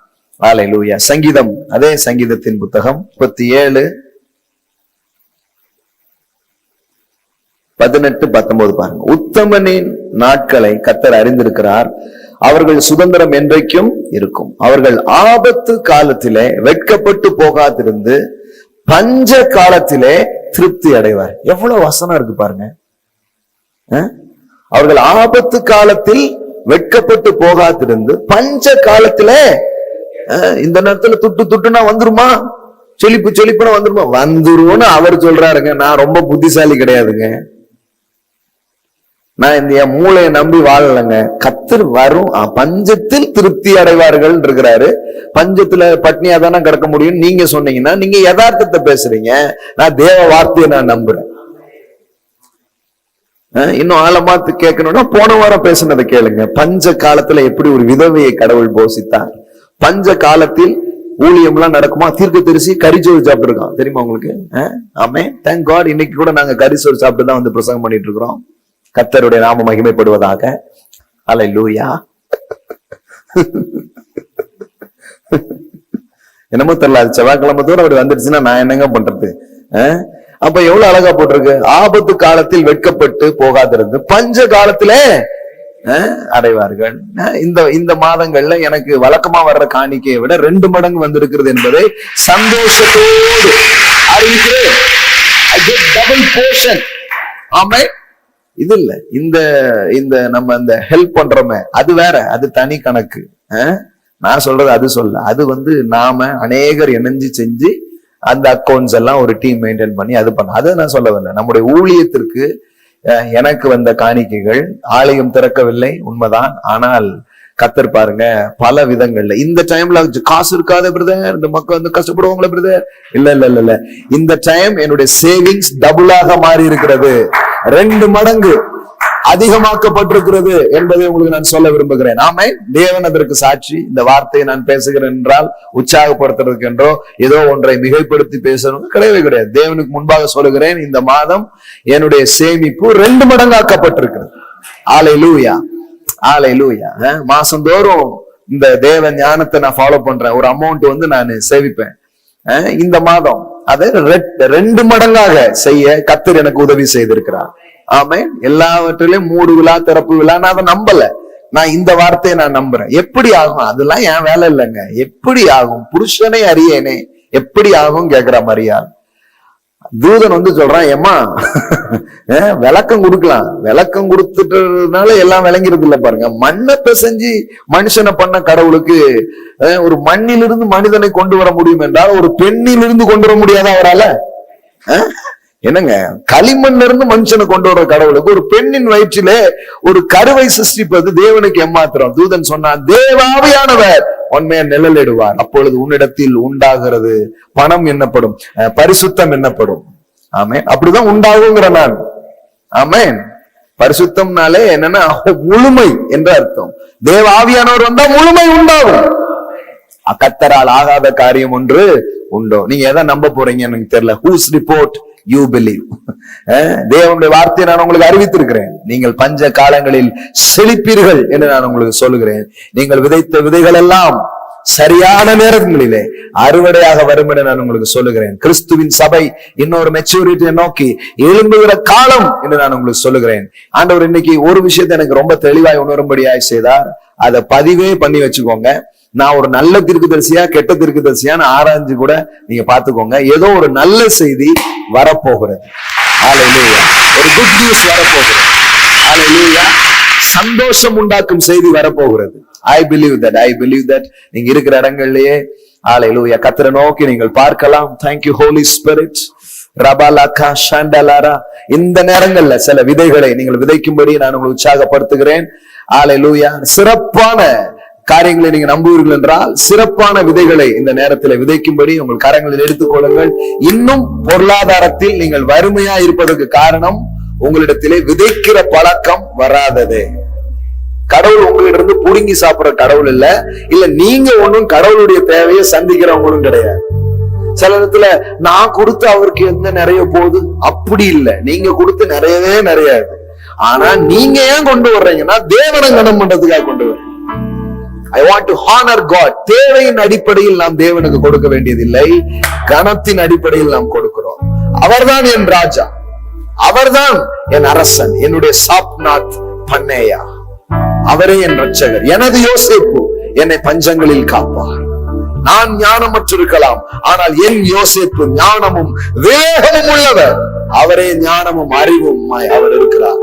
அல்லேலூயா. சங்கீதம், அதே சங்கீதத்தின் புத்தகம் 37:18-19 பாருங்க. உத்தமனின் நாட்களை கர்த்தர் அறிந்திருக்கிறார், அவர்கள் சுதந்திரம் என்றைக்கும் இருக்கும். அவர்கள் ஆபத்து காலத்திலே வெட்கப்பட்டு போகாதிருந்து பஞ்ச காலத்திலே திருப்தி அடைவார். எவ்வளவு வசனம் இருக்கு பாருங்க. அவர்கள் ஆபத்து காலத்தில் வெட்கப்பட்டு போகாதிருந்து பஞ்ச காலத்திலே, இந்த நேரத்துல துட்டுனா வந்துருமா? சொலிப்புனா வந்துருமா? வந்துரும்னு அவர் சொல்றாருங்க. நான் ரொம்ப புத்திசாலி கிடையாதுங்க. நான் இந்த என் மூளையை நம்பி வாழலைங்க. கர்த்தர் வரும், பஞ்சத்தில் திருப்தி அடைவார்கள் இருக்கிறாரு. பஞ்சத்துல பட்னியா தானே கிடக்க முடியும் நீங்க சொன்னீங்கன்னா நீங்க யதார்த்தத்தை பேசுறீங்க. நான் தேவ வார்த்தையை நான் நம்புறேன். இன்னும் ஆழமா கேட்கணும்னா போன வாரம் பேசுனதை கேளுங்க. பஞ்ச காலத்துல எப்படி ஒரு விதவையை கடவுள் போஷித்தார். பஞ்ச காலத்தில் ஊழியம் எல்லாம் நடக்குமா? தீர்க்கதரிசி கரிசோறு சாப்பிட்டு இருக்கான், தெரியுமா உங்களுக்கு? ஆமென். Thank God. இன்னைக்கு கூட நாங்க கரிசோறு சாப்பிட்டு தான் வந்து பிரசங்கம் பண்ணிட்டு இருக்கிறோம். கர்த்தருடைய நாமம் மகிமைப்படுவதாக. அல்லேலூயா. என்னமோ தெரியல, அது செவ்வாய்க்கிழமை தூரம் அப்படி வந்துடுச்சுன்னா நான் என்னங்க பண்றது? அப்ப எவ்வளவு அழகா போட்டிருக்கு. ஆபத்து காலத்தில் வெட்கப்பட்டு போகாதிருந்து பஞ்ச காலத்திலே அடைவார்கள். இந்த மாதங்கள்ல எனக்கு வழக்கமா வர்ற காணிக்கையை விட 2 மடங்கு வந்திருக்கிறது என்பதை சந்தோஷத்தோடு அறிவிக்கிறேன். Double portion. ஆமென். இது இல்ல, இந்த நம்ம இந்த ஹெல்ப் பண்றோமே அது வேற, அது தனி கணக்கு. நான் சொல்றது அது சொல்ல, அது நாம அநேகர் இணைஞ்சு செஞ்சு அந்த அக்கௌண்ட்ஸ் எல்லாம் ஒரு டீம் மெயின்டைன் பண்ணி அது பண்ண, அதை நான் சொல்ல வரல. நம்முடைய ஊழியத்திற்கு எனக்கு வந்த காணிக்கைகள் ஆலயம் திறக்கவில்லை, உண்மைதான். ஆனால் கர்த்தர் பாருங்க பல விதங்கள்ல இந்த டைம்ல காசு இருக்காத பிரதர், இந்த மக்கள் கஷ்டப்படுவாங்களே பிரதர். இல்ல, இந்த டைம் என்னுடைய சேவிங்ஸ் டபுளாக மாறி இருக்கிறது, 2 மடங்கு அதிகமாக்கப்பட்டிருக்கிறது என்பதை உங்களுக்கு நான் சொல்ல விரும்புகிறேன். ஆமே. தேவன் அதற்கு சாட்சி. இந்த வார்த்தையை நான் பேசுகிறேன் என்றால் உற்சாகப்படுத்துறதுக்கு என்றோ ஏதோ ஒன்றை மிகைப்படுத்தி பேசணும் கிடையவே கிடையாது. தேவனுக்கு முன்பாக சொல்லுகிறேன், இந்த மாதம் என்னுடைய சேமிப்பு 2 மடங்காக்கப்பட்டிருக்கிறது. அல்லேலூயா, அல்லேலூயா. மாசந்தோறும் இந்த தேவ ஞானத்தை நான் ஃபாலோ பண்றேன். ஒரு அமௌண்ட் நான் சேவிப்பேன். இந்த மாதம் அதை 2 மடங்காக செய்ய கர்த்தர் எனக்கு உதவி செய்திருக்கிறார். ஆமென். எல்லாவற்றிலும் 3 விழா திறப்பு விழா நான் அதை நம்பல. நான் இந்த வார்த்தையை நான் நம்புறேன். எப்படி ஆகும்? அதெல்லாம் என் வேலை இல்லைங்க. எப்படி ஆகும்? புருஷனை அறியேனே, எப்படி ஆகும் கேக்குற மாதிரியா? தூதன் சொல்றான், ஏமா விளக்கம் கொடுக்கலாம். விளக்கம் கொடுத்துட்டதுனால எல்லாம் விளங்கிறது இல்ல பாருங்க. மண்ணை பிசைஞ்சு மனுஷனை பண்ண கடவுளுக்கு ஒரு மண்ணிலிருந்து மனிதனை கொண்டு வர முடியும் என்றால் ஒரு பெண்ணிலிருந்து கொண்டு வர முடியாத அவரால? என்னங்க, களிமண்ல இருந்து மனுஷனை கொண்டு வர கடவுளுக்கு ஒரு பெண்ணின் வயிற்றிலே ஒரு கருவை சிருஷ்டிப்பது தேவனுக்கு எம்மாத்திரம்? தூதன் சொன்னான், தேவாவியானவர் உண்மையை நிழலிடுவார், அப்பொழுது உன்னிடத்தில் உண்டாகிறது பணம் என்னப்படும், பரிசுத்தம் என்னப்படும். ஆமென். அப்படிதான் உண்டாகுங்கிற நான். ஆமென். பரிசுத்தம்னாலே என்னன்னா முழுமை என்ற அர்த்தம். தேவ ஆவியானவர் வந்தா முழுமை உண்டாகும். கர்த்தரால் ஆகாத காரியம் ஒன்று உண்டோ? நீங்க எதை நம்ப போறீங்க எனக்கு தெரியல. Whose report you believe. தேவனுடைய வார்த்தையை நான் உங்களுக்கு அறிவித்திருக்கிறேன். நீங்கள் பஞ்ச காலங்களில் செழிப்பீர்கள் என்று நான் உங்களுக்கு சொல்லுகிறேன். நீங்கள் விதைத்த விதைகள் எல்லாம் சரியான நேரங்களிலே அறுவடையாக வரும் என்று நான் உங்களுக்கு சொல்லுகிறேன். கிறிஸ்துவின் சபை இன்னொரு மெச்சூரிட்டியை நோக்கி எழும்புகிற காலம் என்று நான் உங்களுக்கு சொல்லுகிறேன். ஆண்டவர் இன்னைக்கு ஒரு விஷயத்தை எனக்கு ரொம்ப தெளிவாய் உணரும்படியாய் செய்தார். அதை பதிவே பண்ணி வச்சுக்கோங்க. நான் ஒரு நல்ல தீர்க்கதரிசியா கெட்ட தீர்க்கதரிசியான்னு ஆராய்ஞ்சு கூட நீங்க பாத்துக்கோங்க. ஏதோ ஒரு நல்ல செய்தி வரப்போகிறது. அல்லேலூயா. ஒரு குட் நியூஸ் வரப்போகிறது. ஹalleluya. சந்தோஷம் உண்டாக்கும் செய்தி வரப்போகிறது. I believe that நீங்க இருக்கிற இடங்கள்லயே ஹalleluya கர்த்தரை நோக்கி நீங்கள் பார்க்கலாம். Thank you Holy Spirit. ரபாலகா ஷாண்டலாரா. இந்த நேரங்கள்ல சில விதைகளை நீங்கள் விதைக்கும்படி நான் உங்களை உற்சாகப்படுத்துகிறேன். ஹalleluya. சிறப்பான காரியங்களை நீங்க நம்புவீர்கள் என்றால் சிறப்பான விதைகளை இந்த நேரத்தில் விதைக்கும்படி உங்கள் கரங்களில் எடுத்துக்கொள்ளுங்கள். இன்னும் பொருளாதாரத்தில் நீங்கள் வறுமையா இருப்பதற்கு காரணம் உங்களிடத்திலே விதைக்கிற பழக்கம் வராதது. கடவுள் உங்களிடம் புடுங்கி சாப்பிடுற கடவுள் இல்ல நீங்க ஒண்ணும் கடவுளுடைய தேவையை சந்திக்கிறவங்களும் கிடையாது. சில இடத்துல நான் கொடுத்து அவருக்கு எந்த நிறைய போகுது அப்படி இல்ல, நீங்க கொடுத்து நிறைய. ஆனா நீங்க ஏன் கொண்டு வர்றீங்கன்னா தேவனை கனம் பண்றதுக்காக கொண்டு வர்றீங்க. I want to honor God. தேவையின் அடிப்படையில் நாம் தேவனுக்கு கொடுக்க வேண்டியதில்லை, கனத்தின் அடிப்படையில் நாம் கொடுக்கிறோம். அவர்தான் என் ராஜா, அவர்தான் என் அரசன், என்னுடைய சாப்நாத் பண்ணேயா, அவரே என் ரட்சகர், எனது யோசேப்பு என்னை பஞ்சங்களில் காப்பார். நான் ஞானமற்றிருக்கலாம், ஆனால் என் யோசேப்பு ஞானமும் வேகமும் உள்ளவர். அவரே ஞானமும் அறிவும் அவர் இருக்கிறார்.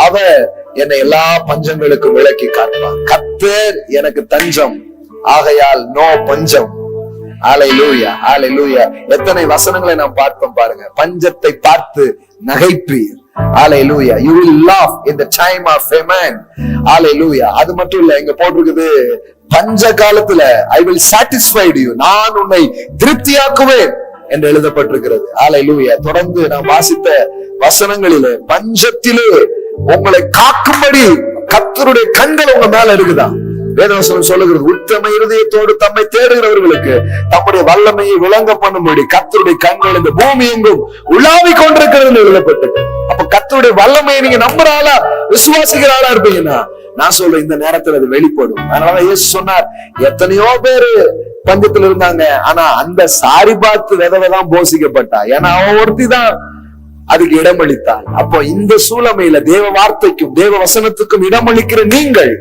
அவர் என்னை எல்லா பஞ்சங்களுக்கும் விலக்கி காப்பார். கர்த்தர் எனக்கு தஞ்சம், ஆகையால் நோ பஞ்சம். ஹalleluya, ஹalleluya. எத்தனை வசனங்களை நாம் பார்த்தோம் பாருங்க. பஞ்சத்தை பார்த்து நகைப்பீர். ஹalleluya. You will laugh in the time of famine. ஹalleluya. அது மட்டும் இல்ல, இங்க போட்டிருக்குது பஞ்ச காலத்துல I will satisfy you. நான் உன்னை திருப்தியாக்குவேன் என்று எழுதப்பட்டிருக்கிறது. ஹalleluya. தொடர்ந்து நாம் வாசித்த வசனங்களிலே பஞ்சத்திலே உங்களை காக்கும்படி கர்த்தருடைய கண்கள் உங்க மேல இருக்குதான். வேதவசனம் சொல்லுகிறது, உத்தம இருதயத்தோடு தம்மை தேடுகிறவர்களுக்கு தம்முடைய வல்லமையை விளங்க பண்ணும்படி கர்த்தருடைய கண்கள் இந்த பூமி எங்கும் உலாவி கொண்டிருக்கிறது எழுதப்பட்டது. அப்ப கர்த்தருடைய வல்லமையை நீங்க நம்புற ஆளா, விசுவாசிக்கிற ஆளா இருப்பீங்கன்னா நான் சொல்றேன் இந்த நேரத்துல அது வெளிப்படும். அதனால இயேசு சொன்னார், எத்தனையோ பேரு பஞ்சத்துல இருந்தாங்க, ஆனா அந்த சாரி பார்த்து விதவைதான் போஷிக்கப்பட்டா. ஏன்னா அவன் ஒருத்தி தான் அதுக்கு இடமளித்தாள். அப்போ இந்த சூழமையில தேவ வார்த்தைக்கும் தேவ வசனத்துக்கும் இடமளிக்கிற நீங்கள்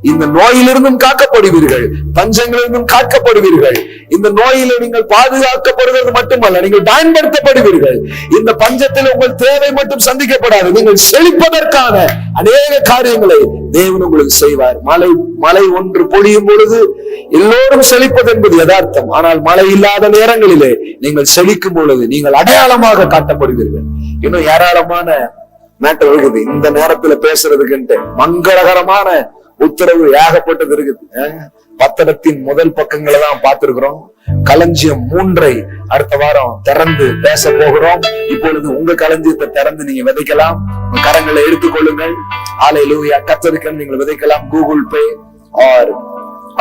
இந்த நோயிலிருந்தும் காக்கப்படுவீர்கள், பஞ்சங்களிலிருந்தும் காக்கப்படுவீர்கள். இந்த நோயில நீங்கள் பாதுகாக்கப்படுவது மட்டுமல்ல, நீங்கள் பயன்படுத்தப்படுவீர்கள். இந்த பஞ்சத்தில் உங்கள் தேவை மட்டும் சந்திக்கப்படாது, நீங்கள் செழிப்பதற்கான அநேக காரியங்களை தேவன் உங்களுக்கு செய்வார். மழை ஒன்று பொழியும் பொழுது எல்லோரும் செழிப்பது என்பது யதார்த்தம். ஆனால் மழை இல்லாத நேரங்களிலே நீங்கள் செழிக்கும் பொழுது நீங்கள் அடையாளமாக காட்டப்படுவீர்கள். இன்னும் ஏராளமான மேட்டர் இருக்குது இந்த நேரத்துல பேசுறதுக்குன்ட்டு. மங்களகரமான உத்தரவு ஏகப்பட்டது இருக்குது. பத்திரத்தின் முதல் பக்கங்களை தான் பார்த்திருக்கிறோம். களஞ்சியம் 3 அடுத்த வாரம் திறந்து பேச போகிறோம். இப்பொழுது உங்க களஞ்சியத்தை திறந்து நீங்க விதைக்கலாம். உங்க கரங்களை எடுத்துக்கொள்ளுங்கள். ஹalleluya. கர்த்தருக்கு நீங்கள் விதைக்கலாம். கூகுள் பே ஆர்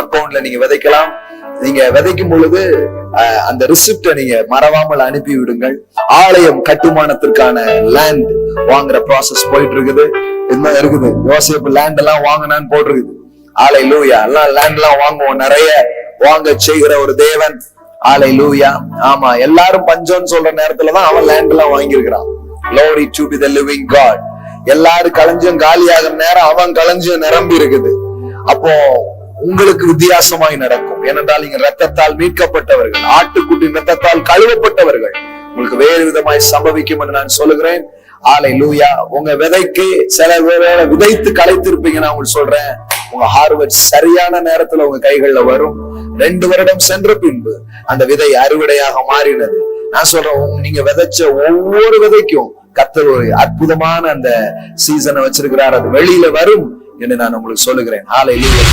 அக்கவுண்ட்ல நீங்க விதைக்கலாம். நீங்க விதைக்கும் பொழுது அந்த ரிசிப்ட நீங்க மறவாமல் அனுப்பி விடுங்கள். ஆலயம் கட்டுமானத்திற்கான லேண்ட் வாங்குற ப்ராசஸ் போயிட்டு இருக்குது. என்ன இருக்குது, யோசேப்பு லேண்ட் எல்லாம் வாங்கினான்னு போட்டிருக்குது. ஹalleluya. எல்லாம் லேண்ட் எல்லாம் வாங்குவோம், நிறைய வாங்க செய்கிற ஒரு தேவன். ஹalleluya. ஆமா, எல்லாரும் பஞ்சம்னு சொல்ற நேரத்துலதான் அவன் லேண்ட் எல்லாம் வாங்கியிருக்கிறான். Glory to be the living God. எல்லாரும் களஞ்சியம் காலியாகிற நேரம் அவன் களஞ்சியம் நிரம்பி இருக்குது. அப்போ உங்களுக்கு வித்தியாசமாய் நடக்கும். ஏனென்றால் நீங்க ரத்தத்தால் மீட்கப்பட்டவர்கள், ஆட்டுக்குட்டி ரத்தத்தால் கழுவப்பட்டவர்கள். உங்களுக்கு வேறு விதமாய் சம்பவிக்கும் என்று நான் சொல்லுகிறேன். ஹalleluya. உங்க விதைக்கு சில வேளை விதைத்து களைத்திருப்பீங்க. நான் உங்களுக்கு சொல்றேன், உங்க ஹார்வெஸ்ட் சரியான நேரத்துல உங்க கைகள்ல வரும். 2 வருடம் சென்ற பின்பு அந்த விதை அறுவடையாக மாறினது. நான் சொல்றேன், நீங்க விதைச்ச ஒவ்வொரு விதைக்கும் கர்த்தர் ஒரு அற்புதமான அந்த சீசனை வச்சிருக்கிறார். அது வெளியில வரும் என்று நான் உங்களுக்கு சொல்லுகிறேன். ஹalleluya.